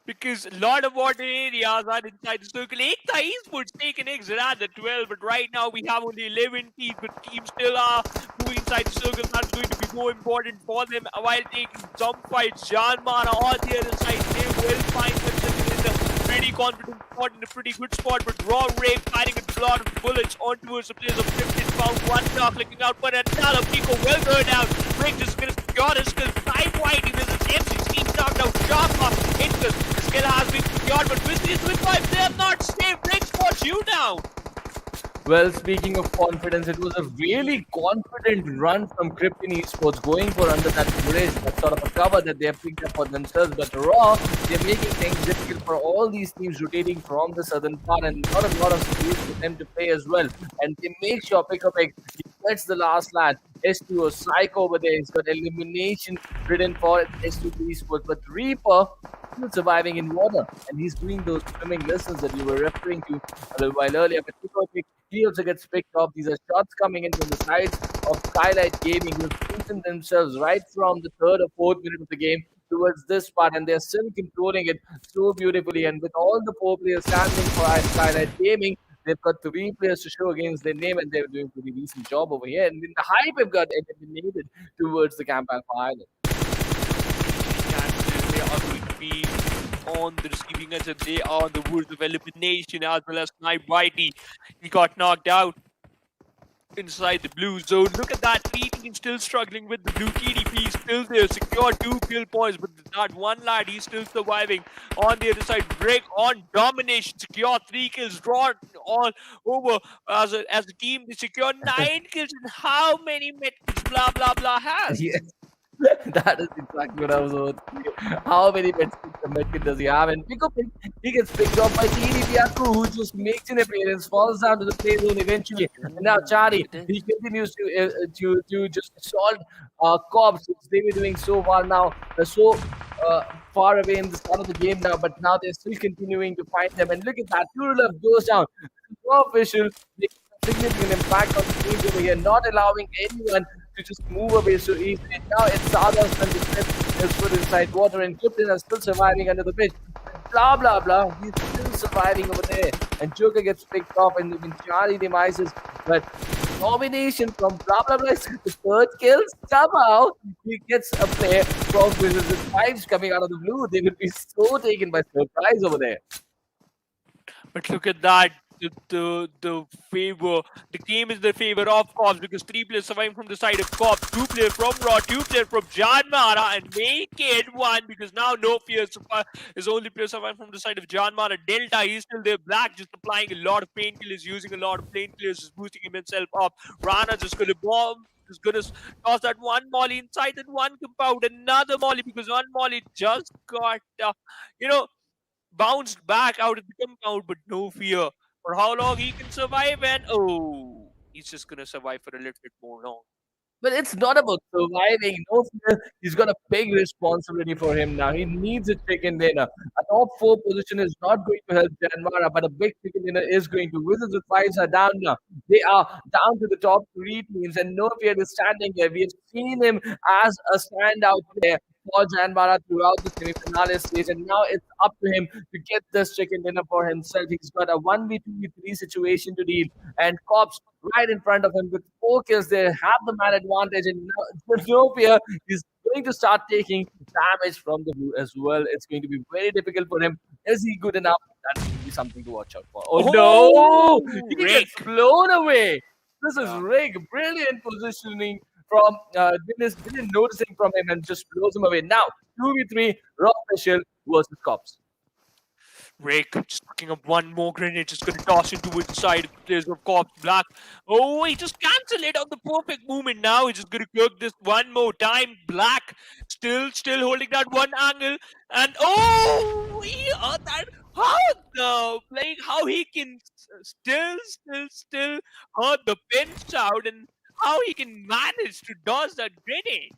because a lot of water areas are inside the circle. EKTA Esports taking exit at the 12, but right now we have only 11 teams, but teams still are moving inside the circle. That's going to be more important for them while taking some fights. JyanMaara on the other side, they will find themselves in a pretty confident spot, in a pretty good spot, but Raw Ray firing a lot of bullets on towards the players of Krypton. Found 1 knock, looking out for another. Pico well turned out. Rick just going to secure his skill. Time winding. This is M16 knocked out. Sharp into the skill has been secured, but with these with 5, they are not safe. Rick spots you down. Well, speaking of confidence, it was a really confident run from Krypton Esports going for under that bridge, that sort of a cover that they have picked up for themselves. But Raw, they're making things difficult for all these teams rotating from the southern part and not a lot of space for them to play as well. And they make sure pick up he gets the last lad. H2o Psycho over there. He's got elimination written for H2o Esports. But Reaper still surviving in water. And he's doing those swimming lessons that you were referring to a little while earlier. But he also gets picked off. These are shots coming in from the sides of Skylightz Gaming, who've positioned themselves right from the third or fourth minute of the game towards this part, and they're still controlling it so beautifully. And with all the four players standing for Skylightz Gaming, they've got three players to show against their name, and they're doing a pretty decent job over here. And in the hype, have got eliminated towards the Campbell final. They are going to be on the receiving end, and they are on the verge of elimination, as well as Snipe Whitey. He got knocked out inside the blue zone. Look at that, three teams still struggling with the blue. TDP still there, secure 2 kill points, but that one lad, he's still surviving. On the other side, Break on domination, secure 3 kills, draw all over as a team. They secure 9 kills, and how many medkits blah blah blah has? Yes. That is exactly what I was about to say. How many medkit does he have? And he gets picked up by TDP, who just makes an appearance, falls down to the play zone eventually. And now Charlie, he continues to just assault cops, which they were doing so far now. They're so far away in the start of the game now, but now they're still continuing to find them. And look at that, Turlev goes down. No official making a significant impact on the game over here, not allowing anyone to just move away so easily. Now it's Sadas and the Smith is put inside water, and Krypton is still surviving under the bridge. Blah blah blah. He's still surviving over there. And Joker gets picked off, and even Charlie demises. But domination from blah blah blah is the third kill. Somehow he gets a play from Wizzes with fives coming out of the blue. They will be so taken by surprise over there. But look at that. The favor, the game is the favor of Cops, because 3 players surviving from the side of Cops, 2 players from Raw, 2 players from JyanMaara, and make it 1, because now no fear is only player surviving from the side of JyanMaara. Delta, he's still there. Black just applying a lot of painkillers, using a lot of painkillers, just boosting himself up. Rana just gonna bomb. Just gonna toss that one molly inside that one compound, another molly, because one molly just got bounced back out of the compound, but no fear. For how long he can survive, and he's just gonna survive for a little bit more long. But it's not about surviving. No fear. He's got a big responsibility for him now. He needs a chicken dinner. A top 4 position is not going to help JyanMaara, but a big chicken dinner is going to. Wizards with fives are down now. They are down to the top 3 teams, and no fear is standing there. We have seen him as a standout player for JyanMaara throughout the semi-finale stage, and now it's up to him to get this chicken dinner for himself. He's got a 1v2v3 situation to deal, and Cops right in front of him with 4 kills. They have the man advantage, and no fear is going to start taking damage from the blue as well. It's going to be very difficult for him. Is he good enough? That's going to be something to watch out for. Oh no! He gets blown away. This is Rig. Brilliant positioning from didn't noticing from him, and just blows him away. Now 2v3 Raw official versus Cops. Rick just picking up one more grenade, just gonna toss it towards the side of the players of Cops. Black. Oh, he just cancelled it on the perfect moment. Now he's just gonna cook this one more time. Black still holding that one angle, and he heard that. How the playing? How he can still hurt the pinch out, and how he can manage to dodge that grenade.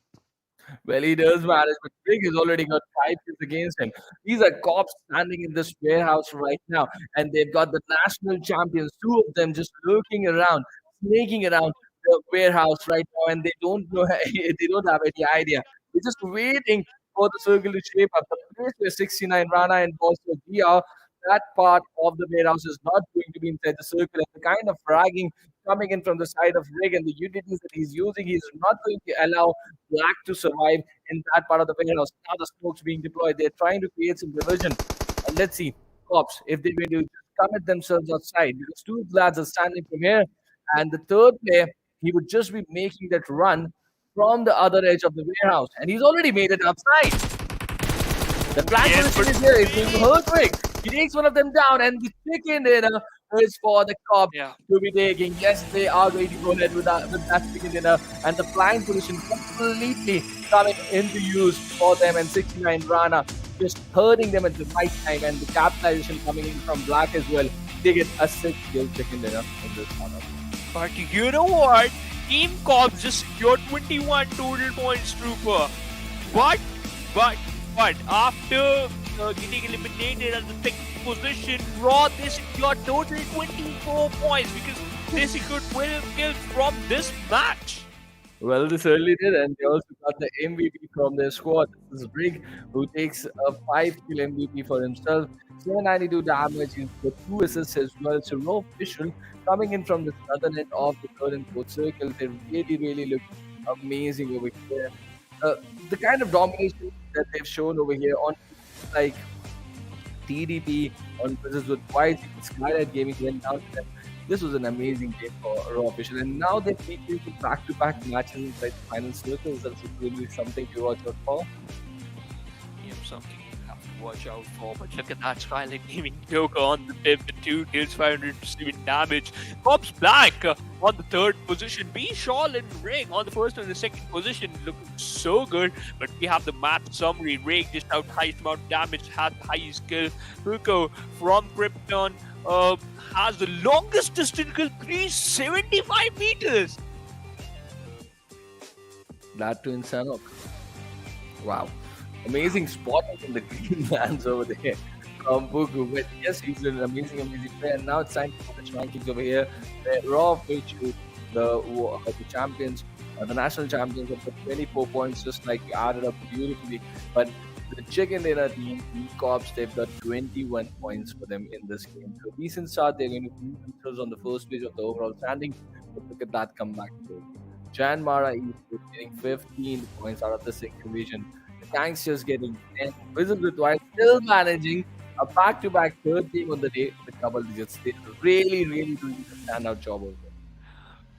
Well, he does manage, but Rig has already got 5 kills against him. These are Cops standing in this warehouse right now, and they've got the national champions, 2 of them just lurking around, snaking around the warehouse right now, and they don't know, they don't have any idea. They're just waiting for the circle to shape up. The place where 69 Rana and also Gia, that part of the warehouse is not going to be inside the circle, and the kind of fragging coming in from the side of Rig and the utilities that he's using, he's not going to allow Black to survive in that part of the warehouse. Now the smokes being deployed. They're trying to create some division. And let's see, Cops, if they're going to just commit themselves outside. Because 2 lads are standing from here. And the third player, he would just be making that run from the other edge of the warehouse. And he's already made it outside. The Black position is here. It's going to hurt Rig. He takes one of them down, and the chicken dinner is for the Cops Yeah. to be taking. Yes, they are going to go ahead with that chicken dinner, and the flying position completely coming into use for them. And 69 Rana just hurting them at the right time, and the capitalization coming in from Black as well. They get a 6-kill chicken dinner in this one. But you know what? Team Cops just secured 21 total points, Trooper. But, after getting eliminated at the second position, Raw, they secured total 24 points because they secured 12 kills from this match. Well, they certainly did, and they also got the MVP from their squad. This is Brig, who takes a 5-kill MVP for himself. 792 damage, he's got 2 assists as well. So, Raw Official coming in from the southern end of the third and fourth circle. They really look amazing over here. The kind of domination that they've shown over here on like TDP, on versus with White, Skylightz Gaming went down to them. This was an amazing game for Raw Official, and now they're taking back-to-back matches inside the final circles. That's really something to watch out for. Yeah, something you have to watch out for. But look at that Skylightz Gaming Joker on the fifth, the 2 kills, 507 damage. Cops Black on the third position. B Shawl and Rig on the first and the second position, looking so good. But we have the match summary. Rig just out highest amount of damage, had the highest kill. Huko from Krypton has the longest distance kill, 375 meters. That to in Sanhok. Wow. Amazing spotting in the green bands over there from Buku. But yes, he's an amazing player. And now it's time for the rankings over here. The Raw Official, the champions, the national champions have got 24 points, just like we added up beautifully. But the chicken dinner team, the Cops, they've got 21 points for them in this game. So decent start. They're going to put themselves on the first page of the overall standing. But look at that comeback. JyanMaara Esports getting 15 points out of the 6th division. The GANGSTERS getting 10. Wizzes with White still managing a back-to-back third game on the day with double digits. They're really doing a standout job over there.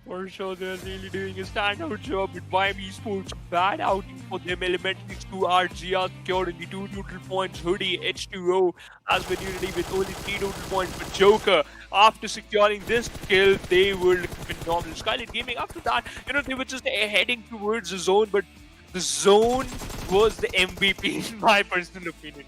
For sure, they're really doing a standout job with YM Esports. Bad outing for them. Elementrix 2 RGR securing the 2 total points. Hoody, H2o, AsOne Unity with only 3 total points. But Joker, after securing this kill, they were looking phenomenal. Skylightz Gaming, after that, they were just heading towards the zone, but the zone was the MVP in my personal opinion.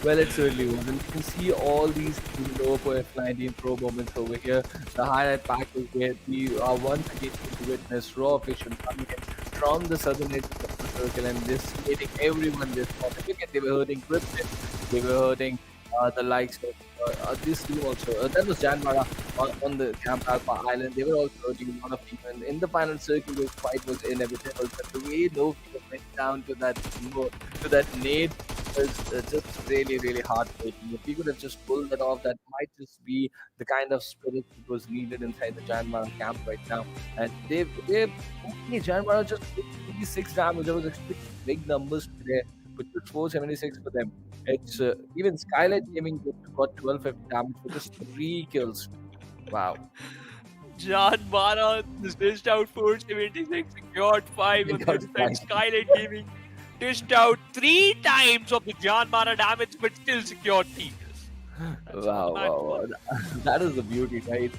Well, it certainly was. And you can see all these low for F19 Pro moments over here. The highlight pack is where we are once again going to witness Raw Official coming in from the southern edge of the circle and just hitting everyone this spot. Look at, they were hurting Krypton, they were hurting the likes of this team also. That was JyanMaara on the Camp Alpha Island. They were also hurting a lot of people. And in the final circle, this fight was inevitable. But the way Low went down to that nade was just really heartbreaking. If we could have just pulled that off, that might just be the kind of spirit that was needed inside the JyanMaara camp right now. And JyanMaara just did 86 damage. I was expecting big numbers today, but it's 476 for them. It's even Skylightz Gaming got 1250 damage for just 3 kills. Wow. JyanMaara dished out 476, secured 5 on the side. Skylightz Gaming dished out 3 times of the JyanMaara damage, but still secured 3 kills. Wow. That is the beauty, right?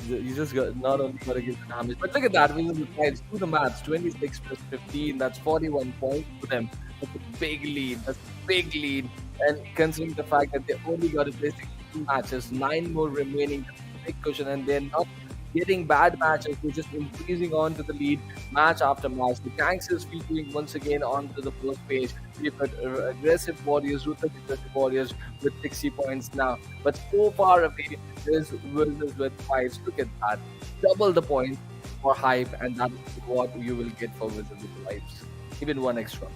You just got not only got to give the damage, but look at that. We do the maths. 26 plus 15, that's 41 points for them. That's a big lead. And considering the fact that they only got to play 16 matches, 9 more remaining, that's a big cushion, and they're not getting bad matches. They're just increasing on to the lead match after match. The GANGSTERS featuring once again onto the first page. We've got aggressive warriors, Ruthless aggressive warriors with 60 points now. But so far away is Wizzes with 5. Look at that. Double the points for hype, and that's what you will get for Wizzes with 5. Even one extra.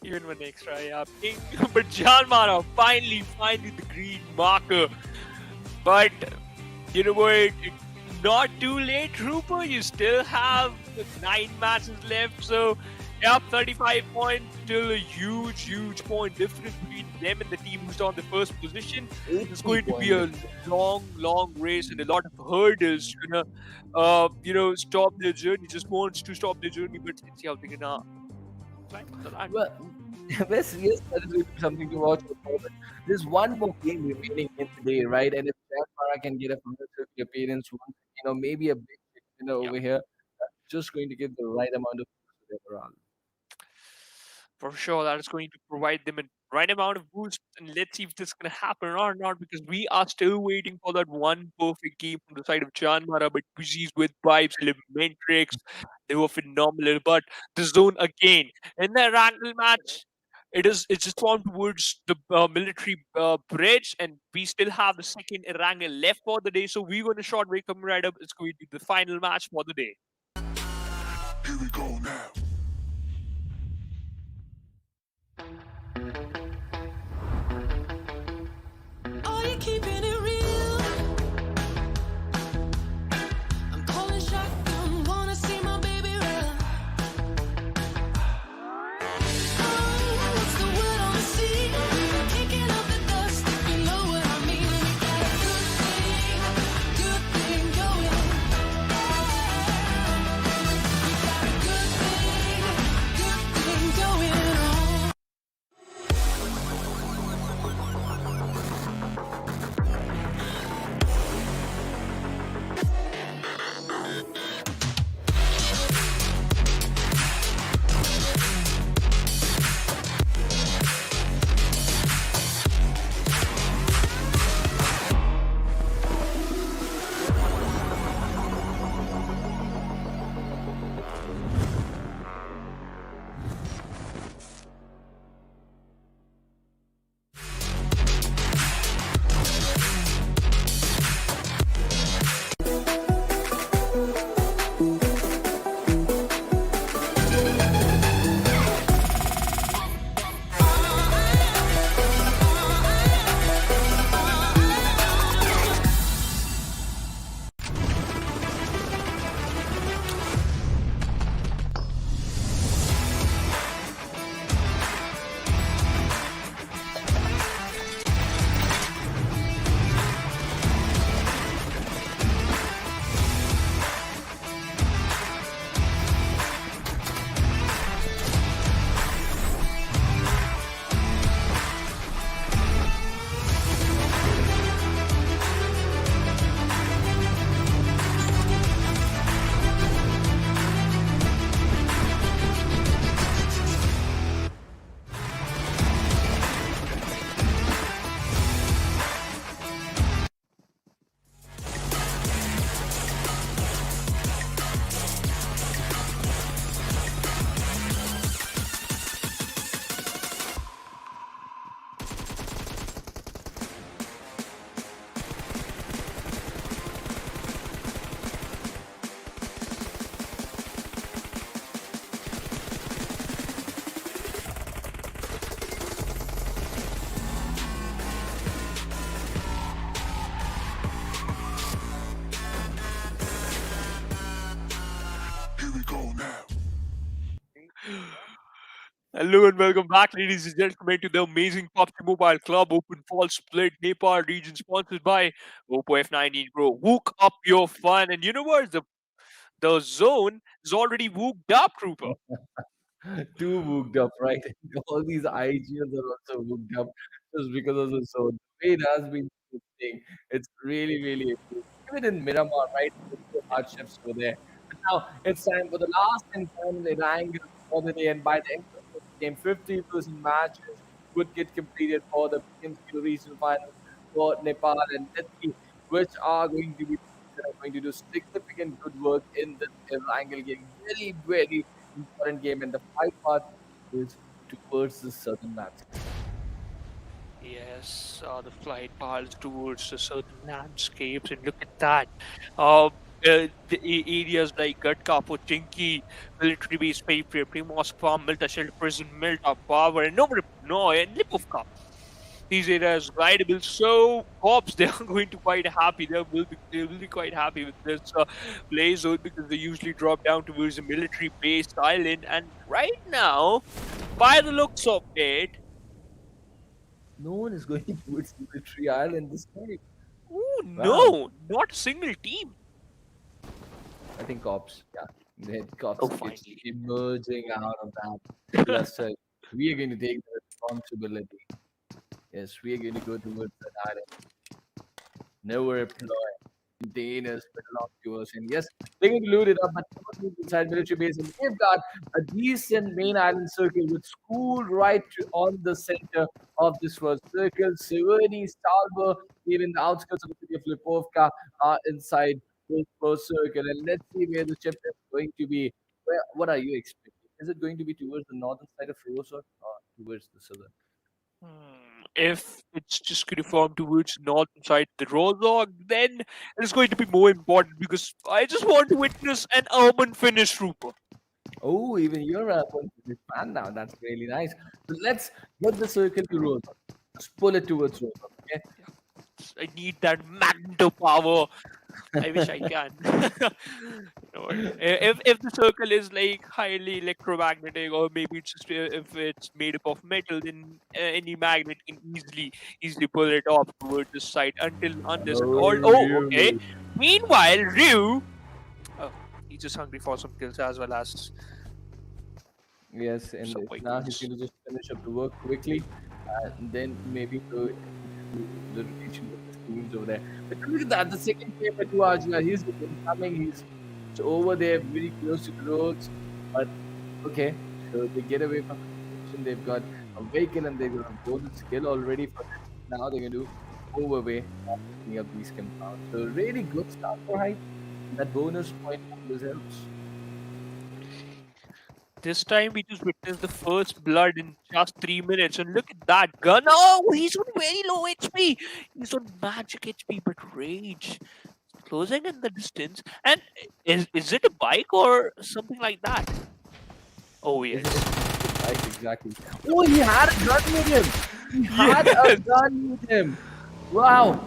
Even one extra, yeah. But JyanMaara finally the green marker. But you know what? It's not too late, Trooper. You still have 9 matches left. So, yeah, 35 points. Still a huge point difference between them and the team who's on the first position. It's going to be a long race and a lot of hurdles to, stop their journey. Just wants to stop their journey, but let's see how they're gonna Right? So that, Well, yes, that is going to be something to watch for. But there's one more game remaining in the day, right? And if JyanMaara can get a final circuit appearance, once, maybe a big winner yeah. over here, that's just going to give the right amount of boost to their morale. For sure, that is going to provide them a right amount of boost. And let's see if this is going to happen or not, because we are still waiting for that one perfect game from the side of JyanMaara. But Wizzes with vibes, Elementrix, they were phenomenal. But the zone again in the Erangel match. It's just on towards the military bridge, and we still have the second Erangel left for the day. So we're going to short break coming right up. It's going to be the final match for the day. Here we go now. Are you keeping it real? I'm calling shotgun, wanna see my baby run. Oh, what's the word on the sea? Kicking up the dust, you know what I mean. We got a good thing going. We got a good thing going on. Here we go now. Hello and welcome back, ladies and gentlemen, to the amazing PUBG Mobile Club Open Fall Split Nepal Region, sponsored by Oppo F19 Pro. Wook up your fun, and you know what? The zone is already wooked up, Trooper. Too wooked up, right? All these IGLs are also wooked up just because of the zone. The way it has been shifting, it's really, really improved. Even in Miramar, right? There's no hardships over there. But now it's time for the last and final Erangel for the day, and by the end of the game, 50% matches would get completed for the PMCO Regional Final for Nepal, and let's see which are going to be that are going to do significant good work in this Erangel game. Very, very important game, and the fight part is towards the southern landscape. Yes, the flight paths towards the certain landscapes, and look at that. Areas like Gatka, Pochinki, military base, Primos Farm, Milta Shelter Prison, Milta Power, and no, and Lipovka. These areas rideable. So cops, they are going to quite happy. They will be quite happy with this play zone, because they usually drop down towards a military based island. And right now, by the looks of it, No one is going towards military island this time. ooh, Wow. no, not a single team. I think cops. Yeah, Red Cops Oh, keeps finally. emerging out of that cluster. We are going to take the responsibility. Yes, we are going to go towards that island. Never employ containers belong to us. And yes, they're going to loot it up, but not loot inside military base. And they've got a decent main island circle with school right on the center of this first circle. Severny, Stalber, even the outskirts of the city of Lipovka are inside this first circle. And let's see where the ship is going to be. What are you expecting? Is it going to be towards the northern side of Rose or towards the southern? If it's just going to form towards north side the Rozog, then it's going to be more important because I just want to witness an urban finish, Trooper. Oh, even you're a Bundesliga fan now. That's really nice. So let's get the circle to Rose. Let's pull it towards Rose. Okay. I need that magneto power. I wish I can. If the circle is like highly electromagnetic, or maybe it's just if it's made up of metal, then any magnet can easily pull it off towards this side until unless and all. Oh, okay. Really? Meanwhile, Ryu, oh, he's just hungry for some kills as well as Yes, and some white now he's kills. going to just finish up the work quickly, and then maybe go into the rotation with the teams over there. But look at that, the second player by Tuajia, he's coming, he's over there, very close to the roads. But okay, so they get away from the rotation. They've got a vehicle and they've got a bonus skill already for them. Now they're going to move away, picking up these compounds. So really good start for Hype. That bonus point always helps. This time we just witnessed the first blood in just 3 minutes, and look at that gun. Oh, he's on very low HP. He's on magic HP, but rage closing in the distance. And is it a bike or something like that? Oh Is yes. it right? Exactly. Oh, he had a gun with him. He had a Yes. gun with him. Wow.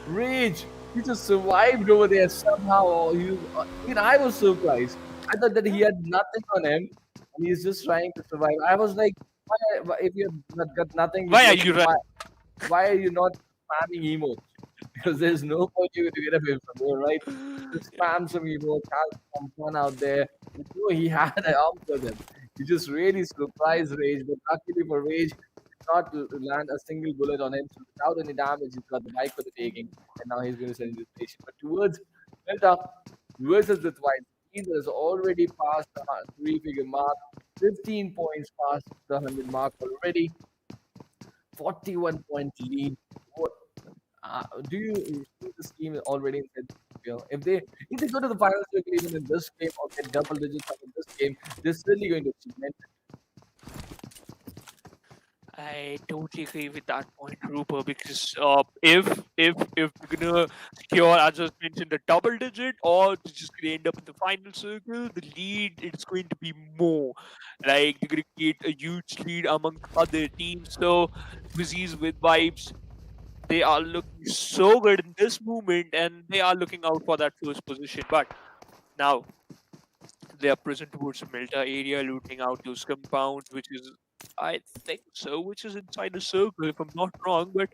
Rage. He just survived over there somehow. Even I was surprised. I thought that he had nothing on him, and he's just trying to survive. I was like, if you have got nothing, Why are you running? why are you not spamming emotes? Because there's no point you to get away from here, right? Just spam some emotes, have some fun out there. But no, he had an arm for them. He just really surprised Rage, but luckily for Rage, did not land a single bullet on him. So without any damage, he's got the bike for the taking, and now he's going to send his station. But towards Delta versus the White team that has already passed the three-figure mark, 15 points past the 100 mark already. 41 point lead. What do you see this team already in if they go to the final circle even in this game or get double digits out of this game, they're certainly going to achieve. I totally agree with that point, Rupert, because if we're gonna secure, as I just mentioned, the double digit, or they're just gonna end up in the final circle, the lead it's going to be more. Like they're gonna create a huge lead among other teams. So Wizzes with vibes, they are looking so good in this moment, and they are looking out for that first position. But now they are present towards the Melta area, looting out those compounds, which is, I think so, which is inside the circle, if I'm not wrong. But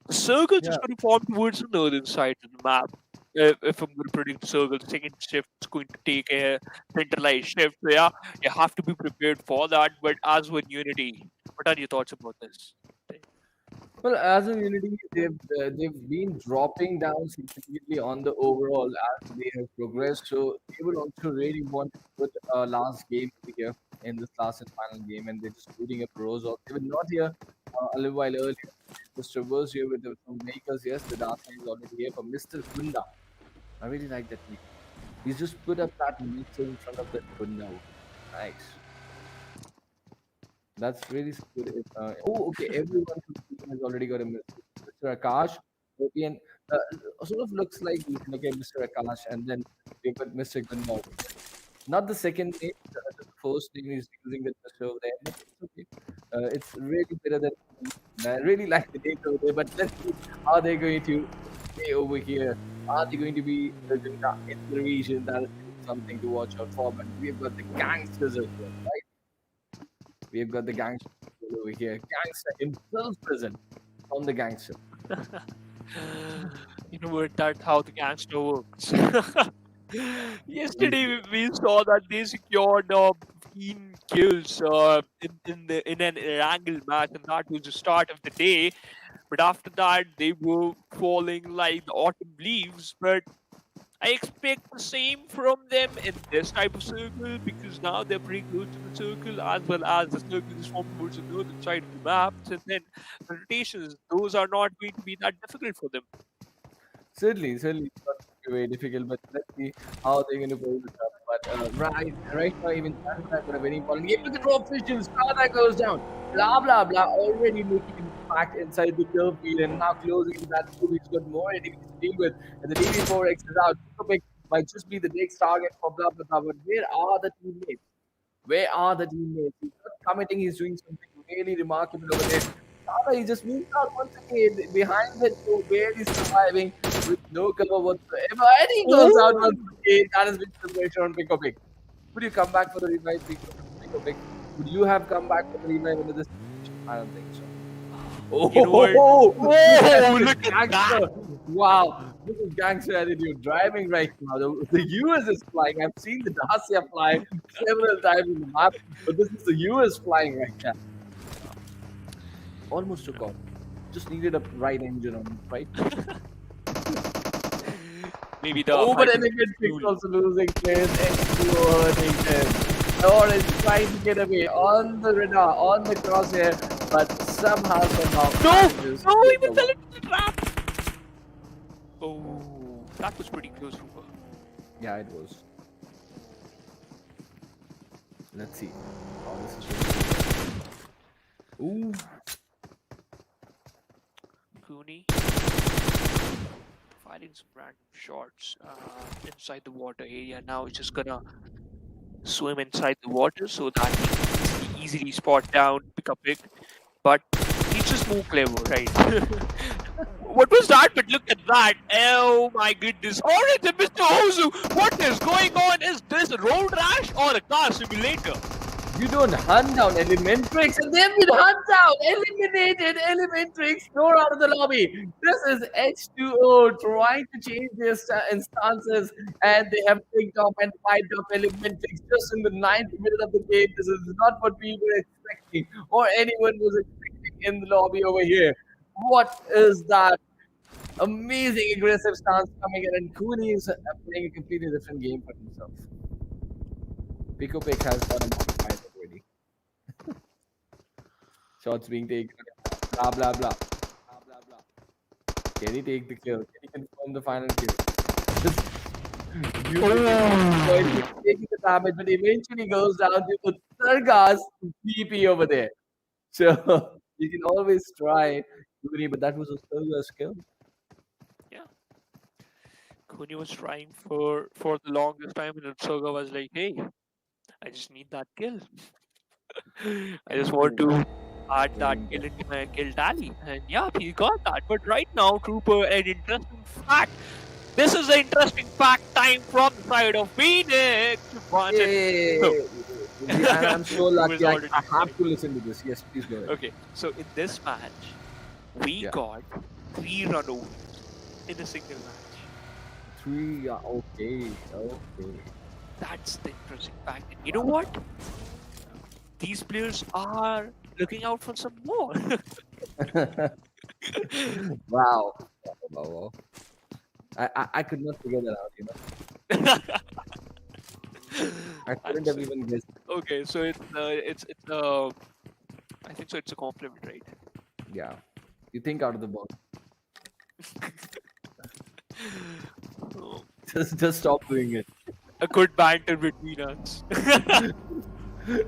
the circle Yeah, just going to form towards the northern side of the map. If I'm going to predict the circle, the second shift is going to take a centralized shift. So yeah, you have to be prepared for that. But AsOne Unity, what are your thoughts about this? well, as a unity, they've been dropping down significantly on the overall as they have progressed. So they will also really want to put a last game over here in this last and final game, and they're just putting up rows of. They were not here a little while earlier. Just traverse here with some makers. Yes, the dance is already here for Mr. Kunda. I really like that name. He's just put up that mixer in front of that Kunda. Nice. That's really good. Oh, okay. Everyone from the team has already got a Mr. Akash. European sort of looks like okay, Mr. Akash, and then we put Mr. Gundal. Not the second name, the first name is using the Mr. over there. But it's okay. It's really better than I really like the name over there. But let's see how they're going to stay over here. Are they going to be in the region? That is something to watch out for. But we've got the gangsters as well, right? We've got the gangster over here. Gangster himself present from the gangster. You know what? That's how the gangster works. Yesterday we saw that they secured 15 kills in an Erangel match, and that was the start of the day. But after that, they were falling like the autumn leaves. But I expect the same from them in this type of circle because now they're pretty close to the circle as well as the circle is formed towards the northern side of the map. And then the rotations, those are not going to be that difficult for them. Certainly, it's not going to be very difficult, but let's see how they're going to play this up. But right now, even Sanhok got a very important game. Look at raw officials, Skada goes down. Blah blah blah. Already making impact inside the kill field, and now closing to that two. He's got more enemies to deal with, and the DB4X is out. Pick might just be the next target for blah blah blah. But where are the teammates? Where are the teammates? He's not committing. He's doing something really remarkable over there. Sada, he just moved out once again behind the door, barely surviving with no cover whatsoever. And he goes out once again. That has been the pressure on Pico Pick. Would you come back for the revive, Pico Pick? Would you have come back for the revive into this? I don't think so. Oh, You know what? look at that! Wow, look at gangster attitude driving right now. The US is flying. I've seen the Dacia fly several times in the map, but this is the US flying right now. Almost took off. Just needed a right engine on it, right? Maybe the Oh, but fighting Elementrix fuel. also losing players. H2o hurting them. Orange trying to get away on the radar, on the crosshair, but somehow. manages No, to he get was fell over. into the trap. Oh, that was pretty close, Rupa. Yeah, it was. Let's see how this is going. Ooh, Cooney firing some random shots inside the water area. Now he's just gonna swim inside the water so that he can easily spot down, pick up it. But he's just more clever, right? What was that? But look at that. Oh my goodness. Orange and Mr. Ozu, what is going on? Is this a road rash or a car simulator? you don't hunt down Elementrix, and they've been hunt down, eliminated Elementrix, thrown out of the lobby. This is H2o trying to change their instances, and they have picked up and wiped up Elementrix just in the 90th minute of the game. This is not what we were expecting, or anyone was expecting in the lobby over here. What is that amazing aggressive stance coming in? And Cooney is playing a completely different game for himself. Pico Pick has got a modified already. Shots being taken. Blah blah blah. Blah blah blah. Can he take the kill? Can he confirm the final kill? Just beautifully taking the damage, but eventually goes down to the Sargas DP over there. So you can always try, Cooney, but that was a Sargas kill. Yeah. Cooney was trying for the longest time, and Utsoga was like, hey, I just need that kill. I just want to add that kill into my kill tally. And yeah, he got that. But right now, Trooper, an interesting fact. This is an interesting fact time from the side of Phoenix. Yay! And I'm so He was lucky. I already have to listen to this. Yes, please go ahead. Okay, so in this match, we Yeah. got 3 runovers in a single match. Three. Yeah, okay. Okay. That's the interesting fact. And you know what? These players are looking out for some more. Wow. Wow. I could not figure that out, you know. I couldn't have even guessed. Okay, so it's I think so. It's a compliment, right? Yeah. You think out of the box. Oh, Just stop doing it. a good banter between us.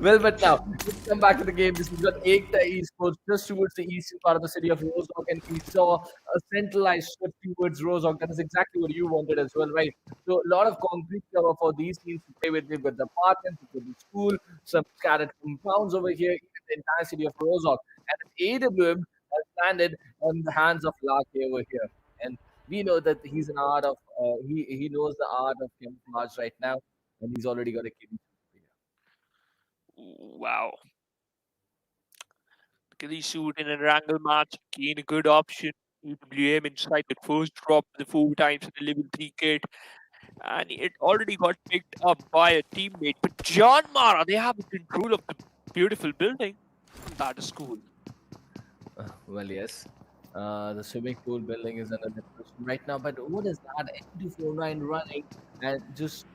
Well, but now let's come back to the game. This is got EKTA Esports just towards the eastern part of the city of Rozhok, and we saw a centralized shift towards Rozhok. That is exactly what you wanted as well, right? So a lot of concrete cover for these teams to play with. They've got the apartments, they've got the school, some scattered compounds over here, even the entire city of Rozhok. And an AWM has landed on the hands of Lake over here. And we know that he's an art of he knows the art of camouflage right now, and he's already got a kill. Wow. Kelly shoot in an Erangel match, again a good option. EWM inside the first drop the 4 times in the level 3 kit. and it already got picked up by a teammate. But JyanMaara, they have control of the beautiful building. That is cool. Well, yes. The swimming pool building is under demolition right now, but what is that? M249 running and just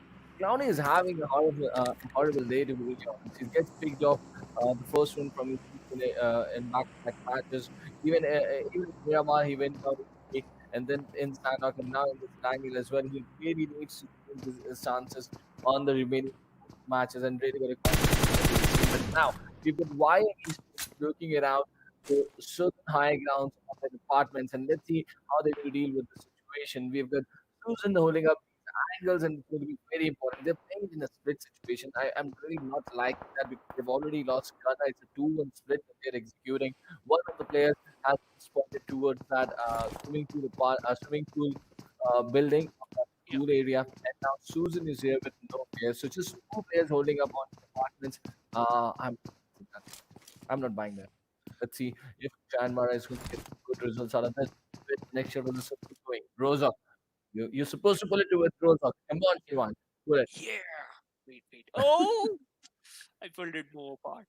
Clowney is having a horrible day to be really honest. He gets picked off the first one from his team in back-to-back matches. Even in Miramar, he went out okay, and then in Sanhok and now in this Erangel as well. He really needs to change his chances on the remaining matches and really got to concentrate on his team. But now we've got YM looking around to certain high grounds of the departments, and let's see how they will deal with the situation. We've got Susan holding up these angles, and it's going to be very important. They're playing in a split situation. I am really not liking that because they've already lost Gunner. It's a 2-1 split that they're executing. One of the players has spotted towards that swimming pool building of that Yeah. pool area, and now Susan is here with no players. So just two players holding up on the departments. I'm not buying that. Let's see if JyanMaara is going to get good results out of this. With next year, with the circle going. Rozok, you're supposed to pull it towards Rozok. Come on, Shivan. Pull it. Yeah. Wait. Oh, I pulled it more apart.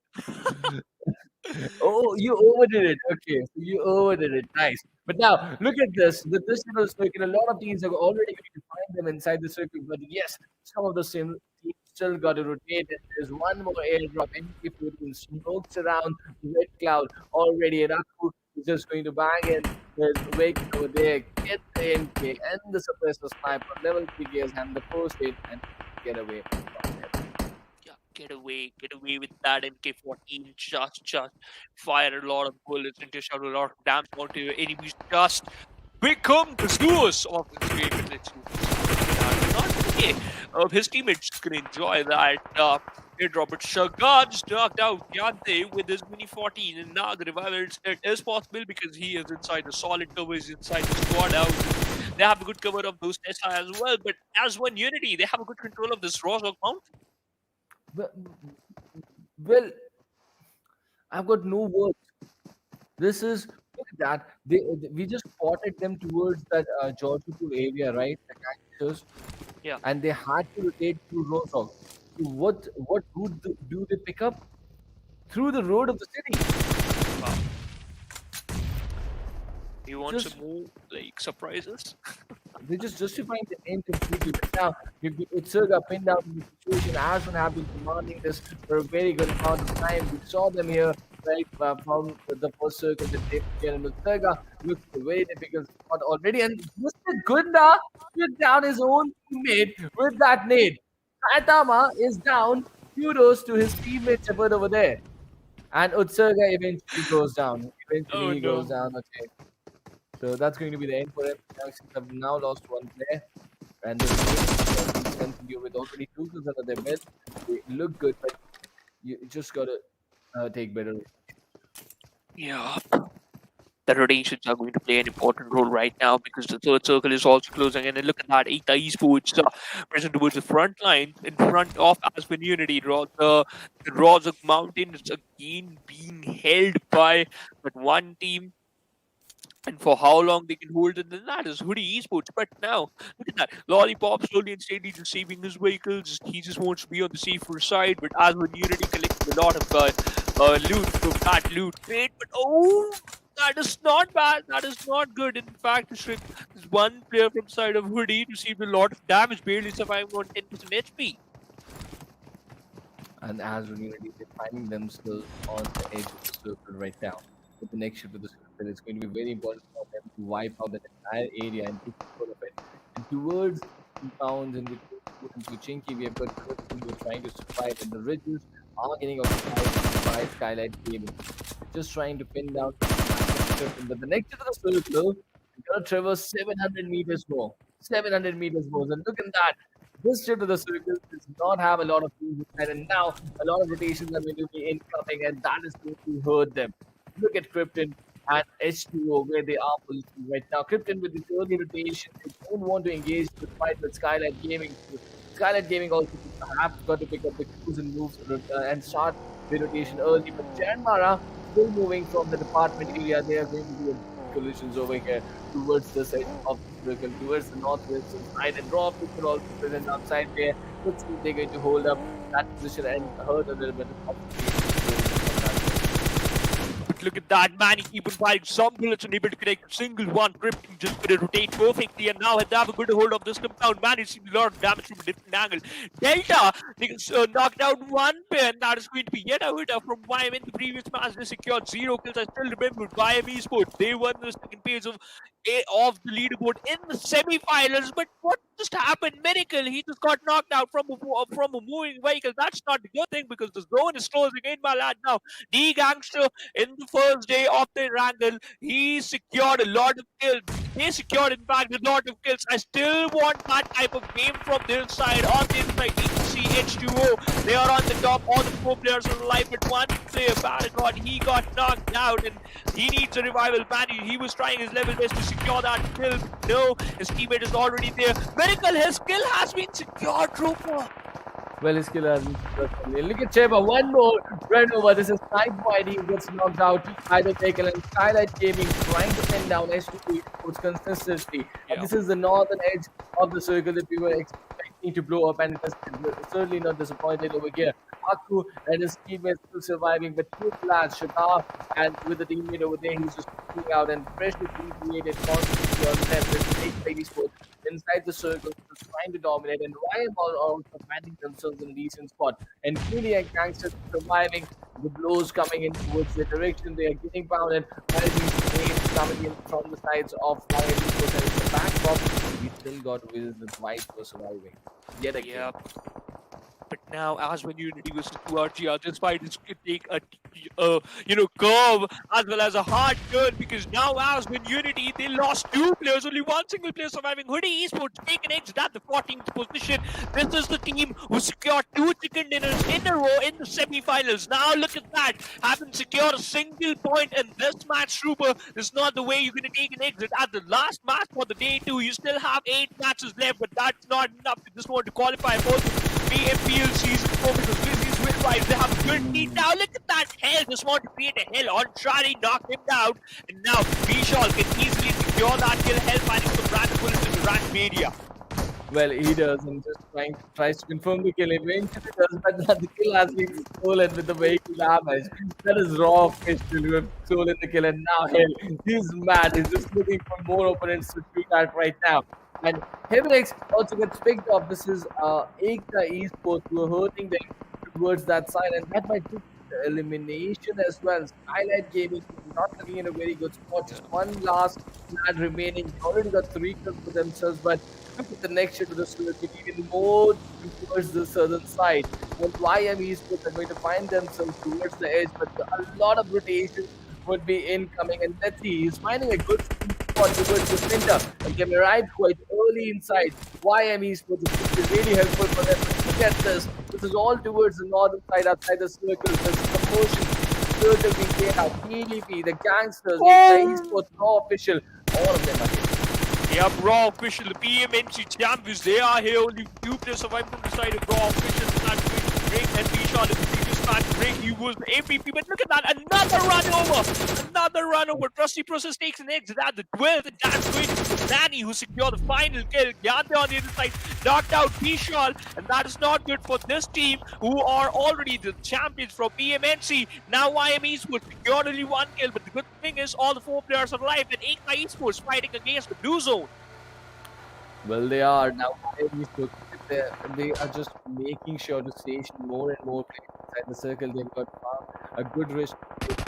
Oh, you overdid it. Okay, so you overdid it. Nice. But now, look at this. With this little circle, a lot of teams are already going to find them inside the circle. But yes, some of the same teams still got to rotate. And there's one more airdrop. MK14 smokes around Red Cloud already. And Akku is just going to bang in. There's Wake over there. Get the MK and the suppressor sniper. Level 3 gears and the first aid and get away from there. Yeah, get away with that MK14. Just fire a lot of bullets and dish out a lot of damage onto your enemies. Just become the source of this game. And let's see what's not okay. His teammates can enjoy that airdrop. But Shagad just knocked out Yante with his mini 14, and now the revival it is possible because he is inside the solid cover, he's inside the squad house. They have a good cover of those SI as well, but AsOne Unity, they have a good control of this Rozok Mount. Well, I've got no words. This is look at that. We just spotted them towards that Georgipur area, right? The gangsters, Yeah. and they had to rotate through Rozok. So what route do they pick up? Through the road of the city. Wow. You want Just some more like surprises? they're just justifying the aim completely. But now Utsurga pinned out in the situation. AsOne have been commanding this for a very good amount of time. We saw them here right from the first circle that they get, and Utsurga looks very difficult spot already. And Mr. Gunda took down his own teammate with that nade. Saitama is down. Kudos to his teammates effort over there. And Utsurga eventually goes down. Eventually Oh, he goes no. down. Okay. So that's going to be the end for him. Galaxies have now lost one player. And they continue with already 2 kills under their belt. They look good, but you just got to take better. Yeah. The rotations are going to play an important role right now because the third circle is also closing. And then look at that, H2o Esports present towards the front line in front of AsOne Unity. The Rozok Mountain is again being held by that one team. And for how long they can hold it, then that is Hoody Esports. But now, look at that. Lollipop slowly and steadily just saving his vehicles. He just wants to be on the safer side. But AsOne Unity collecting a lot of loot from that loot crate. But oh, that is not bad. That is not good. In fact, there's one player from side of Hoody received a lot of damage, barely surviving on 10% HP. And AsOne Unity, they're finding themselves on the edge of the circle right now. With the next shift of the circle, it's going to be very important for them to wipe out that entire area and take control of it. And towards the towns and to Chinky, we have got Krypton who are trying to survive, and the ridges are getting occupied by Skylightz Gaming. Just trying to pin down Krypton. But the next shift of the circle, we're going to traverse 700 meters more. 700 meters more. And look at that. This shift of the circle does not have a lot of teams inside, and now a lot of rotations are going to be incoming, and that is going to hurt them. Look at Krypton and H2o where they are positioned right now. Krypton with this early rotation, they don't want to engage the fight with Skylightz Gaming. Skylightz Gaming also have got to pick up the cues and moves and start the rotation early. But JyanMaara still moving from the department area. They are going to do a collisions over here towards the side of the circle, towards the northwest side, and Raw will also present outside there. Let's see if they're going to hold up that position and hurt a little bit of But look at that, man. He keep on firing some bullets, unable to connect a single one. Krypton just gonna rotate perfectly, and now they have a good hold of this compound. Man, he's seen a lot of damage from a different angle. Delta, they knocked out one pair, and that is going to be yet a hitter from YM. In the previous match, they secured 0 kills. I still remember YM Esports. They won the second phase of the leaderboard in the semi-finals. But what just happened? Miracle, he just got knocked out from a moving vehicle. That's not a good thing because the zone is closing in, my lad. Now, the gangster in the first day of the Erangel, he secured a lot of kills. They secured, in fact, a lot of kills. I still want that type of game from their side. On the inside, you can see H2o. They are on the top. All the 4 players are alive, but one player, Paragon, he got knocked out, and he needs a revival. Man, he was trying his level best to secure that kill. No, his teammate is already there. Miracle, his kill has been secured, Trooper. Well, his killer has been. Look at Cheba, one more run over. This is Snipe White. He gets knocked out by the tackle, and Skylightz Gaming trying to pin down H2o Esports consistently. Yeah. This is the northern edge of the circle that we were expecting to blow up, and it has certainly not disappointed over here. Aku and his teammates still surviving, but two lads, Shadar, and with the teammate over there, he's just pulling out and pressure being created constantly on them. With Hoody Esports inside the circle, just trying to dominate, and YM are also finding themselves in a decent spot. And Hoody and GANGSTERS surviving, the blows coming in towards their direction. They are getting pounded by these waves coming in from the sides of YM Esports, and it's the backdrop. We still got wizzes and White for surviving. Yet again. Yeah. But now, AsOne Unity versus 2RGR, this fight is going to take a curve as well as a hard turn, because now AsOne Unity, they lost 2 players, only one single player surviving. Hoody Esports taking exit at the 14th position. This is the team who secured 2 chicken dinners in a row in the semi-finals. Now look at that, haven't secured a single point in this match, Trooper. This is not the way you're going to take an exit at the last match for the day 2. You still have 8 matches left, but that's not enough. You just want to qualify for the PMPL season 4 because wizzes will rise. They have a good lead now. Look at that hell. Just want to create a hell on Shadi, knock him down. And now Vishal can easily secure that kill. Hell finding some random bullets in the rank media. Well, he does, and just tries to confirm the kill. Eventually does, but the kill has been stolen with the vehicle damage. That is raw official who have stolen the kill, and now hell, he's mad. He's just looking for more opponents to shoot at right now. And Elementrix also gets picked up. This is EKTA Esports who are hurting them towards that side, and that might be the elimination as well. Skylightz Gaming not looking in a very good spot. Just one last lad remaining. They already got 3 kills for themselves, but look at the next shot of the circuit, even more towards the southern side. And YM Esports are going to find themselves towards the edge, but a lot of rotation would be incoming. And let's see, he's finding a good spot towards the center and can arrive quite early inside. YM Esports is really helpful for them. But look at this. This is all towards the northern side, outside the circle. There's commotion. Circle being played out. PDP, the GANGSTERS, EKTA Esports, Raw Official, all of them are here. Yeah, Raw Official, the PMNC champions, they are here. Only 2 players survived from the side of Raw Official. That's going to break, and Vishal in the previous match break. He was the MVP, but look at that, another run over. Another run over. Trusty Process takes an exit at the 12th, and that's going to be Danny who secured the final kill. Gyante on the other side knocked out Vishal, and that is not good for this team who are already the champions from PMNC. Now YM Esports secured only 1 kill, but the good thing is all the 4 players are alive, and EKTA Esports fighting against the blue zone. Well, they are now. They are just making sure to station more and more players inside the circle. They've got a good risk.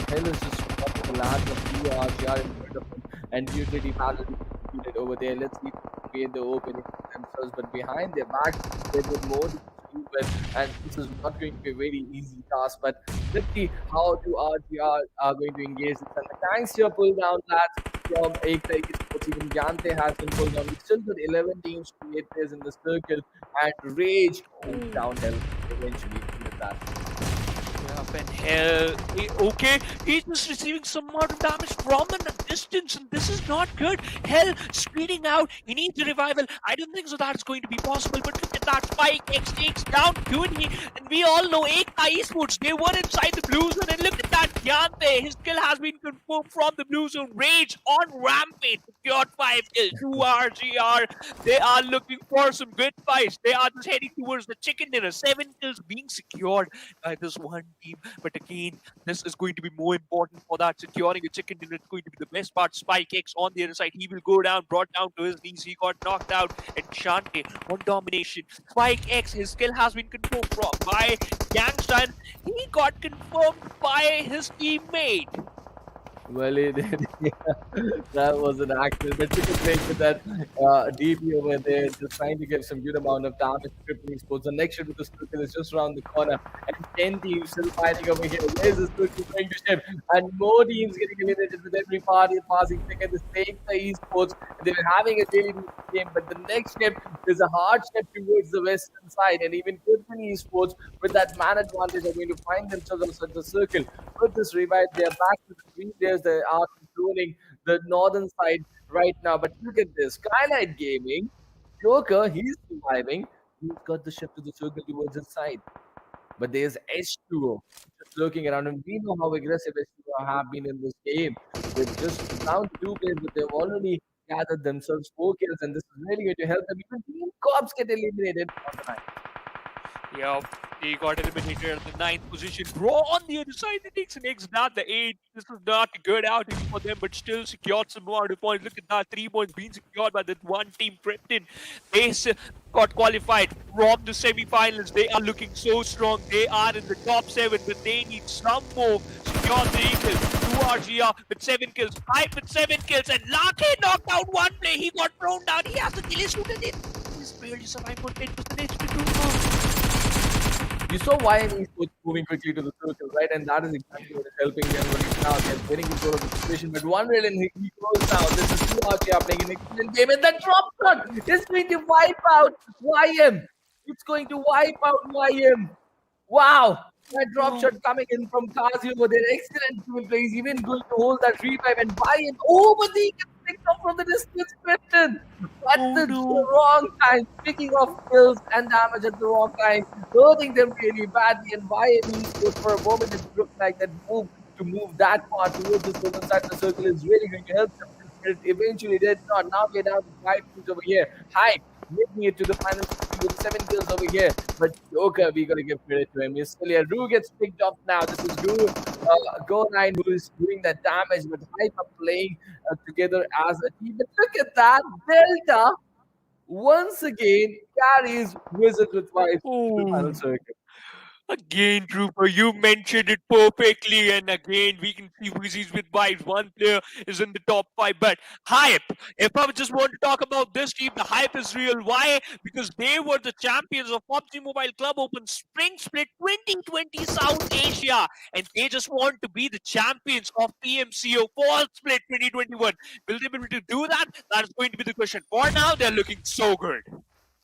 Hell is just stopping the lads of PUBG in front of them, and Unity panel defeated over there. Let's see if they create the opening themselves, but behind their back, they've got more to do with, and this is not going to be a very easy task. But let's see how 2RGR are going to engage this. And the gangster pull down lads from EKTA Esports. Even Gyante has been pulled down. We still got 11 teams to 8 players in the circle, and Rage went downhill eventually with that. Yeah, and hell, okay, he's just receiving some amount of damage from a distance, and this is not good. Hell, speeding out, he needs a revival. I don't think so that's going to be possible, but look at that, SpikeX takes down Hoody, and we all know EKTA Esports, they were inside the blue zone, and look at that Gyante, his kill has been confirmed from the blue zone. Rage on Rampage, secured 5 kills, 2RGR, they are looking for some good fights, they are just heading towards the chicken dinner, 7 kills being secured by this one team, but again, this is going to be more important for that, securing a chicken dinner, it's going to be the best part. SpikeX on the other side, he will go down, brought down to his knees, he got knocked out, and Shante on domination. SpikeX, his skill has been confirmed by GANGSTERS, and he got confirmed by his teammate. Well, that was an accident. But took a break with that DP over there, just trying to get some good amount of damage to Krypton Esports. The next ship with the circle is just around the corner, and 10 teams still fighting over here. Where's the circle going to ship? And more teams getting eliminated with every party passing second. The same Esports, they were having a really good game, but the next ship is a hard ship towards the western side, and even Krypton Esports with that man advantage are going to find themselves on such a circle. With this revive, they are back to the 3 players that are controlling the northern side right now. But look at this, Skylightz Gaming, Joker, he's surviving. He's got the ship to the circle towards his side. But there's H2o just looking around, and we know how aggressive H2o have been in this game. They're just down to 2 players, but they've already gathered themselves 4 kills, and this is really going to help them. Even Team Corps get eliminated on the night. Yeah, he got eliminated at the 9th position. Raw on the other side, he takes an X, not the 8. This is not a good outing for them, but still secured some more points. Look at that, 3 points being secured by that one team, Krypton. They got qualified from the semi-finals. They are looking so strong. They are in the top 7, but they need some more. Secured the Eagles, 2RGR with 7 kills, Hype with 7 kills, and Lake knocked out one play. He got thrown down. He has the kill. He's barely survived for 10% HP2. You saw YM Esports moving quickly to the circle, right? And that is exactly what is helping them right now. They're getting control of the situation. But one rail and he goes down. This is 2RGR playing an excellent game. And that drop shot is going to wipe out YM. It's going to wipe out YM. Wow. That drop shot coming in from Kazi over there. Excellent team play. He's even going to hold that revive and YM. Oh, but he gets picked up from the distance, Krypton. At the wrong time. Picking off kills and damage at the wrong time. Hurting them really badly. And YM Esports for a moment it looked like that move to move that far towards the southern side of the circle is really going to help them. But it eventually did not. Now we're down to 5 teams over here. Hype making it to the final with 7 kills over here. But Joker, we gotta give credit to him. He's still here. Rue gets picked up now. This is Rue, Go9 who is doing that damage, but Hype are playing together as a team. But look at that. Delta once again carries Wizard with Vice to the final circuit. Again, Trooper, you mentioned it perfectly, and again, we can see wizzes with vibes. One player is in the top 5, but Hype. If I just want to talk about this team, the Hype is real. Why? Because they were the champions of PUBG Mobile Club Open Spring Split 2020 South Asia, and they just want to be the champions of PMCO Fall Split 2021. Will they be able to do that? That is going to be the question. For now, they're looking so good.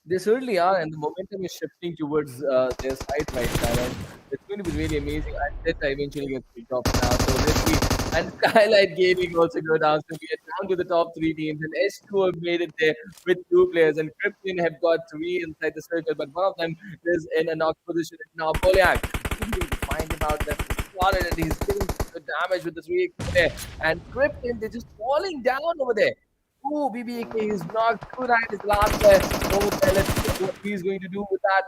They certainly are, and the momentum is shifting towards their side right now, and it's going to be really amazing. And Delta eventually gets picked off now, so let's see. And Skylightz Gaming also go down, so we are down to the top 3 teams, and H2o have made it there with 2 players, and Krypton have got 3 inside the circle, but one of them is in a knock position. Now, Poliak, to find him out, that's solid, and he's getting the damage with the 3 there, and Krypton, they're just falling down over there. Oh, BBAK is knocked. 2-9 is last there. Over there. Let's see what he's going to do with that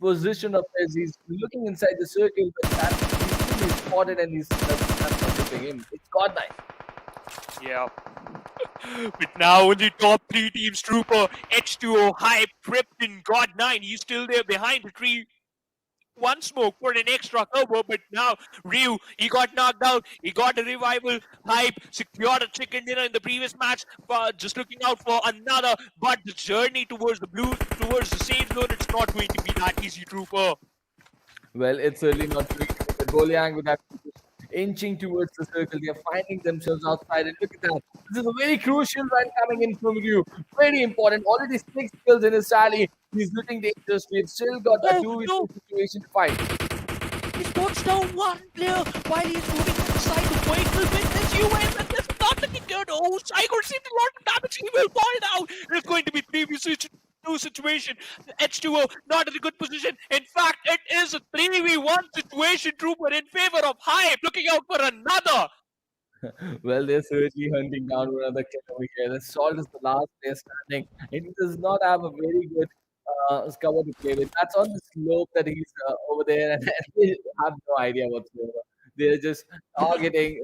position of his. He's looking inside the circle, but he's really spotted, and that's not helping him. It's God night. Yeah. But now only top 3 teams, Trooper, H2o, Hype, Krypton, God9. He's still there behind the tree. One smoke for an extra cover, but now Ryu, he got knocked out. He got a revival. Hype secured a chicken dinner in the previous match. Just looking out for another, but the journey towards the blue, towards the safe zone, it's not going to be that easy, Trooper. Well, it's certainly not going to be the Goliang with that inching towards the circle. They are finding themselves outside, and look at that. This is a very crucial run coming in from Ryu. Very important. Already 6 kills in his tally. He's looking dangerous. We've still got a 2v2 situation to fight. He puts down one player while he's moving inside the vehicle with this US, and this is not looking good. Oh, Psycho received a lot of damage. He will fall down. It's going to be 3v6. 2 situation. H2o not in a good position. In fact, it is a 3v1 situation, Trooper, in favor of Hype, looking out for another. Well, they're certainly hunting down one other kid over here. The Salt is the last player standing. He does not have a very good cover to play with. That's on the slope that he's over there, and they have no idea whatsoever. They're just targeting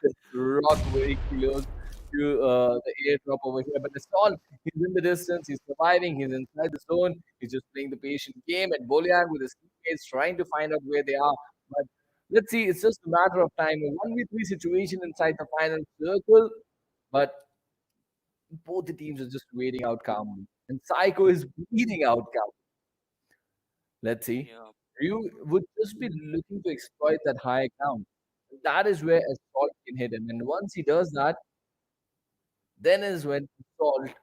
this rock very close to the airdrop over here. But the Salt, he's in the distance, he's surviving, he's inside the zone, he's just playing the patient game. And Boliang with his teammates trying to find out where they are. But let's see, it's just a matter of time. A 1v3 situation inside the final circle, but both the teams are just waiting out calmly. And Psycho is bleeding out calmly. Let's see. Yeah. Ryu would just be looking to exploit that high ground. That is where Assault can hit him. And once he does that, then is when Assault is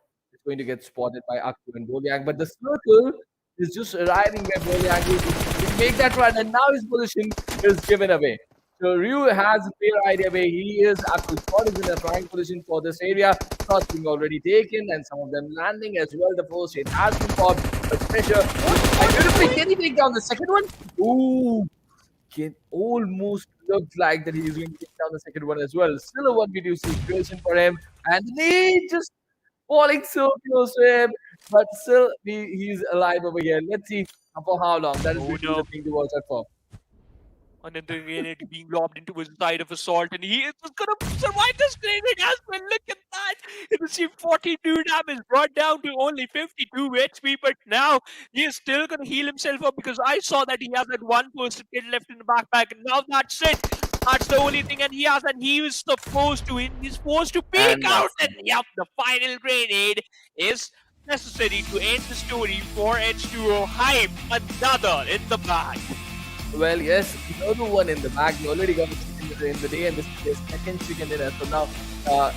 going to get spotted by Aktu and Boliang. But the circle is just arriving where Boliang is. He make that run, and now his position is given away. So Ryu has a clear idea where he is. Aktu's spot is in a prime position for this area. Shots being already taken, and some of them landing as well. The first hit has been popped, but pressure. Beautifully, can he take down the second one? Ooh, can almost looks like that he's going to take down the second one as well. Still a 1v2 situation for him, and the knee just falling so close to him, but still he's alive over here. Let's see for how long. That is Oh, really no. the thing to watch out for. Another grenade being lobbed into his side of Assault, and he is gonna survive this grenade as well. Look at that! He received 42 damage, brought down to only 52 HP, but now he is still gonna heal himself up because I saw that he has that 1% kit left in the backpack, and now that's it. That's the only thing, and he was supposed to, he's supposed to peek And out, that's and yep, the final grenade is necessary to end the story for H2o. Hype, another in the bag. Well, yes, another one in the bag. We already got a chicken in the day, and this is their second chicken dinner. So now,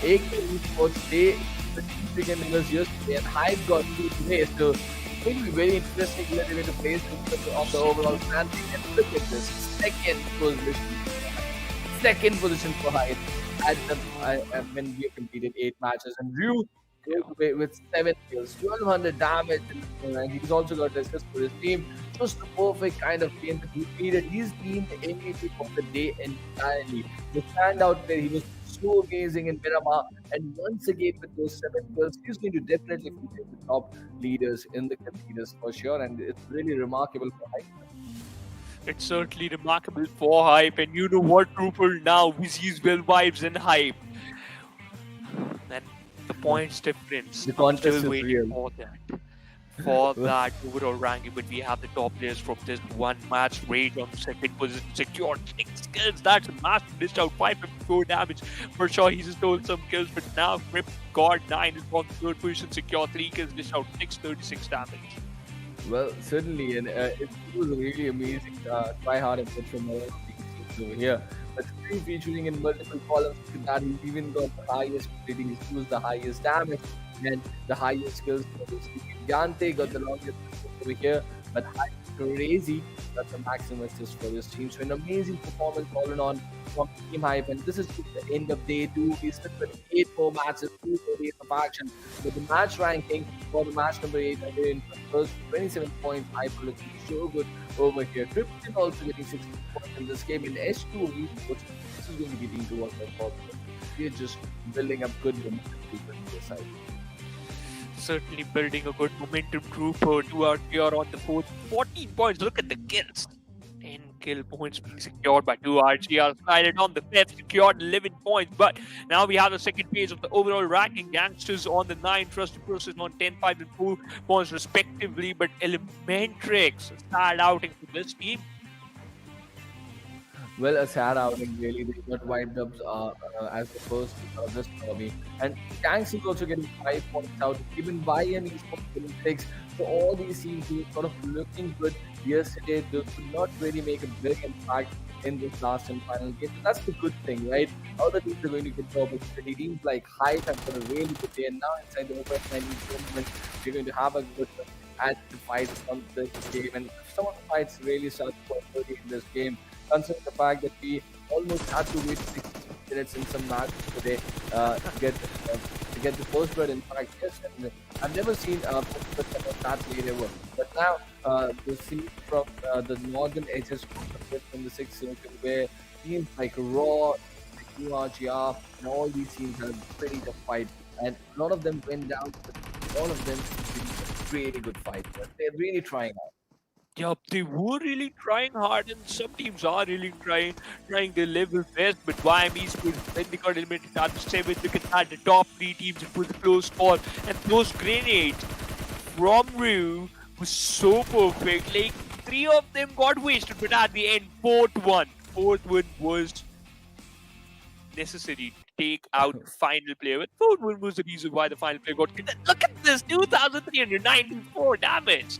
EKTA Esports, they the two chicken dinners yesterday, and Hype got two today. So it's going to be very interesting where they're going to place on the overall standing. And look at this, second position for Hype at the when we have completed 8 matches, and Ryu goes away with 7 kills, 1200 damage, and he's also got assist for his team. Just the perfect kind of game that he needed. He's been the MVP of the day entirely. The standout player, he was so amazing in Miramar, and once again with those 7 kills, he's going to definitely be the top leaders in the competitors for sure, and it's really remarkable for Hype. It's certainly remarkable for Hype, and you know what, Trooper, now Wizzes will vibes and Hype. And the points difference, The I'm contest still is waiting real. for that. For that overall ranking, but we have the top players from this one match rate on second position, secured 6 kills. That's a massive list out, 554 damage. For sure, he's stole some kills, but now Krypton God 9 is on third position, secure 3 kills, list out 636 damage. Well, certainly, and it was a really amazing try hard effort from all teams over here. But still featuring in multiple columns, look at that, he's even got the highest rating, he's used the highest damage and the highest skills for this team. Yante got the longest assist over here, but Hype Crazy got the maximum assist for this team. So an amazing performance all in on from Team Hype, and this is just the end of day 2. We still with 8 more matches, 2 days of action. With the match ranking for the match number 8 again, first 27 points. Hype are looking so good over here. Krypton also getting 16 points in this game. In H2o Esports, this is going to be team to watch out for. We're just building up good momentum to this side. Certainly building a good momentum, Trooper. 2 out here on the 4th, 14 points. Look at the kills. 10 kill points being secured by 2 RGR. Slided on the 5th, secured 11 points. But now we have the second phase of the overall ranking. Gangsters on the 9, Trusted Process on 10, 5, and 4 points respectively. But Elementrix, a sad outing for this team. Well, a sad outing really. They got wiped up as the first this lobby. And GANGSTERS also getting 5 points out. Even JyanMaara Esports getting 6. So all these teams who were sort of looking good yesterday, they could not really make a big impact in this last and final game. So that's the good thing, right? Other teams are going to get top opportunity. Teams like Hype have got a really good day. And now inside the Open 19 tournament, we're going to have a good at the fights on this game. And some of the fights really start quite early in this game. Considering the fact that we almost had to wait 60 minutes in some matches today to get to get the first blood. In fact, yes, and I've never seen first blood come out that late ever. But now the scene from the northern edges from the sixth circle, where teams like Raw, like URGR, and all these teams had a pretty tough fight, and a lot of them went down, but all of them really good fight. They're really trying out. Yup, they were really trying hard, and some teams are really trying their level best. But YM Esports, when they got eliminated at the 7th, look at that, the top three teams, it was a close call. And those grenades from Ryu was so perfect. Like, three of them got wasted, but at the end, fourth one was necessary to take out the final player. But fourth one was the reason why the final player got killed. Look at this, 2,394 damage.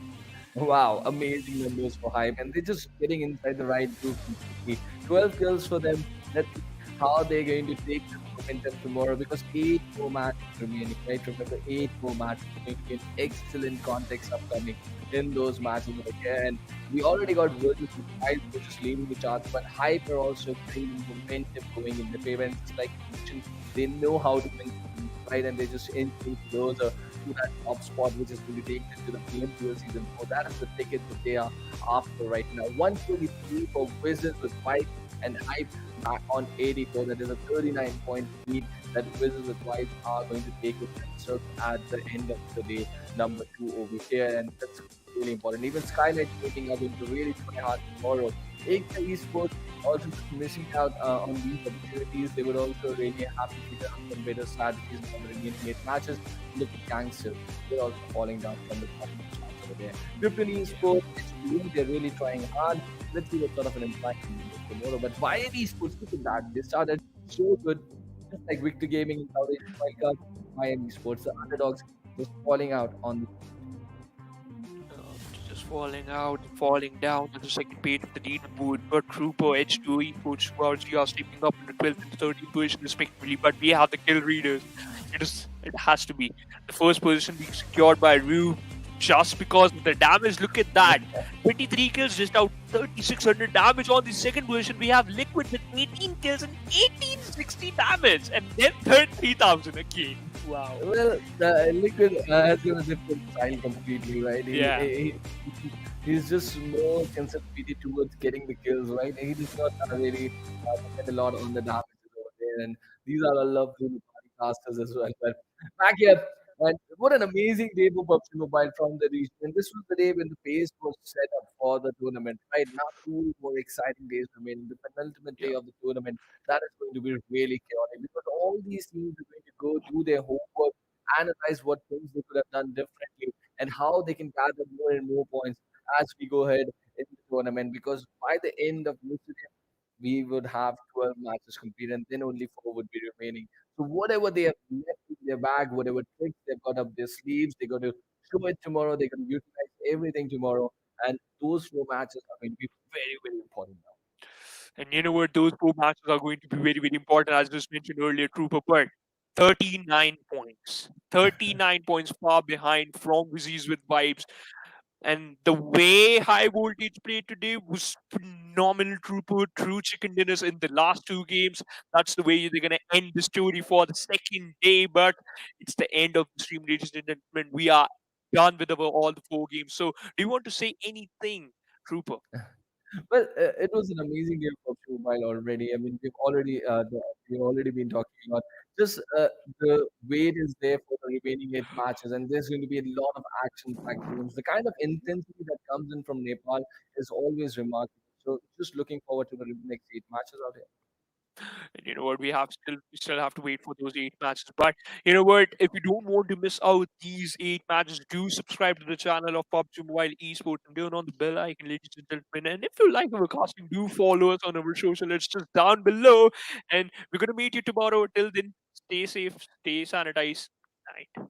Wow, amazing numbers for Hype, and they're just getting inside the right group completely. 12 kills for them. Let's see how they're going to take this momentum tomorrow, because 8 more matches remaining, right? Remember, 8 more matches going to be an excellent context upcoming in those matches over here. And we already got versus Hype, which is leading the charts, but Hype are also bringing momentum going in the favor. And just like you mentioned, they know how to win, right? And they just instantly closer to that top spot, which is going to take them to the PMCO season 4. That is the ticket that they are after right now. 123 for Wizzes with 5 and Hype back on 84. That is a 39-point lead that Wizzes with White are going to take with themselves at the end of the day, number 2 over here. And that's really important. Even Skylightz Gaming are going to really try hard tomorrow. EKTA Esports also missing out on these opportunities. They would also really happy to get some better strategies in the remaining 8 matches. Look at GANGSTERS. They're also falling down from the top of the charts over there. Krypton Esports, they're really trying hard. Let's see what sort of an impact they make tomorrow. But JyanMaara Esports, look at that. They started so good, just like Victor Gaming in South Asian Wildcard. JyanMaara Esports, the underdogs, just falling out on the Just falling down to the second page of the leaderboard. But Trooper, H2o Esports, who are sleeping up in the 12th and 13th position respectively. But we have the kill readers. It has to be the first position being secured by Ryu, just because of the damage. Look at that, 23 kills, just out 3,600 damage. On the second position, we have Liquid with 18 kills and 1,860 damage, and then third 3,000 again. Wow. Well, the Liquid has got a different style completely, right? Yeah. He's just more concentrated towards getting the kills, right? He does not really depend a lot on the damages over there. And these are a lovely party casters as well. But back here, and what an amazing day for PUBG Mobile from the region. And this was the day when the pace was set up for the tournament, right? Now, 2 more exciting days remaining. The penultimate day of the tournament, that is going to be really chaotic, because all these teams are going to go do their homework, analyze what things they could have done differently, and how they can gather more and more points as we go ahead in the tournament. Because by the end of this, we would have 12 matches completed, and then only 4 would be remaining. So whatever they have left in their bag, whatever tricks they've got up their sleeves, they're going to show it tomorrow. They're going to utilize everything tomorrow, and those 4 matches are going to be very, very important now. And you know what? Those 4 matches are going to be very, very important, as just mentioned earlier. Trooper, but 39 points, 39 points far behind from Wizzes with Vibes. And the way High Voltage played today was phenomenal. Trooper, true chicken dinners in the last 2 games. That's the way they're gonna end the story for the second day. But it's the end of the stream, ladies and gentlemen. We are done with all the 4 games. So, do you want to say anything, Trooper? Well, it was an amazing game for PUBG Mobile already. I mean, we've already been talking about just the wait is there for the remaining 8 matches, and there's going to be a lot of action-packed games. The kind of intensity that comes in from Nepal is always remarkable. So, just looking forward to the next 8 matches out here. And you know what? We still have to wait for those 8 matches. But you know what? If you don't want to miss out these 8 matches, do subscribe to the channel of PUBG Mobile Esports and turn on the bell icon, ladies and gentlemen. And if you like our casting, do follow us on our social. It's just down below. And we're gonna meet you tomorrow. Till then, stay safe, stay sanitized. Night.